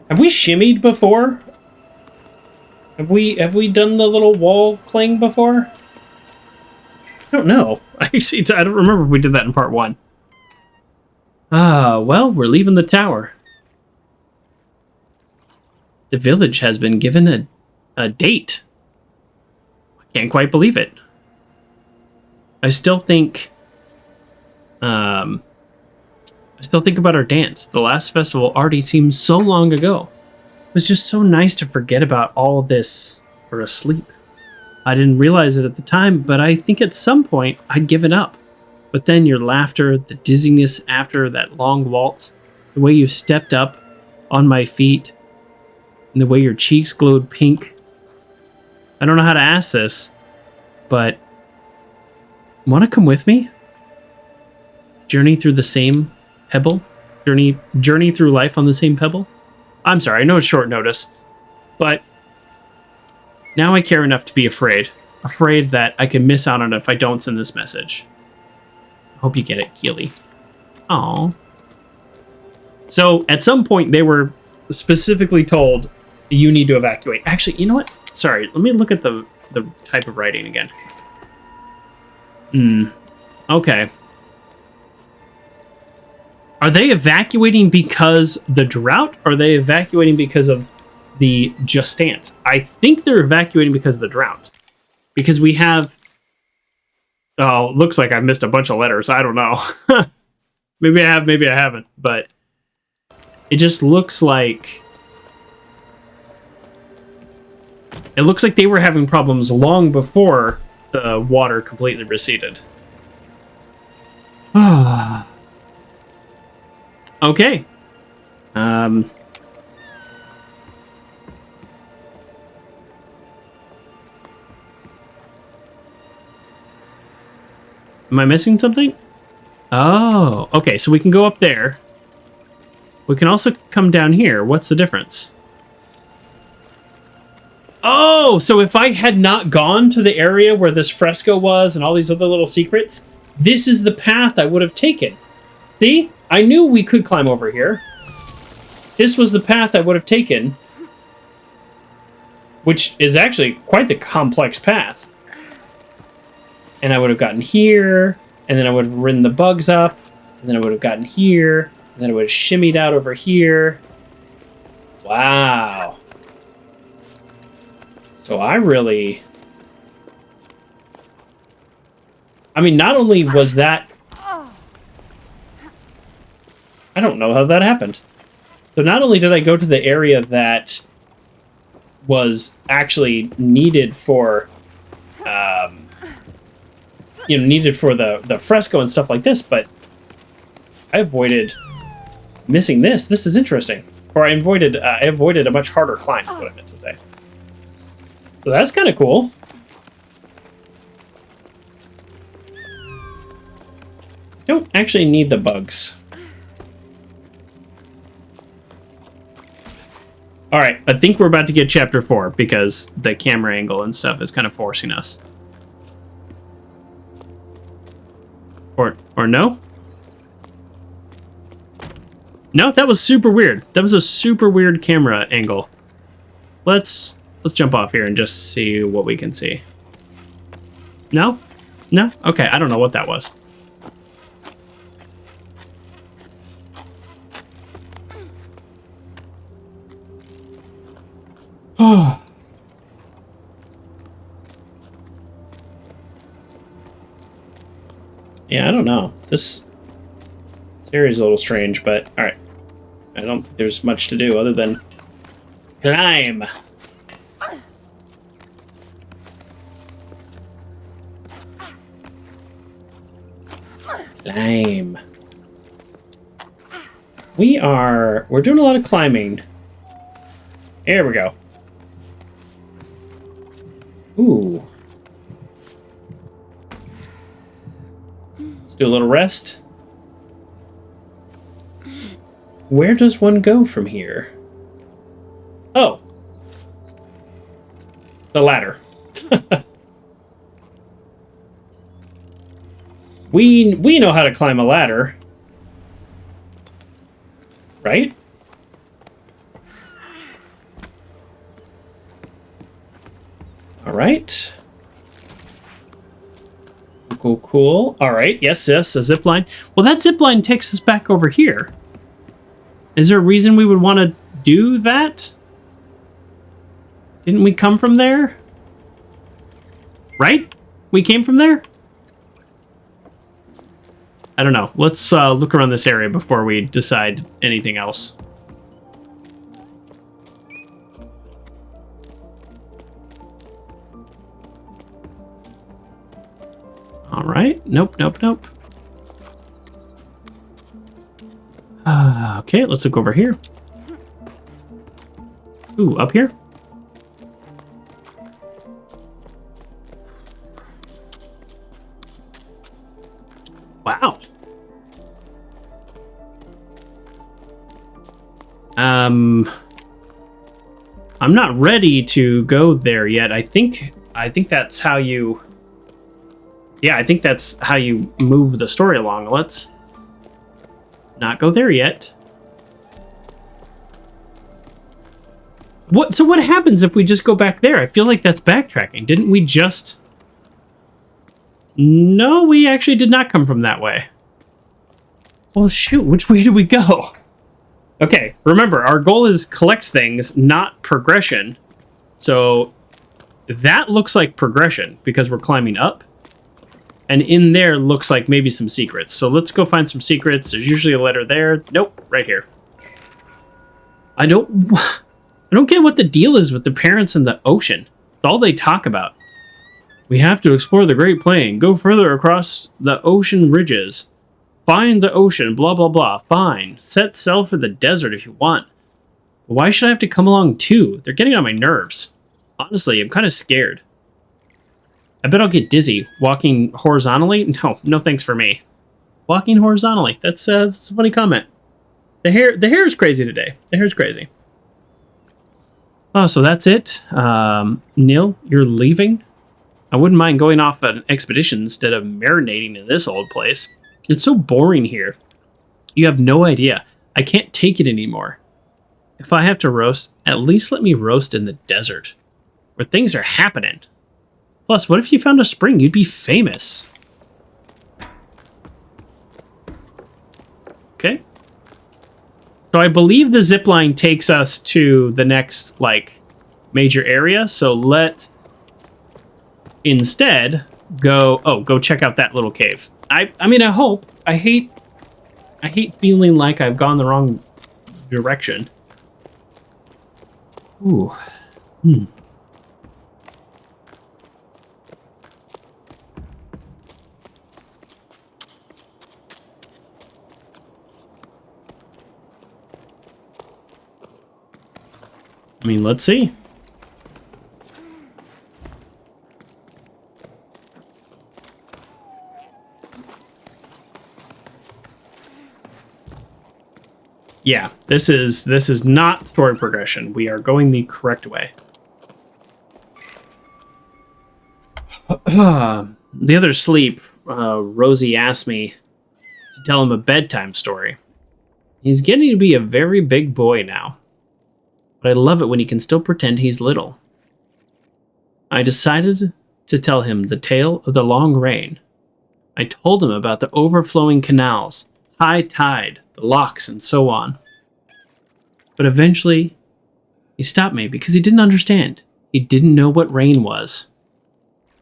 Have we shimmied before? Have we done the little wall cling before? I don't know. I don't remember if we did that in part 1. Ah, well, we're leaving the tower. The village has been given a date. I can't quite believe it. I still think about our dance. The last festival already seems so long ago. It was just so nice to forget about all this for a sleep. I didn't realize it at the time, but I think at some point I'd given up. But then your laughter, the dizziness after that long waltz, the way you stepped up on my feet, and the way your cheeks glowed pink. I don't know how to ask this, but want to come with me? Journey through the same pebble? Journey through life on the same pebble? I'm sorry, I know it's short notice, but now I care enough to be afraid. Afraid that I can miss out on it if I don't send this message. I hope you get it, Keely. Aww. So, at some point, they were specifically told, you need to evacuate. Actually, you know what? Sorry, let me look at the type of writing again. Okay. Are they evacuating because the drought? Or are they evacuating because of the Jusant? I think they're evacuating because of the drought. Because we have... Oh, looks like I missed a bunch of letters. I don't know. Maybe I have, maybe I haven't. But it just looks like... It looks like they were having problems long before the water completely receded. Okay. Am I missing something? Oh, okay, so we can go up there. We can also come down here. What's the difference? Oh, so if I had not gone to the area where this fresco was and all these other little secrets, this is the path I would have taken. See? I knew we could climb over here. This was the path I would have taken, which is actually quite the complex path. And I would have gotten here, and then I would have ridden the bugs up, and then I would have gotten here, and then I would have shimmied out over here. Wow. So I really... I mean, not only was that... I don't know how that happened. So not only did I go to the area that was actually needed for... needed for the fresco and stuff like this, but I avoided missing this. This is interesting. Or I avoided a much harder climb, is what I meant to say. So that's kind of cool. Don't actually need the bugs. Alright, I think we're about to get chapter 4 because the camera angle and stuff is kind of forcing us. Or no? No, that was super weird. That was a super weird camera angle. Let's jump off here and just see what we can see. No? No? Okay, I don't know what that was. Oh. Yeah, I don't know. This area is a little strange, but alright. I don't think there's much to do other than climb. Climb. We're doing a lot of climbing. Here we go. Ooh. Do a little rest. Where does one go from here? Oh. The ladder. We know how to climb a ladder. Right? Alright. Cool. Alright, yes, a zip line. Well, that zip line takes us back over here. Is there a reason we would want to do that? Didn't we come from there? Right? We came from there? I don't know. Let's look around this area before we decide anything else. All right. Nope. Okay, let's look over here. Ooh, up here? Wow. I'm not ready to go there yet. I think that's how you... Yeah, I think that's how you move the story along. Let's not go there yet. So what happens if we just go back there? I feel like that's backtracking. Didn't we just... No, we actually did not come from that way. Well, shoot, which way do we go? Okay, remember, our goal is collect things, not progression. So that looks like progression because we're climbing up. And in there looks like maybe some secrets. So let's go find some secrets. There's usually a letter there. Nope, right here. I don't get what the deal is with the parents and the ocean. It's all they talk about. We have to explore the Great Plain. Go further across the ocean ridges. Find the ocean, blah, blah, blah. Fine. Set sail for the desert if you want. Why should I have to come along too? They're getting on my nerves. Honestly, I'm kind of scared. I bet I'll get dizzy. Walking horizontally? No thanks for me. Walking horizontally. That's a funny comment. The hair is crazy today. The hair's crazy. Oh, so that's it. Neil, you're leaving? I wouldn't mind going off on an expedition instead of marinating in this old place. It's so boring here. You have no idea. I can't take it anymore. If I have to roast, at least let me roast in the desert, where things are happening. Plus, what if you found a spring? You'd be famous. Okay. So I believe the zipline takes us to the next, major area. So let's instead go check out that little cave. I mean, I hope. I hate feeling like I've gone the wrong direction. Ooh. I mean, let's see. Yeah, this is not story progression. We are going the correct way. The others sleep. Rosie asked me to tell him a bedtime story. He's getting to be a very big boy now. But I love it when he can still pretend he's little. I decided to tell him the tale of the long rain. I told him about the overflowing canals, high tide, the locks, and so on. But eventually, he stopped me because he didn't understand. He didn't know what rain was.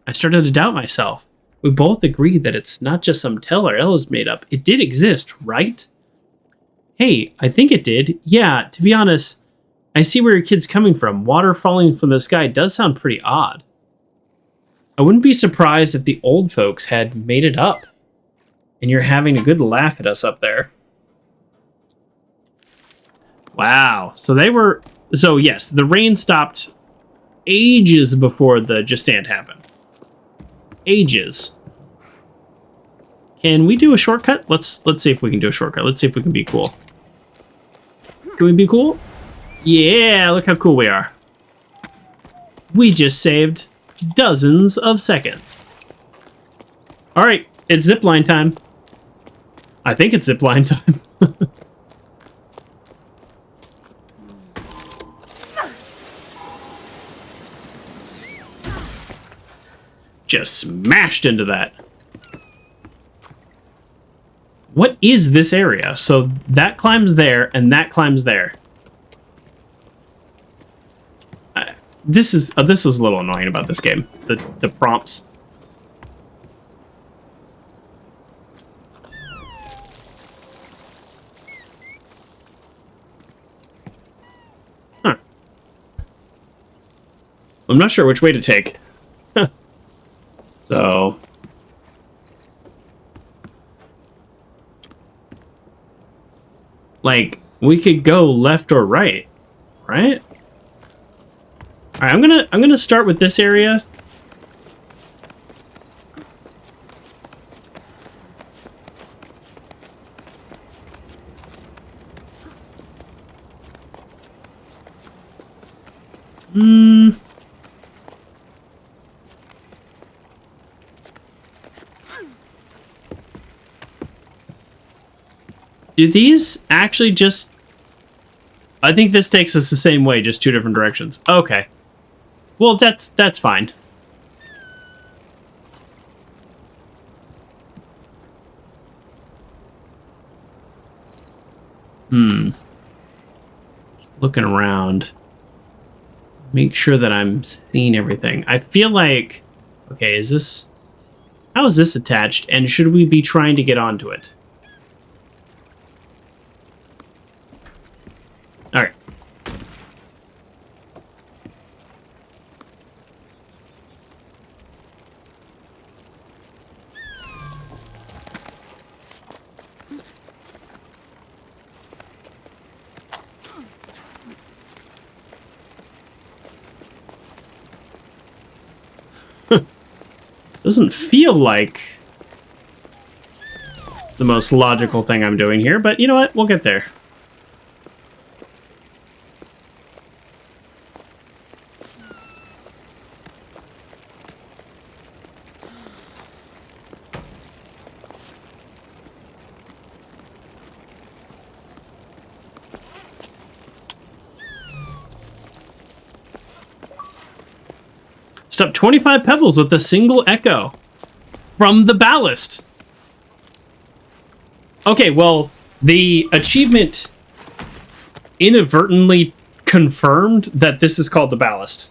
I started to doubt myself. We both agreed that it's not just some tale our elves made up. It did exist, right? Hey, I think it did. Yeah, to be honest, I see where your kid's coming from. Water falling from the sky does sound pretty odd. I wouldn't be surprised if the old folks had made it up. And you're having a good laugh at us up there. Wow. So yes, the rain stopped ages before the Jusant happened. Ages. Can we do a shortcut? Let's see if we can do a shortcut. Let's see if we can be cool. Can we be cool? Yeah, look how cool we are. We just saved dozens of seconds. All right, it's zipline time. I think it's zipline time. Just smashed into that. What is this area? So that climbs there, and that climbs there. This is a little annoying about this game. The prompts. Huh. I'm not sure which way to take. So. Like, we could go left or right, right? All right, I'm gonna start with this area. Do these actually just... I think this takes us the same way, just two different directions. Okay. Well, that's fine. Looking around. Make sure that I'm seeing everything. I feel like... Okay, is this... How is this attached? And should we be trying to get onto it? Alright. Doesn't feel like the most logical thing I'm doing here, but you know what? We'll get there. Stop 25 pebbles with a single echo from the ballast. Okay, well, the achievement inadvertently confirmed that this is called the ballast,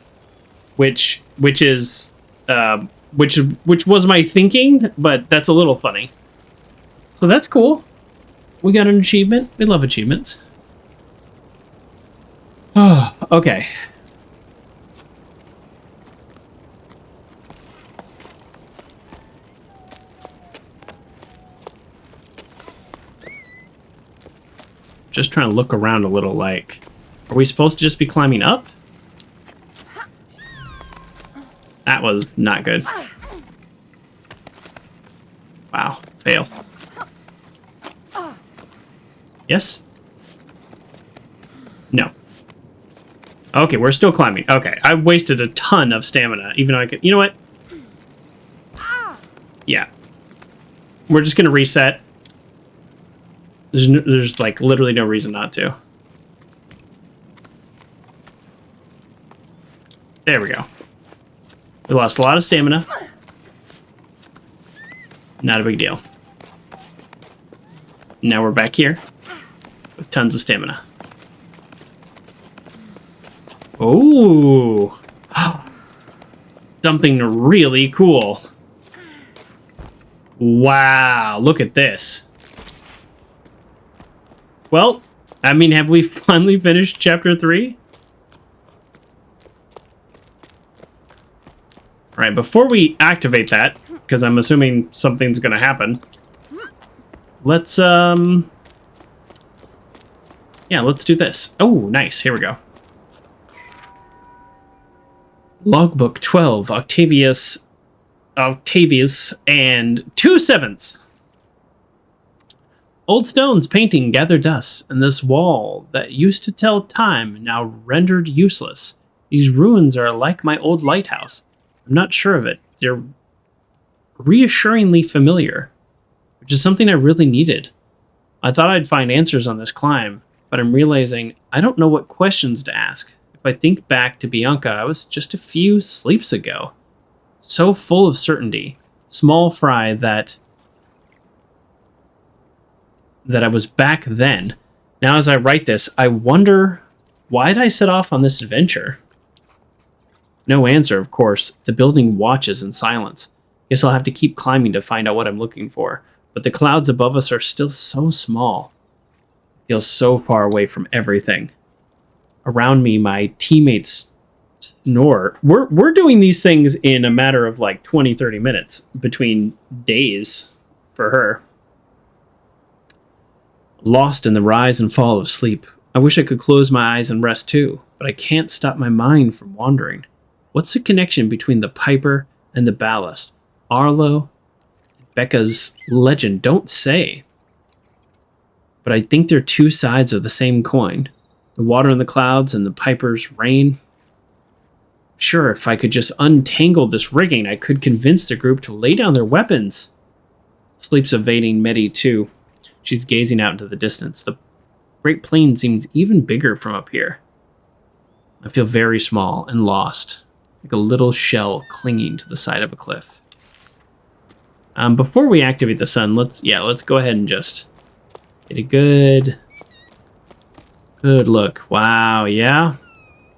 which was my thinking, but that's a little funny. So that's cool. We got an achievement. We love achievements. Oh, okay. Just trying to look around a little, like, are we supposed to just be climbing up? That was not good. Wow, fail. Yes? No. Okay, we're still climbing. Okay, I wasted a ton of stamina, even though I could... You know what? Yeah. We're just gonna reset. There's like literally no reason not to. There we go. We lost a lot of stamina. Not a big deal. Now we're back here with tons of stamina. Oh, something really cool. Wow, look at this. Well, I mean, have we finally finished chapter 3? All right, before we activate that, because I'm assuming something's going to happen, let's, yeah, let's do this. Oh, nice. Here we go. Logbook 12, Octavius, and 2/7. Old stones painting gather dust, and this wall that used to tell time now rendered useless. These ruins are like my old lighthouse. I'm not sure of it. They're reassuringly familiar, which is something I really needed. I thought I'd find answers on this climb, but I'm realizing I don't know what questions to ask. If I think back to Bianca, I was just a few sleeps ago. So full of certainty. Small fry that I was back then. Now as I write this, I wonder, why did I set off on this adventure? No answer, of course. The building watches in silence. Guess I'll have to keep climbing to find out what I'm looking for. But the clouds above us are still so small. I feel so far away from everything. Around me, my teammates snore. We're doing these things in a matter of like 20-30 minutes between days for her. Lost in the rise and fall of sleep. I wish I could close my eyes and rest too, but I can't stop my mind from wandering. What's the connection between the Piper and the ballast? Arlo, Becca's legend don't say. But I think they're two sides of the same coin. The water in the clouds and the Piper's rain. Sure, if I could just untangle this rigging, I could convince the group to lay down their weapons. Sleep's evading Medi too. She's gazing out into the distance. The Great Plain seems even bigger from up here. I feel very small and lost, like a little shell clinging to the side of a cliff. Before we activate the sun, let's go ahead and just get a good look. Wow, yeah,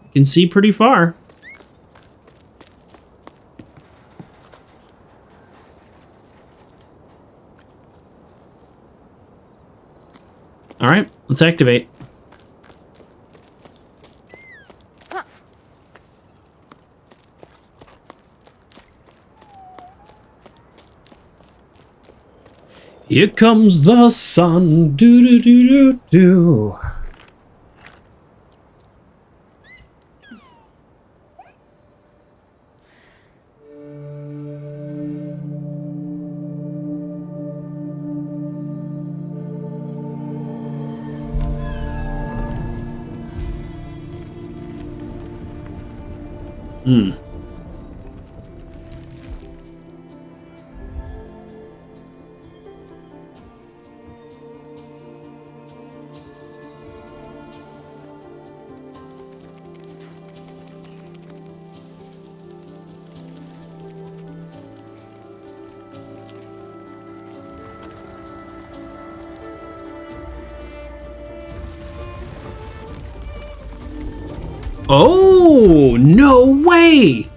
you can see pretty far. All right, let's activate. Here comes the sun, do do do do do. Oh, no way!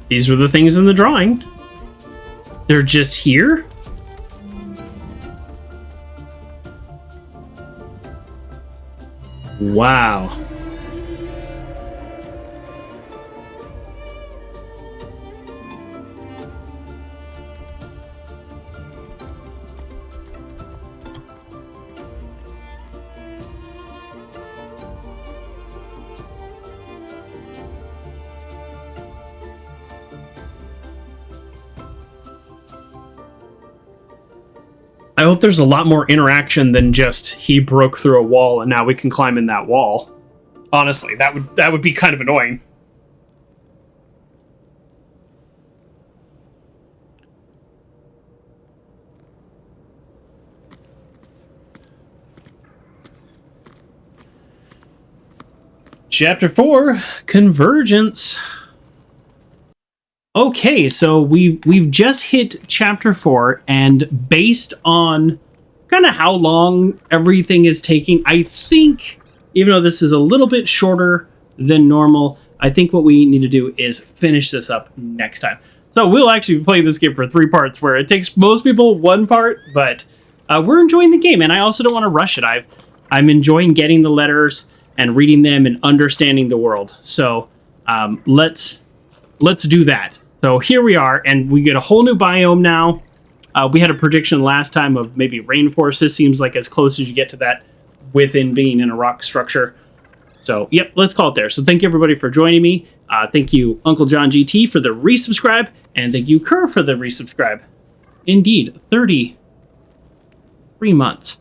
These were the things in the drawing. They're just here? Wow. I hope there's a lot more interaction than just he broke through a wall and now we can climb in that wall. Honestly, that would be kind of annoying. Chapter 4, Convergence. Okay, so we've just hit chapter 4, and based on kind of how long everything is taking, I think, even though this is a little bit shorter than normal, I think what we need to do is finish this up next time. So we'll actually be playing this game for 3 parts, where it takes most people 1 part, but we're enjoying the game, and I also don't want to rush it. I'm enjoying getting the letters and reading them and understanding the world. So let's do that. So here we are, and we get a whole new biome now. We had a prediction last time of maybe rainforest. This seems like as close as you get to that within being in a rock structure. So, yep, let's call it there. So thank you, everybody, for joining me. Thank you, Uncle John GT, for the resubscribe, and thank you, Kerr, for the resubscribe. indeed. 33 months.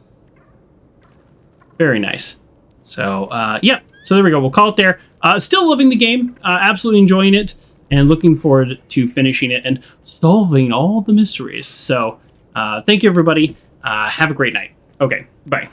Very nice. So, yeah. So there we go. We'll call it there. Still loving the game. Absolutely enjoying it. And looking forward to finishing it and solving all the mysteries. So, thank you, everybody. Have a great night. Okay, bye.